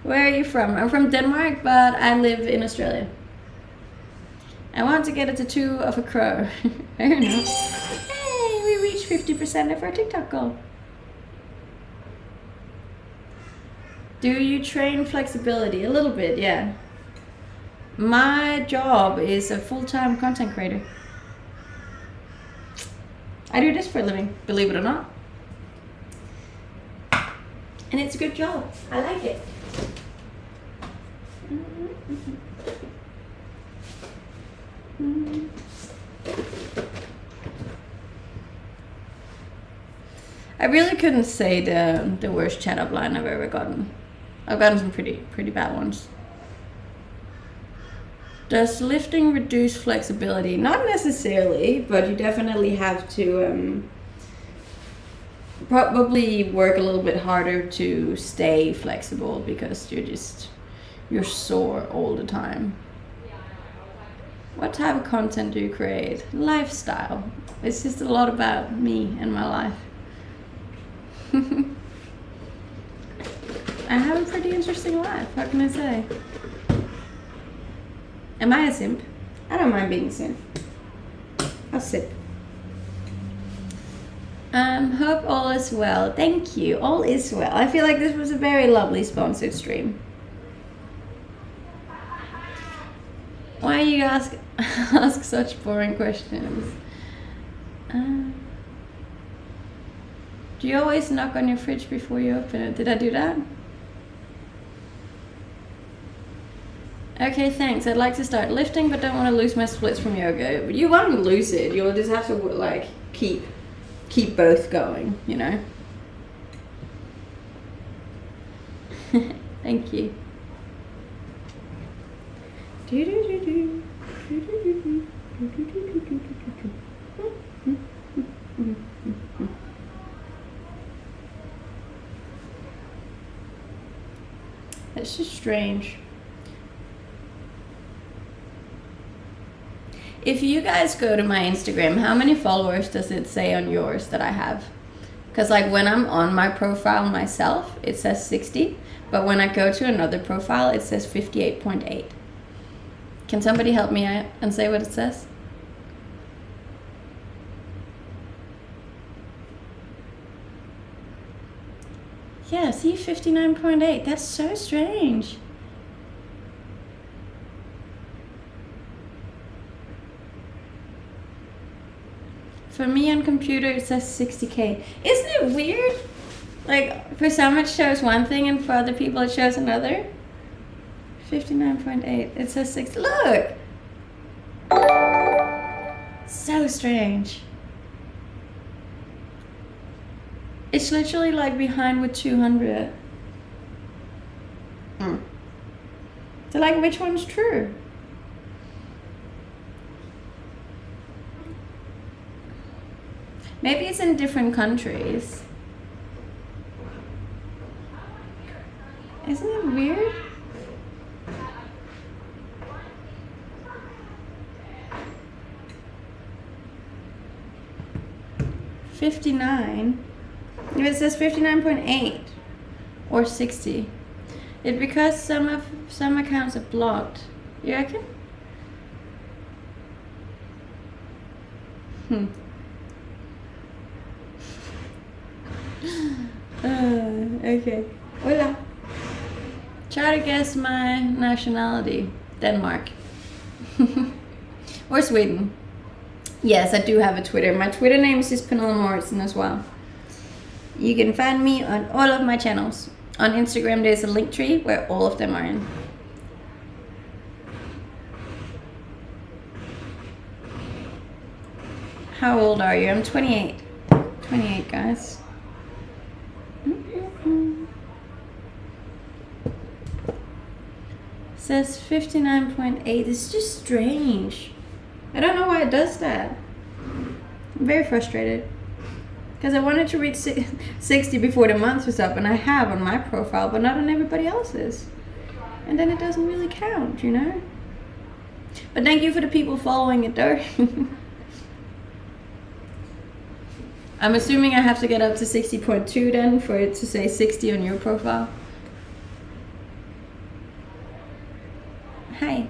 Where are you from? I'm from Denmark, but I live in Australia. I want to get a tattoo of a crow. I don't know. Hey, we reached 50% of our TikTok goal. Do you train flexibility? A little bit, yeah. My job is a full-time content creator. I do this for a living, believe it or not. And it's a good job. I like it. I really couldn't say the worst chat up line I've ever gotten. I've gotten some pretty bad ones. Does lifting reduce flexibility? Not necessarily, but you definitely have to probably work a little bit harder to stay flexible because you're sore all the time. What type of content do you create? Lifestyle. It's just a lot about me and my life. I have a pretty interesting life, what can I say? Am I a simp? I don't mind being a simp. I'll sip. Hope all is well. Thank you. All is well. I feel like this was a very lovely sponsored stream. Why you ask such boring questions? Do you always knock on your fridge before you open it? Did I do that? Okay, thanks. I'd like to start lifting, but don't want to lose my splits from yoga. You won't lose it. You'll just have to like keep both going, you know. Thank you. It's just strange. If you guys go to my Instagram, how many followers does it say on yours that I have? Because like when I'm on my profile myself, it says 60. But when I go to another profile, it says 58.8. Can somebody help me out and say what it says? Yeah, see, 59.8. That's so strange. For me on computer, it says 60K. Isn't it weird? Like, for some it shows one thing, and for other people it shows another. 59.8. It says 60. Look! So strange. It's literally like behind with 200. So like, which one's true? Maybe it's in different countries. Isn't it weird? $59. If it says 59.8 or 60, it's because some accounts are blocked. You reckon? Okay. Hola. Try to guess my nationality. Denmark. Or Sweden. Yes, I do have a Twitter. My Twitter name is Pernille Morrison as well. You can find me on all of my channels. On Instagram, there's a link tree where all of them are in. How old are you? I'm 28. 28, guys. Says 59.8. It's just strange. I don't know why it does that. I'm very frustrated. Because I wanted to reach 60 before the month was up, and I have on my profile, but not on everybody else's. And then it doesn't really count, you know? But thank you for the people following it though. I'm assuming I have to get up to 60.2 then for it to say 60 on your profile. Hi,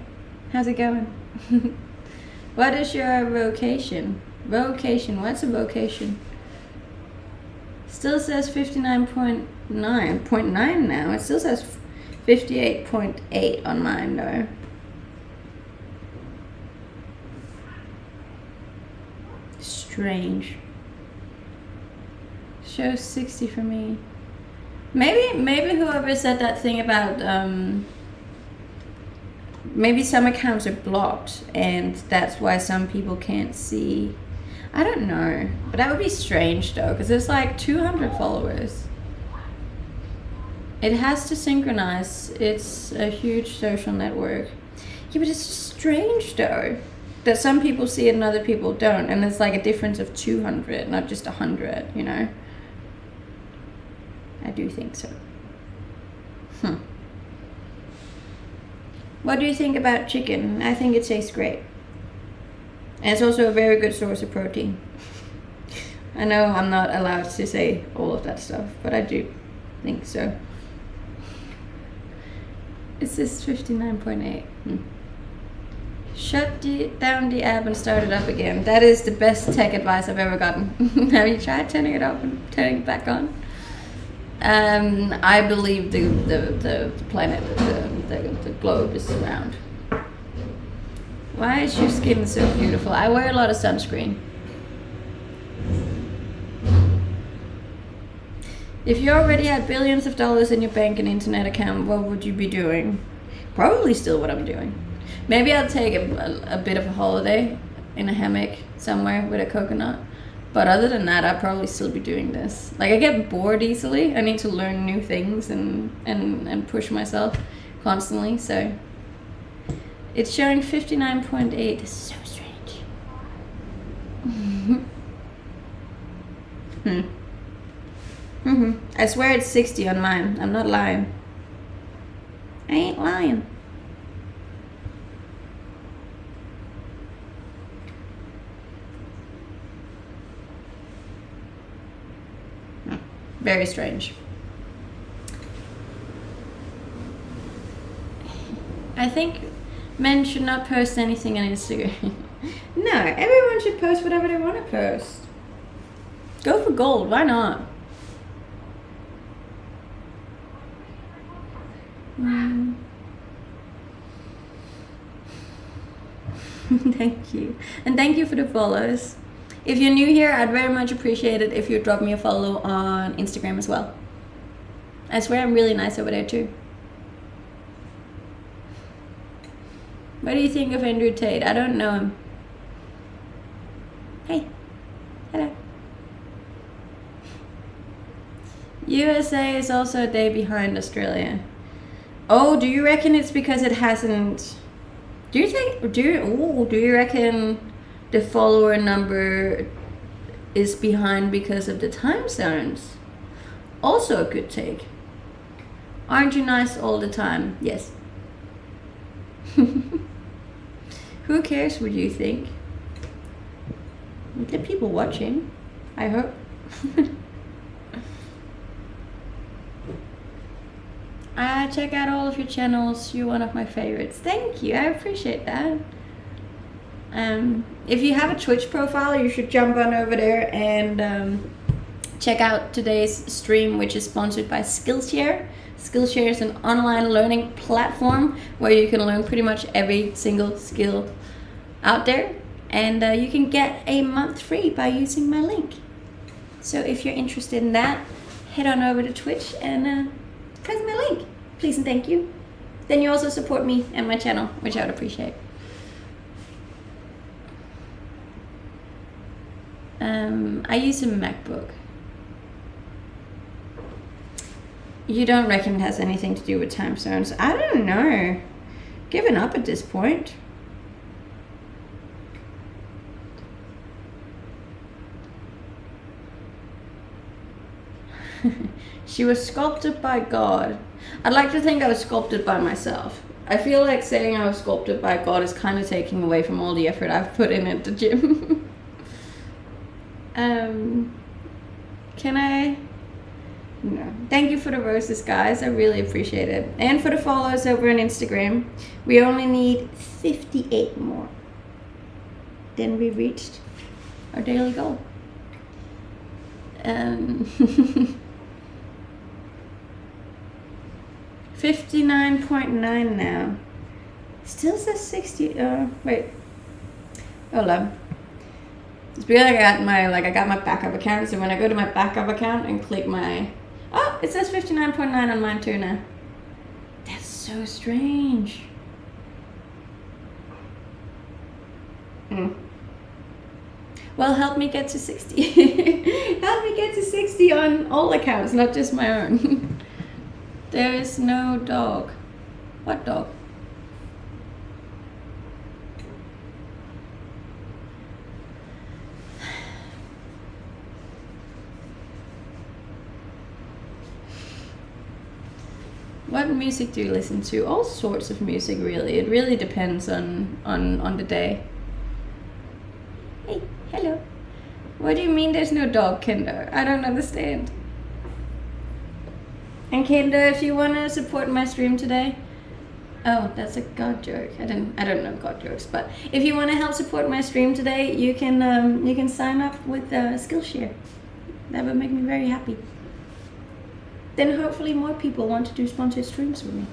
how's it going? What is your vocation? Vocation, what's a vocation? Still says 59.9 now. It still says 58.8 on mine though. Strange. Shows 60 for me. Maybe whoever said that thing about maybe some accounts are blocked and that's why some people can't see. I don't know, but that would be strange though, because there's like 200 followers. It has to synchronize. It's a huge social network. Yeah, but it's strange though that some people see it and other people don't, and it's like a difference of 200, not just 100, you know? I do think so. What do you think about chicken? I think it tastes great. And it's also a very good source of protein. I know I'm not allowed to say all of that stuff, but I do think so. It says 59.8. Shut down the app and start it up again. That is the best tech advice I've ever gotten. Have you tried turning it off and turning it back on? I believe the planet, the globe is round. Why is your skin so beautiful? I wear a lot of sunscreen. If you already had billions of dollars in your bank and internet account, what would you be doing? Probably still what I'm doing. Maybe I'll take a bit of a holiday in a hammock somewhere with a coconut. But other than that, I'd probably still be doing this. Like, I get bored easily. I need to learn new things and push myself constantly, so. It's showing 59.8. It's so strange. I swear it's 60 on mine. I'm not lying. I ain't lying. Very strange. I think men should not post anything on Instagram. No, everyone should post whatever they want to post. Go for gold, why not? Thank you. And thank you for the follows. If you're new here, I'd very much appreciate it if you drop me a follow on Instagram as well. I swear I'm really nice over there too. What do you think of Andrew Tate? I don't know him. Hey. Hello. USA is also a day behind Australia. Oh, do you reckon it's because it hasn't... Do you reckon the follower number is behind because of the time zones? Also a good take. Aren't you nice all the time? Yes. Who cares what you think? The people watching, I hope. I check out all of your channels. You're one of my favorites. Thank you. I appreciate that. If you have a Twitch profile, you should jump on over there and check out today's stream, which is sponsored by Skillshare. Skillshare is an online learning platform where you can learn pretty much every single skill out there, and you can get a month free by using my link. So if you're interested in that, head on over to Twitch and press my link, please and thank you. Then you also support me and my channel, which I would appreciate. I use a MacBook. You don't reckon it has anything to do with time zones? I don't know. Given up at this point. She was sculpted by God. I'd like to think I was sculpted by myself. I feel like saying I was sculpted by God is kind of taking away from all the effort I've put in at the gym. Can I? No. Thank you for the roses, guys. I really appreciate it. And for the followers over on Instagram. We only need 58 more. Then we reached our daily goal. 59.9 now. Still says 60. Wait. Hold on. It's because I got my backup account. So when I go to my backup account and click my, oh, it says 59.9 on mine too now. That's so strange. Well, help me get to 60. Help me get to 60 on all accounts, not just my own. There is no dog. What dog? What music do you listen to? All sorts of music, really. It really depends on the day. Hey, hello. What do you mean there's no dog, Kinder? I don't understand. And Kinder, if you want to support my stream today, oh, that's a God joke. I don't know God jokes, but if you want to help support my stream today, you can sign up with Skillshare. That would make me very happy. Then hopefully more people want to do sponsored streams with me.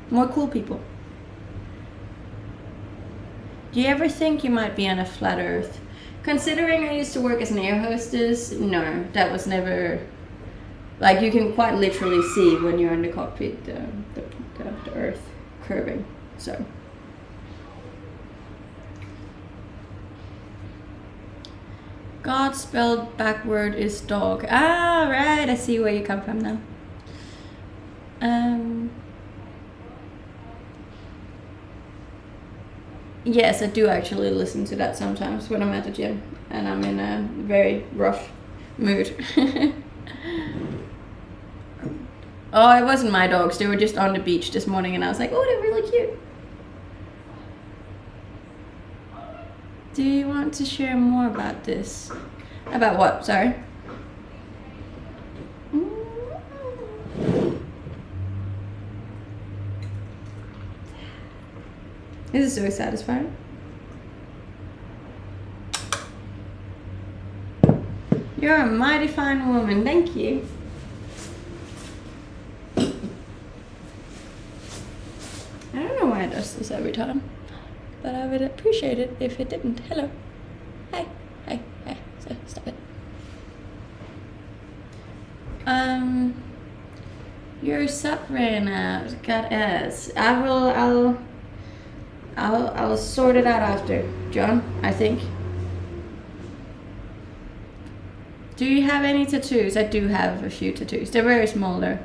More cool people. Do you ever think you might be on a flat earth? Considering I used to work as an air hostess, no, that was never... Like, you can quite literally see when you're in the cockpit the earth curving, so... God spelled backward is dog. Ah, right, I see where you come from now. Yes, I do actually listen to that sometimes when I'm at the gym and I'm in a very rough mood. Oh, it wasn't my dogs. They were just on the beach this morning and I was like, oh, they're really cute. Do you want to share more about this? About what? Sorry. This is so satisfying. You're a mighty fine woman. Thank you. I don't know why it does this every time, but I would appreciate it if it didn't. Hello. Hi. Hi. Hi. So, stop it. Your sub ran out. Got ass. I'll sort it out after, John, I think. Do you have any tattoos? I do have a few tattoos. They're very small though.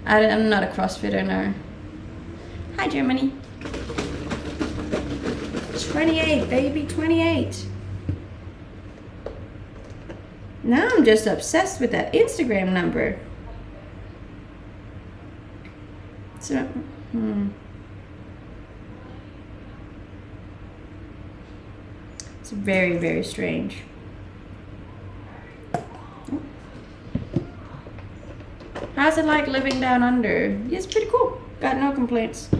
I'm not a CrossFitter, no. Hi, Germany. 28, baby, 28. Now I'm just obsessed with that Instagram number. So, It's very, very strange. How's it like living down under? Yeah, it's pretty cool. Got no complaints.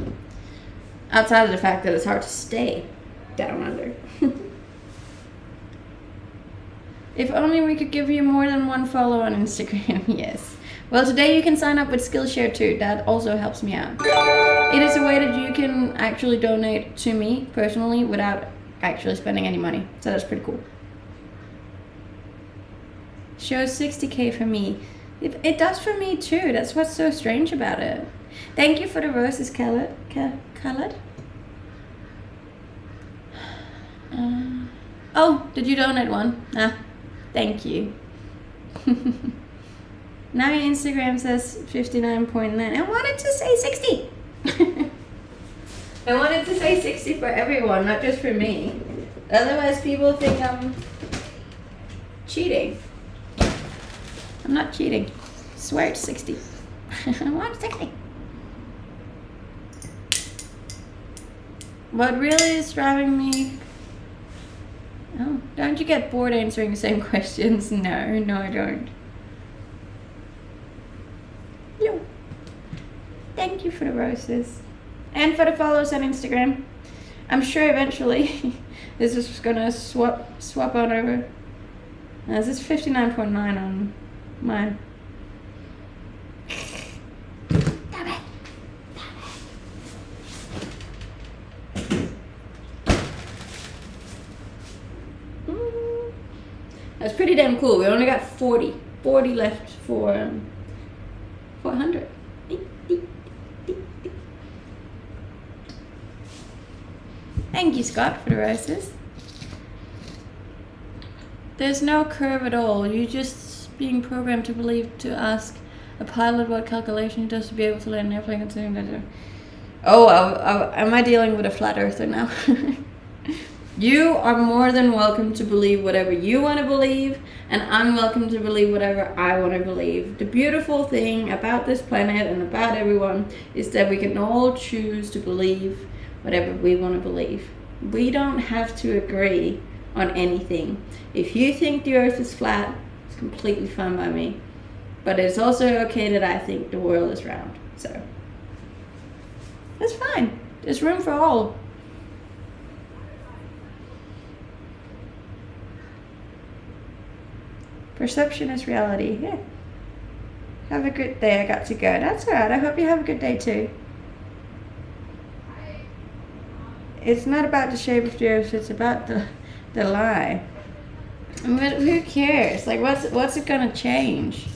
Outside of the fact that it's hard to stay down under. If only we could give you more than one follow on Instagram. Yes. Well, today you can sign up with Skillshare too. That also helps me out. It is a way that you can actually donate to me personally without actually spending any money. So that's pretty cool. Shows 60K for me. It does for me too. That's what's so strange about it. Thank you for the roses, Khaled. Oh, did you donate one? Ah, thank you. Now your Instagram says 59.9. I wanted to say 60. I wanted to say 60 for everyone, not just for me. Otherwise people think I'm cheating. I'm not cheating. I swear it's 60. I want 60. What really is driving me... Oh, don't you get bored answering the same questions? No, I don't. Yo. Thank you for the roses. And for the follows on Instagram. I'm sure eventually this is gonna swap on over. This is 59.9 on mine. Damn it. That's pretty damn cool. We only got 40 left for 400. Thank you, Scott, for the roses. There's no curve at all. You're just being programmed to believe to ask a pilot what calculation he does to be able to land an airplane considering that. Oh, am I dealing with a flat earther now? You are more than welcome to believe whatever you want to believe, and I'm welcome to believe whatever I want to believe. The beautiful thing about this planet and about everyone is that we can all choose to believe whatever we want to believe. We don't have to agree on anything. If you think the earth is flat, it's completely fine by me. But it's also okay that I think the world is round. So that's fine. There's room for all. Perception is reality. Yeah. Have a good day. I got to go. That's alright. I hope you have a good day too. It's not about the shape of the earth. It's about the lie. But who cares? Like, what's it gonna change?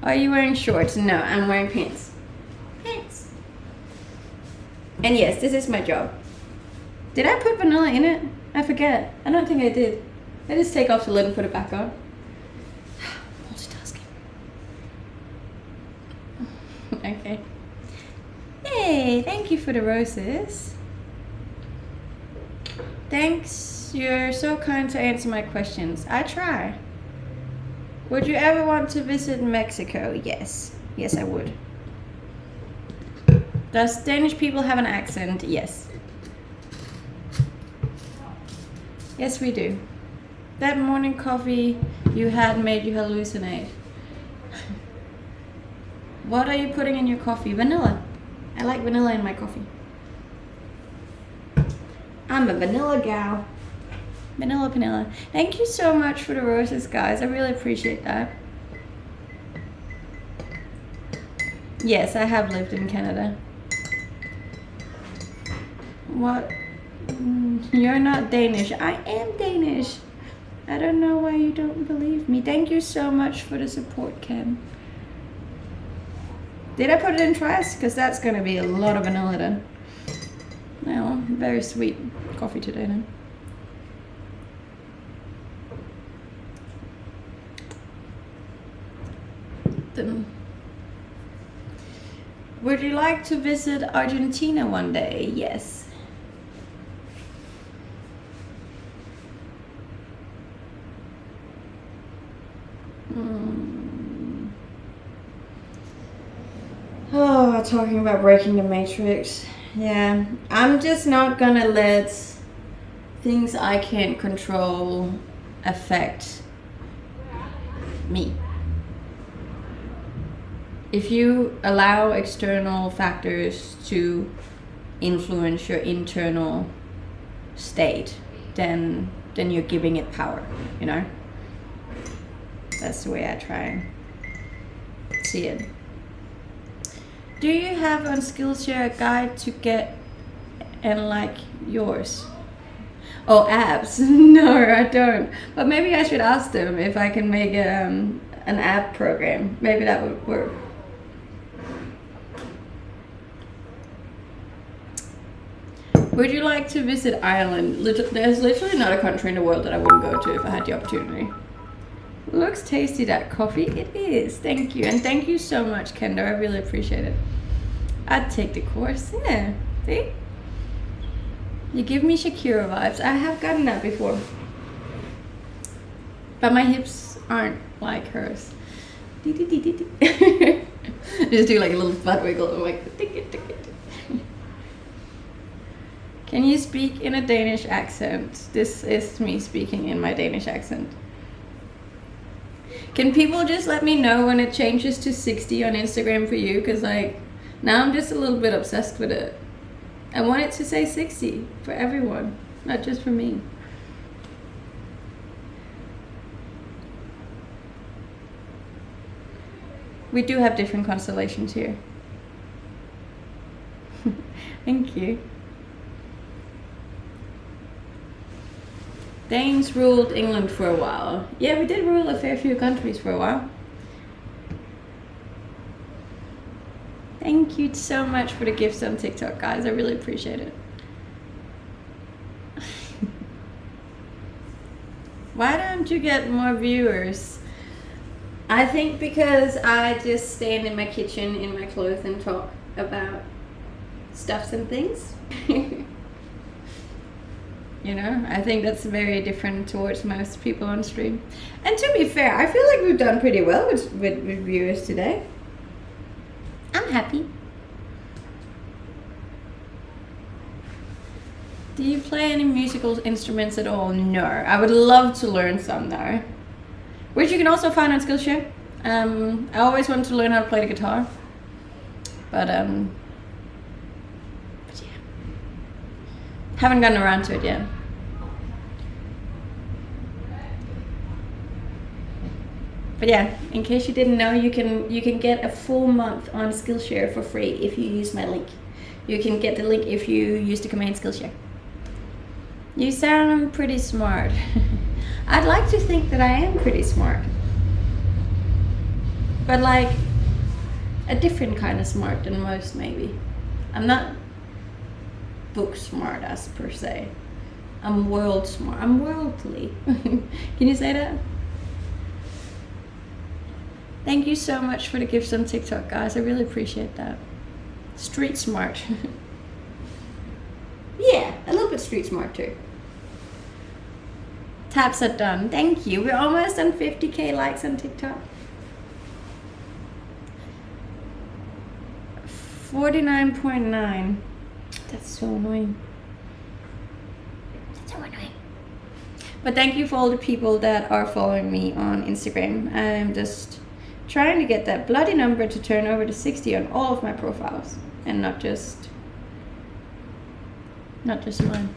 Are you wearing shorts? No, I'm wearing pants. Pants. And yes, this is my job. Did I put vanilla in it? I forget. I don't think I did. I just take off the lid and put it back on. Multitasking. Okay. Hey, thank you for the roses. Thanks. You're so kind to answer my questions. I try. Would you ever want to visit Mexico? Yes. Yes, I would. Does Danish people have an accent? Yes. Yes, we do. That morning coffee you had made you hallucinate. What are you putting in your coffee? Vanilla. I like vanilla in my coffee. I'm a vanilla gal. Vanilla Panilla. Thank you so much for the roses, guys. I really appreciate that. Yes, I have lived in Canada. What? You're not Danish. I am Danish. I don't know why you don't believe me. Thank you so much for the support, Ken. Did I put it in twice? Because that's going to be a lot of vanilla then. No, very sweet coffee today then. Would you like to visit Argentina one day? Yes. Oh, talking about breaking the matrix. Yeah, I'm just not gonna let things I can't control affect me. If you allow external factors to influence your internal state, then you're giving it power, you know? That's the way I try and see it. Do you have on Skillshare a guide to get and like yours? Oh, apps? No, I don't. But maybe I should ask them if I can make an app program. Maybe that would work. Would you like to visit Ireland? There's literally not a country in the world that I wouldn't go to if I had the opportunity. Looks tasty, that coffee. It is. Thank you. And thank you so much, Kendo. I really appreciate it. I'd take the course. Yeah. See? You give me Shakira vibes. I have gotten that before. But my hips aren't like hers. Just do like a little butt wiggle. I'm like, Can you speak in a Danish accent? This is me speaking in my Danish accent. Can people just let me know when it changes to 60 on Instagram for you? Because like, now I'm just a little bit obsessed with it. I want it to say 60 for everyone, not just for me. We do have different constellations here. Thank you. Danes ruled England for a while. Yeah, we did rule a fair few countries for a while. Thank you so much for the gifts on TikTok, guys. I really appreciate it. Why don't you get more viewers? I think because I just stand in my kitchen in my clothes and talk about stuffs and things. You know, I think that's very different towards most people on stream. And to be fair, I feel like we've done pretty well with viewers today. I'm happy. Do you play any musical instruments at all? No. I would love to learn some though. Which you can also find on Skillshare. I always wanted to learn how to play the guitar. But yeah. Haven't gotten around to it yet. But yeah, in case you didn't know, you can get a full month on Skillshare for free if you use my link. You can get the link if you use the command Skillshare. You sound pretty smart. I'd like to think that I am pretty smart. But like a different kind of smart than most maybe. I'm not book smart as per se. I'm world smart. I'm worldly. Can you say that? Thank you so much for the gifts on TikTok, guys. I really appreciate that. Street smart. Yeah, a little bit street smart too. Taps are done. Thank you. We're almost on 50k likes on TikTok. 49.9. That's so annoying. That's so annoying. But thank you for all the people that are following me on Instagram. I'm just trying to get that bloody number to turn over to 60 on all of my profiles, and not just mine.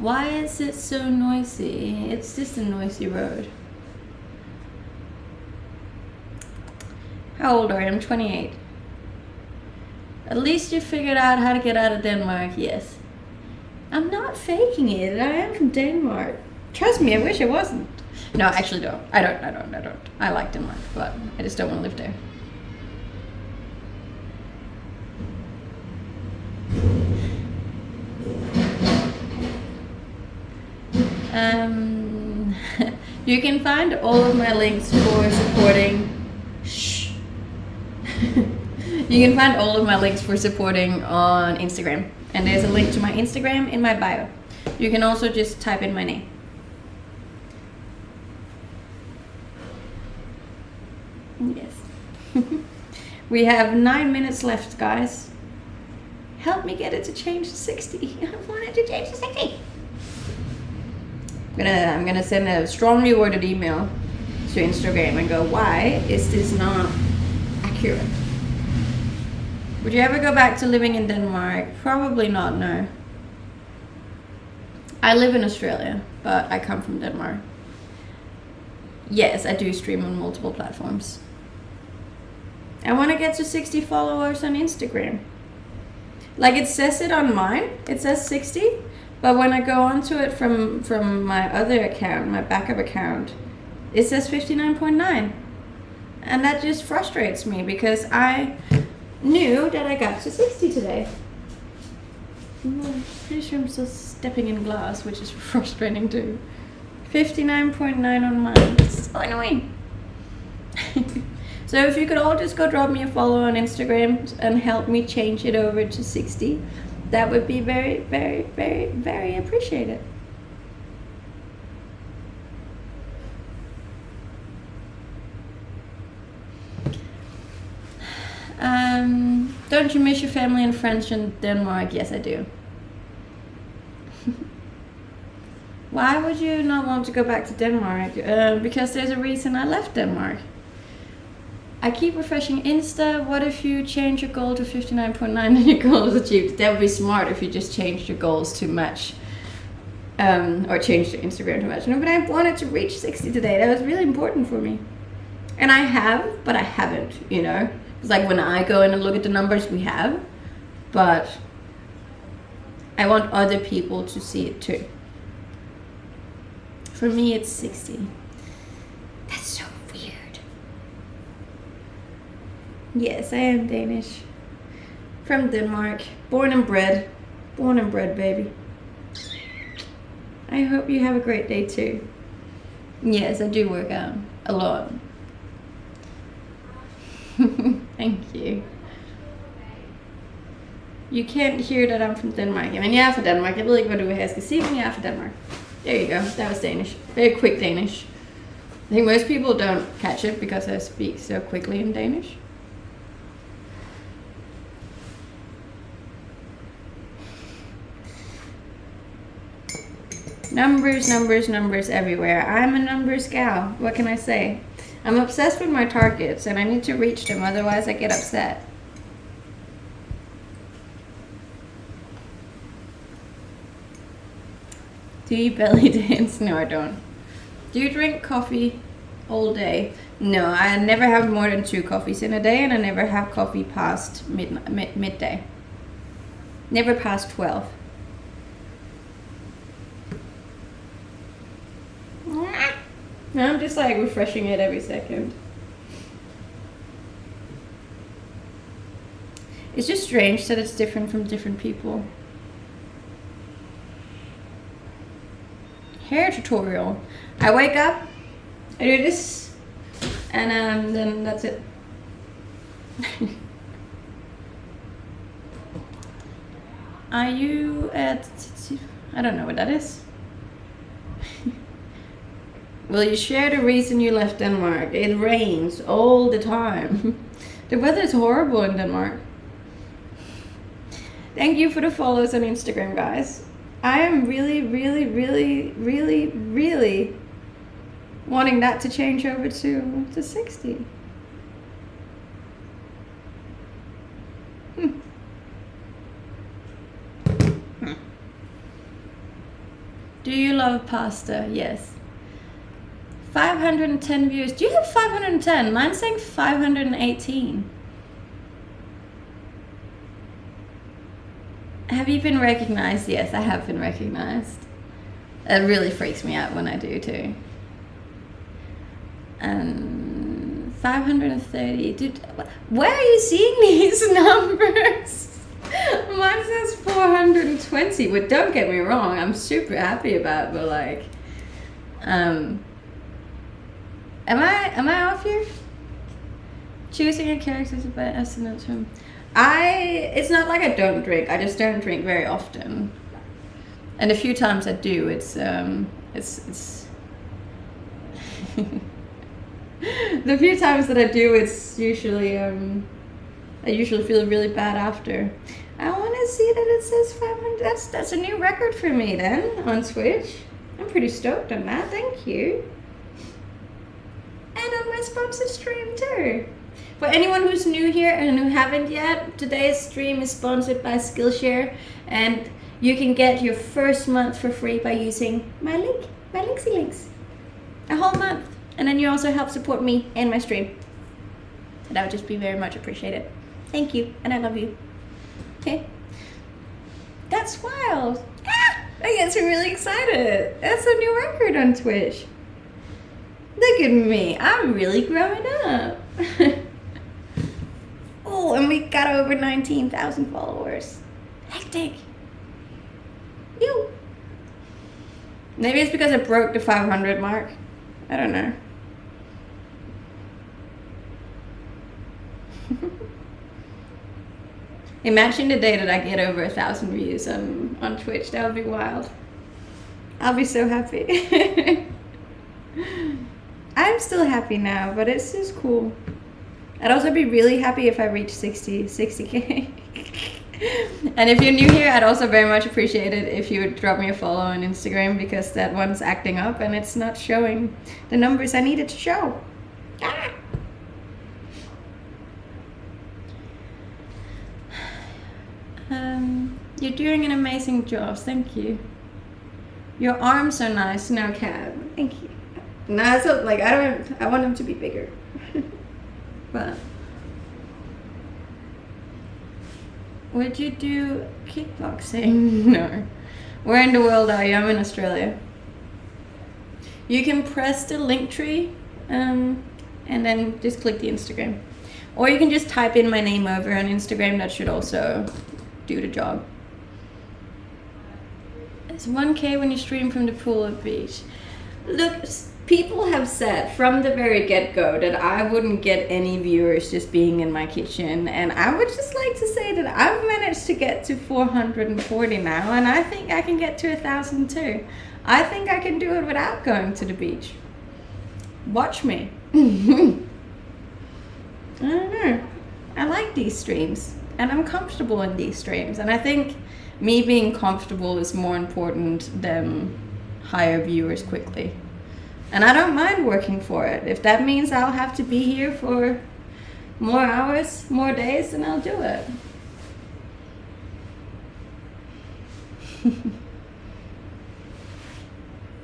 Why is it so noisy? It's just a noisy road. How old are you? I'm 28. At least you figured out how to get out of Denmark. Yes. I'm not faking it. I am from Denmark. Trust me, I wish I wasn't. No, I actually don't. I don't. I like Denmark, but I just don't want to live there. You can find all of my links for supporting. You can find all of my links for supporting on Instagram, and there's a link to my Instagram in my bio. You can also just type in my name. Yes. We have 9 minutes left, guys. Help me get it to change to 60. I want it to change to 60. I'm gonna send a strongly worded email to Instagram and go, why is this not accurate? Would you ever go back to living in Denmark? Probably not, no. I live in Australia, but I come from Denmark. Yes, I do stream on multiple platforms. I want to get to 60 followers on Instagram. Like, it says it on mine, it says 60, but when I go onto it from my other account, my backup account, it says 59.9. And that just frustrates me because I knew that I got to 60 today. I'm pretty sure I'm still stepping in glass, which is frustrating too. 59.9 on mine. It's so annoying. So if you could all just go drop me a follow on Instagram and help me change it over to 60, that would be very, very, very, very appreciated. Don't you miss your family and friends in Denmark? Yes, I do. Why would you not want to go back to Denmark? Because there's a reason I left Denmark. I keep refreshing Insta. What if you change your goal to 59.9 and your goal is achieved? That would be smart if you just changed your goals to match. Or changed your Instagram to match. No, but I wanted to reach 60 today. That was really important for me. And I have, but I haven't, you know. It's like when I go in and look at the numbers we have. But I want other people to see it too. For me, it's 60. That's so weird. Yes, I am Danish. From Denmark. Born and bred. Born and bred, baby. I hope you have a great day too. Yes, I do work out a lot. Thank you. You can't hear that I'm from Denmark. Men jeg er fra Danmark. Jeg ved ikke, hvad du vil have, jeg skal sige, men jeg er fra Danmark. There you go. That was Danish. Very quick Danish. I think most people don't catch it because I speak so quickly in Danish. Numbers, numbers, numbers everywhere. I'm a numbers gal. What can I say? I'm obsessed with my targets and I need to reach them, otherwise I get upset. Do you belly dance? No, I don't. Do you drink coffee all day? No, I never have more than 2 coffees in a day, and I never have coffee past midday. Never past 12. I'm just like refreshing it every second. It's just strange that it's different from different people. Hair tutorial. I wake up, I do this, and then that's it. Are you at... I don't know what that is. Will you share the reason you left Denmark? It rains all the time. The weather is horrible in Denmark. Thank you for the follows on Instagram, guys. I am really, really, really, really, really wanting that to change over to 60. Do you love pasta? Yes. 510 views. Do you have 510? Mine's saying 518. Have you been recognized? Yes, I have been recognized. It really freaks me out when I do too. 530. Dude, where are you seeing these numbers? Mine says 420. But don't get me wrong, I'm super happy about it, but like, Am I off here? Choosing your characters about SNL term. It's not like I don't drink. I just don't drink very often. And the few times I do, it's the few times that I do, it's usually I usually feel really bad after. I want to see that it says 500. That's a new record for me then on Twitch. I'm pretty stoked on that. Thank you. And on my sponsored stream too. For anyone who's new here and who haven't yet, today's stream is sponsored by Skillshare, and you can get your first month for free by using my link, my Linksy Links. A whole month. And then you also help support me and my stream. And that would just be very much appreciated. Thank you, and I love you. Okay? That's wild. Ah, I get so really excited. That's a new record on Twitch. Look at me, I'm really growing up. Oh, and we got over 19,000 followers. Hectic. Ew. Maybe it's because I broke the 500 mark. I don't know. Imagine the day that I get over 1,000 views on Twitch. That would be wild. I'll be so happy. I'm still happy now, but it's just cool. I'd also be really happy if I reach 60k. And if you're new here, I'd also very much appreciate it if you would drop me a follow on Instagram, because that one's acting up and it's not showing the numbers I need it to show. Ah! You're doing an amazing job. Thank you. Your arms are nice now, Kat. Thank you. Nah, so like I want them to be bigger. But would you do kickboxing? No. Where in the world are you? I'm in Australia. You can press the link tree and then just click the Instagram. Or you can just type in my name over on Instagram. That should also do the job. It's 1K when you stream from the pool at beach. Look, people have said from the very get-go that I wouldn't get any viewers just being in my kitchen, and I would just like to say that I've managed to get to 440 now, and I think I can get to 1,000 too. I think I can do it without going to the beach. Watch me. I don't know. I like these streams, and I'm comfortable in these streams, and I think me being comfortable is more important than higher viewers quickly. And I don't mind working for it. If that means I'll have to be here for more hours, more days, then I'll do it.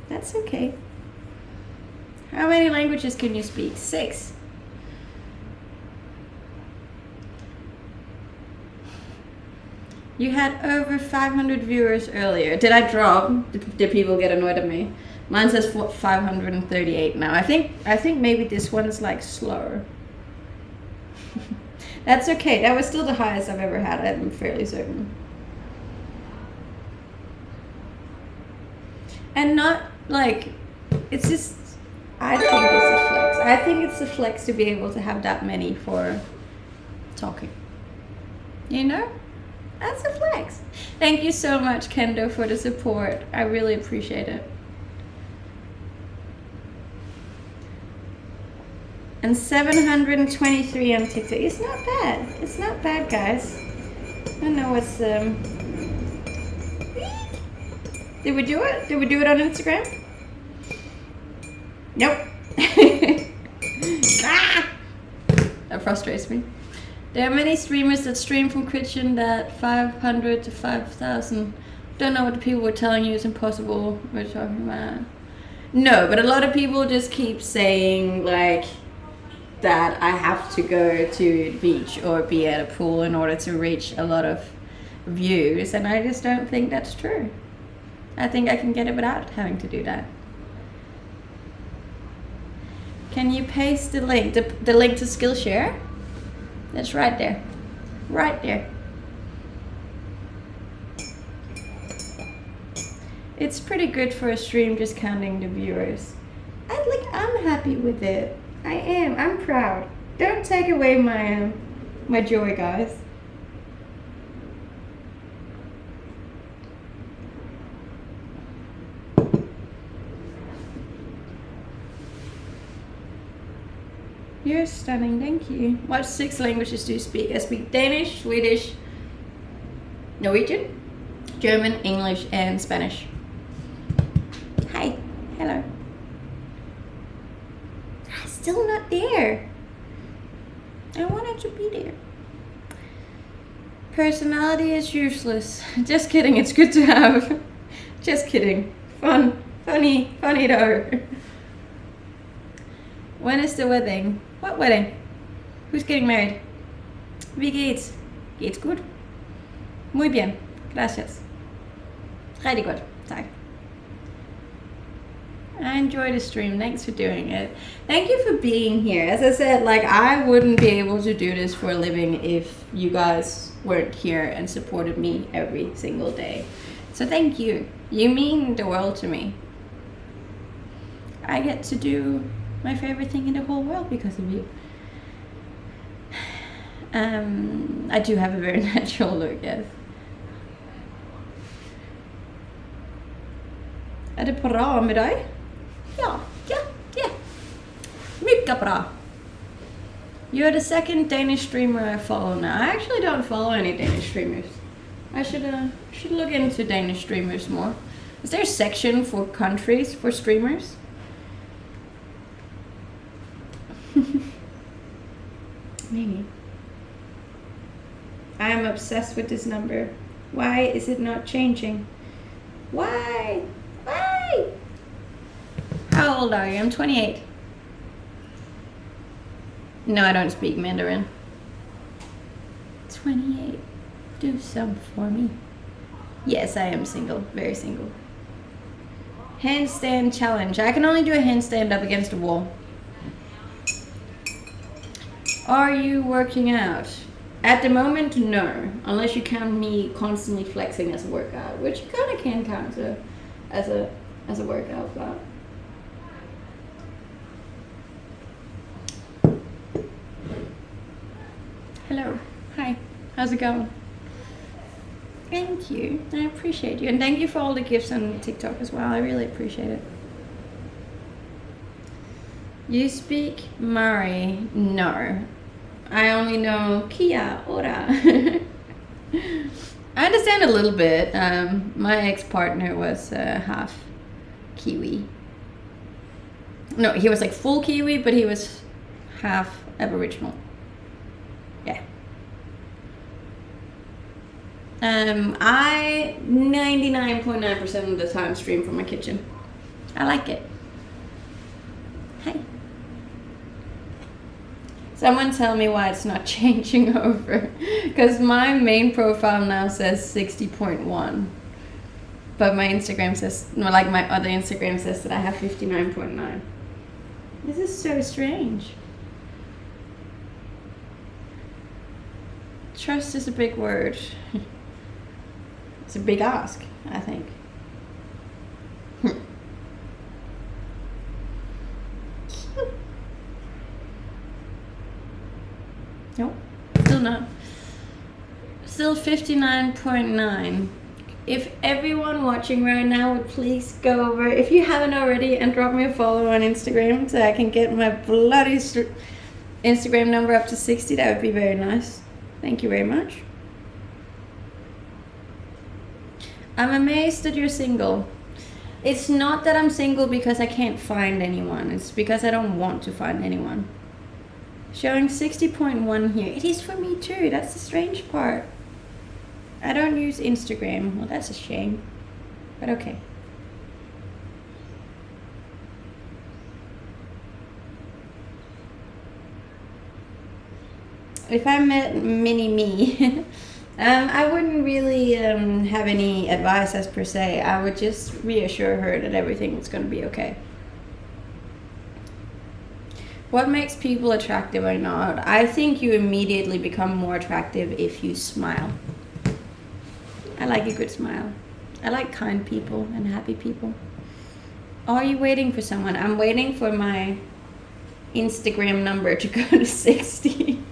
That's okay. How many languages can you speak? 6. You had over 500 viewers earlier. Did I drop? Did people get annoyed at me? Mine says 538 now. I think maybe this one is like slower. That's okay. That was still the highest I've ever had. I'm fairly certain. And not like, it's just, I think it's a flex. I think it's a flex to be able to have that many for talking. You know? That's a flex. Thank you so much, Kendo, for the support. I really appreciate it. And 723 on TikTok. It's not bad. It's not bad, guys. I don't know what's Did we do it? Did we do it on Instagram? Nope. Ah! That frustrates me. There are many streamers that stream from Kitchen that 500 to 5,000. Don't know what the people were telling you is impossible. We're talking about. No, but a lot of people just keep saying like that I have to go to the beach or be at a pool in order to reach a lot of views, and I just don't think that's true. I think I can get it without having to do that. Can you paste the link? The link to Skillshare? That's right there. Right there. It's pretty good for a stream, just counting the viewers. I'm happy with it. I am. I'm proud. Don't take away my joy, guys. You're stunning, thank you. What 6 languages do you speak? I speak Danish, Swedish, Norwegian, German, English, and Spanish. Hi, hello. Still not there. I wanted to be there. Personality is useless. Just kidding, it's good to have. Just kidding. Funny though. When is the wedding? What wedding? Who's getting married? Wie geht's? Geht's gut? Muy bien. Gracias. Rigtig godt. Tak. I enjoyed the stream. Thanks for doing it. Thank you for being here. As I said, like I wouldn't be able to do this for a living if you guys weren't here and supported me every single day. So thank you. You mean the world to me. I get to do my favorite thing in the whole world because of you. I do have a very natural look, yes. Är det bra med dig? Ja. Mycket bra. You're the second Danish streamer I follow now. I actually don't follow any Danish streamers. I should look into Danish streamers more. Is there a section for countries for streamers? Maybe. I am obsessed with this number. Why is it not changing? Why? How old are you? I'm 28. No, I don't speak Mandarin. 28. Do some for me. Yes, I am single. Very single. Handstand challenge. I can only do a handstand up against a wall. Are you working out? At the moment, no. Unless you count me constantly flexing as a workout, which you kind of can count as a workout, but. Hello. Hi. How's it going? Thank you. I appreciate you. And thank you for all the gifts on TikTok as well. I really appreciate it. You speak Mari? No. I only know Kia ora. I understand a little bit. My ex-partner was half Kiwi. No, he was like full Kiwi, but he was half Aboriginal. Yeah. I 99.9% of the time stream from my kitchen. I like it. Hi. Someone tell me why it's not changing over. Because my main profile now says 60.1. But my Instagram says, no, like my other Instagram says that I have 59.9. This is so strange. Trust is a big word. It's a big ask, I think. Nope, still not. Still 59.9. If everyone watching right now would please go over, if you haven't already, and drop me a follow on Instagram so I can get my bloody Instagram number up to 60, that would be very nice. Thank you very much. I'm amazed that you're single. It's not that I'm single because I can't find anyone. It's because I don't want to find anyone. Showing 60.1 here. It is for me too. That's the strange part. I don't use Instagram. Well, that's a shame. But okay. If I met mini-me, I wouldn't really have any advice as per se. I would just reassure her that everything is going to be okay. What makes people attractive or not? I think you immediately become more attractive if you smile. I like a good smile. I like kind people and happy people. Are you waiting for someone? I'm waiting for my Instagram number to go to 60.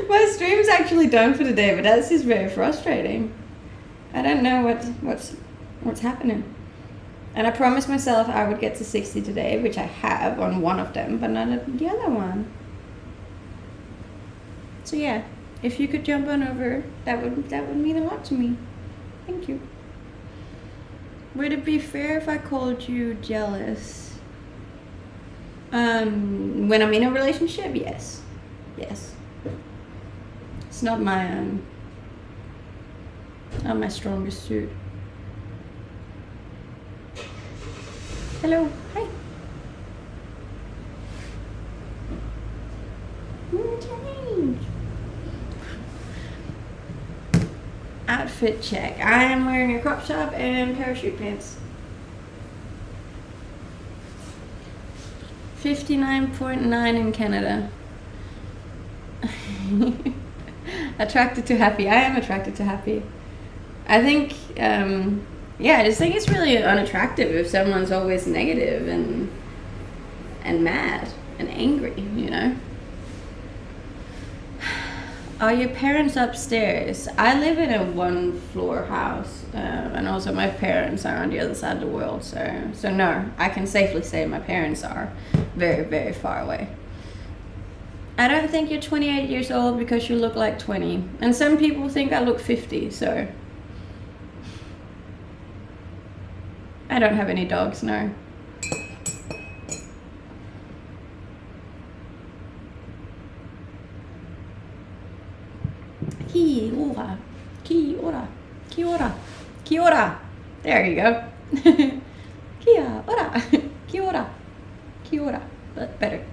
My stream's actually done for the day, but that's just very frustrating. I don't know what's happening. And I promised myself I would get to 60 today, which I have on one of them, but not on the other one. So yeah. If you could jump on over, that would mean a lot to me. Thank you. Would it be fair if I called you jealous? When I'm in a relationship, yes. Yes. It's not my strongest suit. Hello. Hi. Change. Outfit check. I am wearing a crop top and parachute pants. 59.9 in Canada. Attracted to happy. I am attracted to happy. I think, I just think it's really unattractive if someone's always negative and mad and angry, you know? Are your parents upstairs? I live in a one-floor house, and also my parents are on the other side of the world, so no, I can safely say my parents are very, very far away. I don't think you're 28 years old because you look like 20, and some people think I look 50, so I don't have any dogs, no. Kia ora, kia ora, kia ora. There you go. Kia ora, kia ora, kia ora. But better.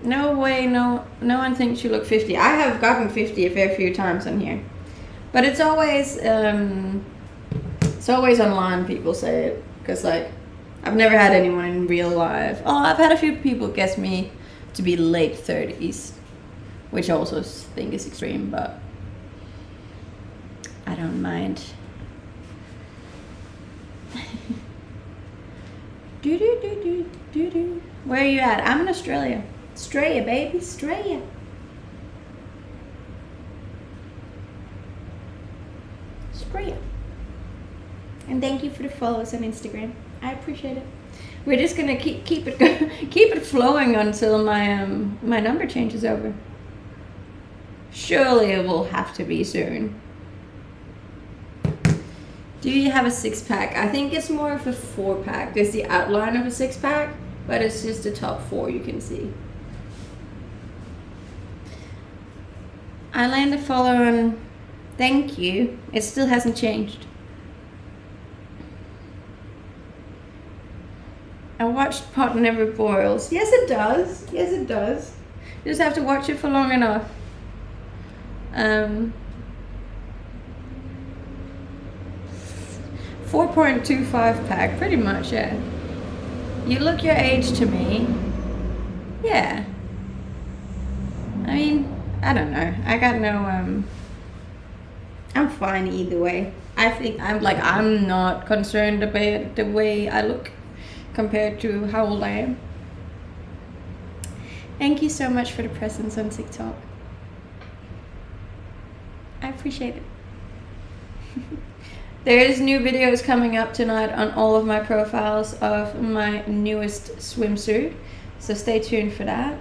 No way, no one thinks you look 50. I have gotten 50 a fair few times on here, but it's always online. People say it because like I've never had anyone in real life. Oh, I've had a few people guess me to be late 30s, which I also think is extreme, but I don't mind. Where are you at? I'm in Australia. Australia, baby, Australia. Australia. And thank you for the follows on Instagram. I appreciate it. We're just gonna keep it flowing until my my number changes over. Surely it will have to be soon. Do you have a 6-pack? I think it's more of a 4-pack. There's the outline of a 6-pack, but it's just the top 4 you can see. I land a follow on. Thank you. It still hasn't changed. I watched Pot Never Boils. Yes, it does. Yes, it does. You just have to watch it for long enough. 4.25 pack, pretty much, yeah. You look your age to me. Yeah. I mean, I don't know. I got no, I'm fine either way. I think I'm not concerned about the way I look compared to how old I am. Thank you so much for the presents on TikTok. I appreciate it. There's new videos coming up tonight on all of my profiles of my newest swimsuit, so stay tuned for that.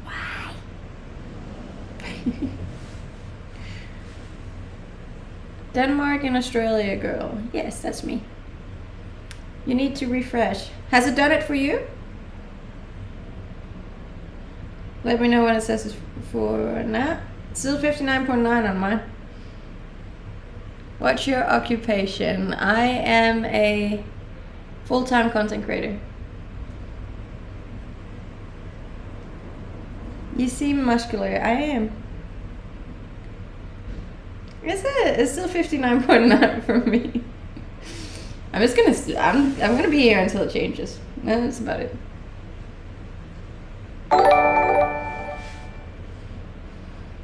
Why? Denmark and Australia girl. Yes, that's me. You need to refresh. Has it done it for you? Let me know when it says it's for now. Still 59.9 on mine. What's your occupation? I am a full-time content creator. You seem muscular. I am. Is it? It's still 59.9 for me. I'm just gonna. I'm gonna be here until it changes. That's about it.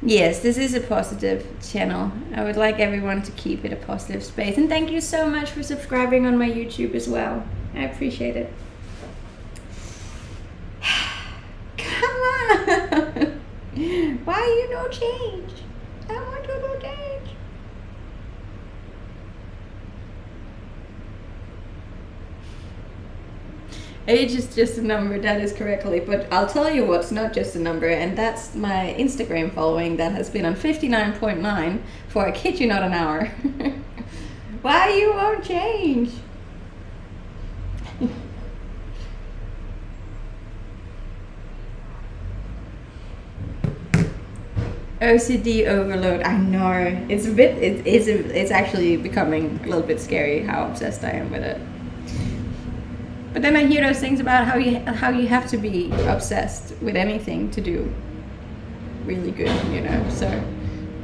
Yes, this is a positive channel. I would like everyone to keep it a positive space. And thank you so much for subscribing on my YouTube as well. I appreciate it. Come on! Why you no change? I want to no change. Age is just a number, that is correctly, but I'll tell you what's not just a number, and that's my Instagram following that has been on 59.9 for, I kid you not, an hour. Why you won't change? OCD overload, I know. It's actually becoming a little bit scary how obsessed I am with it. But then I hear those things about how you have to be obsessed with anything to do really good, you know. So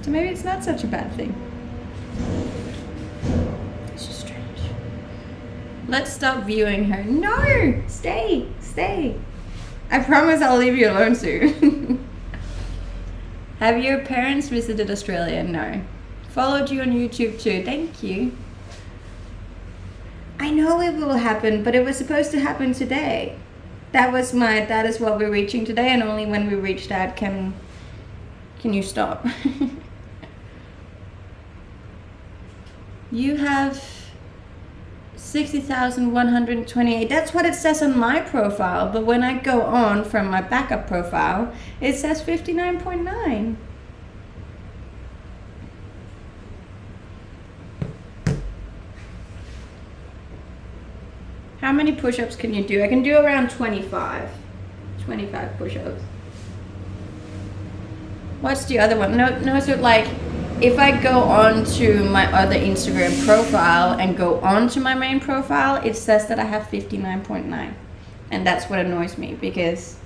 maybe it's not such a bad thing. It's just strange. Let's stop viewing her. No, stay. I promise I'll leave you alone soon. Have your parents visited Australia? No. Followed you on YouTube too. Thank you. I know it will happen, but it was supposed to happen today. That is what we're reaching today, and only when we reach that can you stop. You have 60,128. That's what it says on my profile, but when I go on from my backup profile, it says 59.9. How many push-ups can you do? I can do around 25 push-ups. What's the other one? No, so like, if I go on to my other Instagram profile and go on to my main profile, it says that I have 59.9. And that's what annoys me, because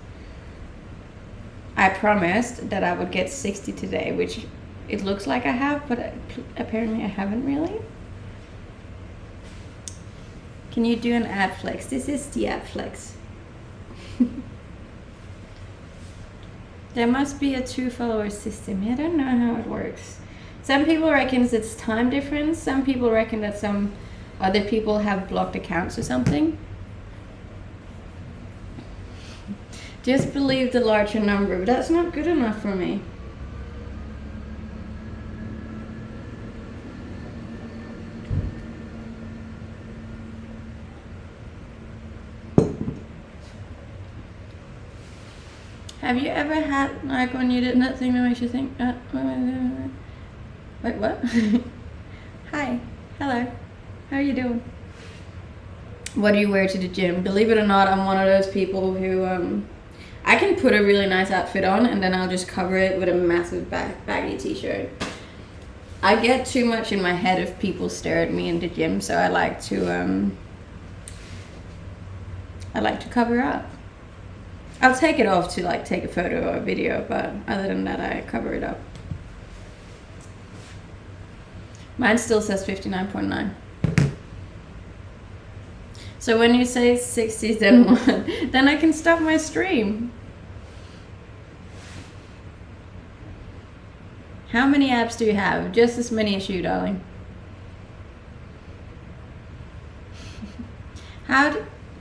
I promised that I would get 60 today, which it looks like I have, but apparently I haven't really. Can you do an ab flex? This is the ab flex. There must be a 2-follower system. I don't know how it works. Some people reckon it's time difference. Some people reckon that some other people have blocked accounts or something. Just believe the larger number, but that's not good enough for me. Have you ever had, like, when you did that thing that makes you think, wait, what? Hi, hello, how are you doing? What do you wear to the gym? Believe it or not, I'm one of those people who, I can put a really nice outfit on and then I'll just cover it with a massive baggy t-shirt. I get too much in my head if people stare at me in the gym, so I like to cover up. I'll take it off to like take a photo or a video, but other than that, I cover it up. Mine still says 59.9. So when you say 60, then what? Then I can stop my stream. How many abs do you have? Just as many as you, darling.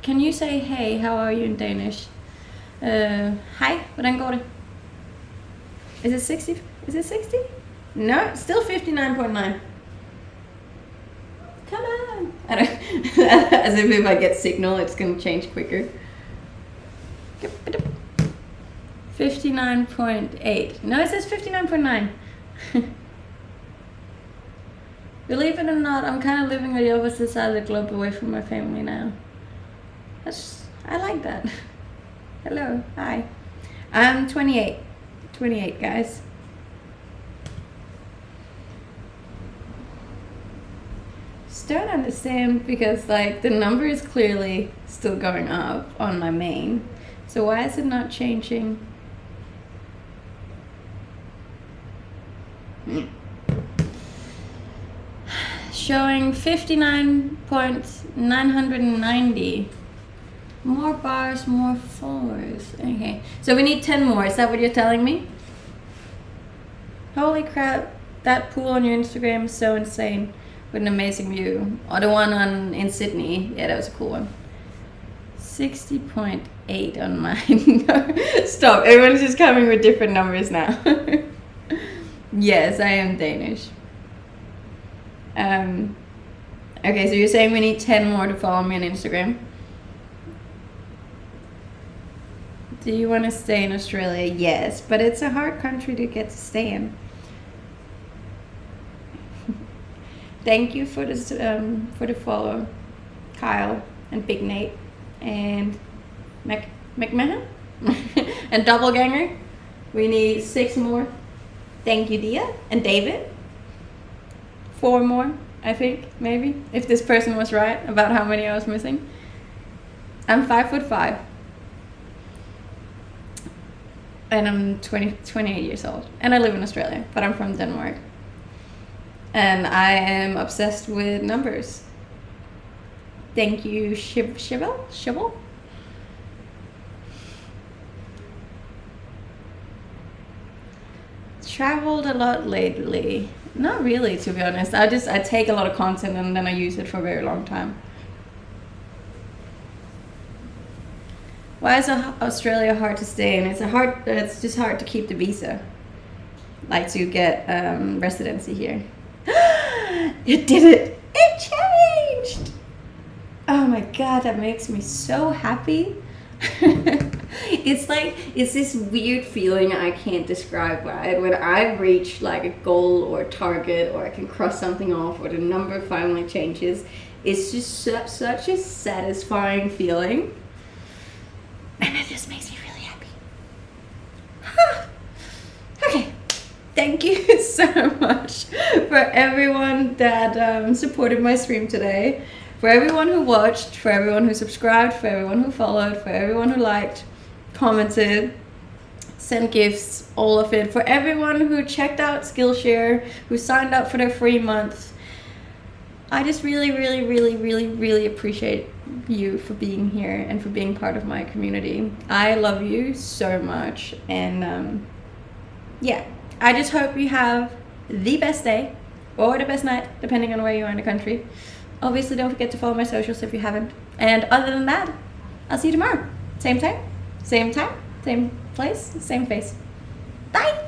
Can you say hey, how are you in Danish? Hej, hvordan går det? Is it 60? Is it 60? No, still 59.9. Come on. I don't, as if I get signal, it's going to change quicker. 59.8. No, it says 59.9. Believe it or not, I'm kind of living on the opposite side of the globe away from my family now. I like that. Hello, hi. I'm 28. 28, guys. Just don't understand because like the number is clearly still going up on my main. So why is it not changing? Showing 59.990. More bars, more followers. Okay, so we need 10 more. Is that what you're telling me? Holy crap, that pool on your Instagram is so insane. With an amazing view. Or the one in Sydney. Yeah, that was a cool one. 60.8 on mine. Stop, everyone's just coming with different numbers now. Yes, I am Danish. Okay, so you're saying we need 10 more to follow me on Instagram? Do you want to stay in Australia? Yes, but it's a hard country to get to stay in. Thank you for this for the follow, Kyle and Big Nate and McMahon and Doppelganger. We need 6 more. Thank you, Dia and David. 4 more, I think, maybe, if this person was right about how many I was missing. I'm 5'5", and I'm 28 years old, and I live in Australia, but I'm from Denmark. And I am obsessed with numbers. Thank you, Shivel? Traveled a lot lately. Not really, to be honest. I take a lot of content and then I use it for a very long time. Why is Australia hard to stay in? It's just hard to keep the visa. Like to get residency here. It did it! It changed! Oh my god, that makes me so happy. It's this weird feeling I can't describe, right? When I reach like a goal or a target, or I can cross something off, or the number finally changes, it's just such a satisfying feeling. And it just makes me really happy. Okay. Thank you so much for everyone that supported my stream today, for everyone who watched, for everyone who subscribed, for everyone who followed, for everyone who liked, commented, sent gifts, all of it, for everyone who checked out Skillshare, who signed up for their free month. I just really, really, really, really, really appreciate you for being here and for being part of my community. I love you so much, and yeah. I just hope you have the best day or the best night, depending on where you are in the country. Obviously, don't forget to follow my socials if you haven't. And other than that, I'll see you tomorrow. Same time, same place, same face. Bye!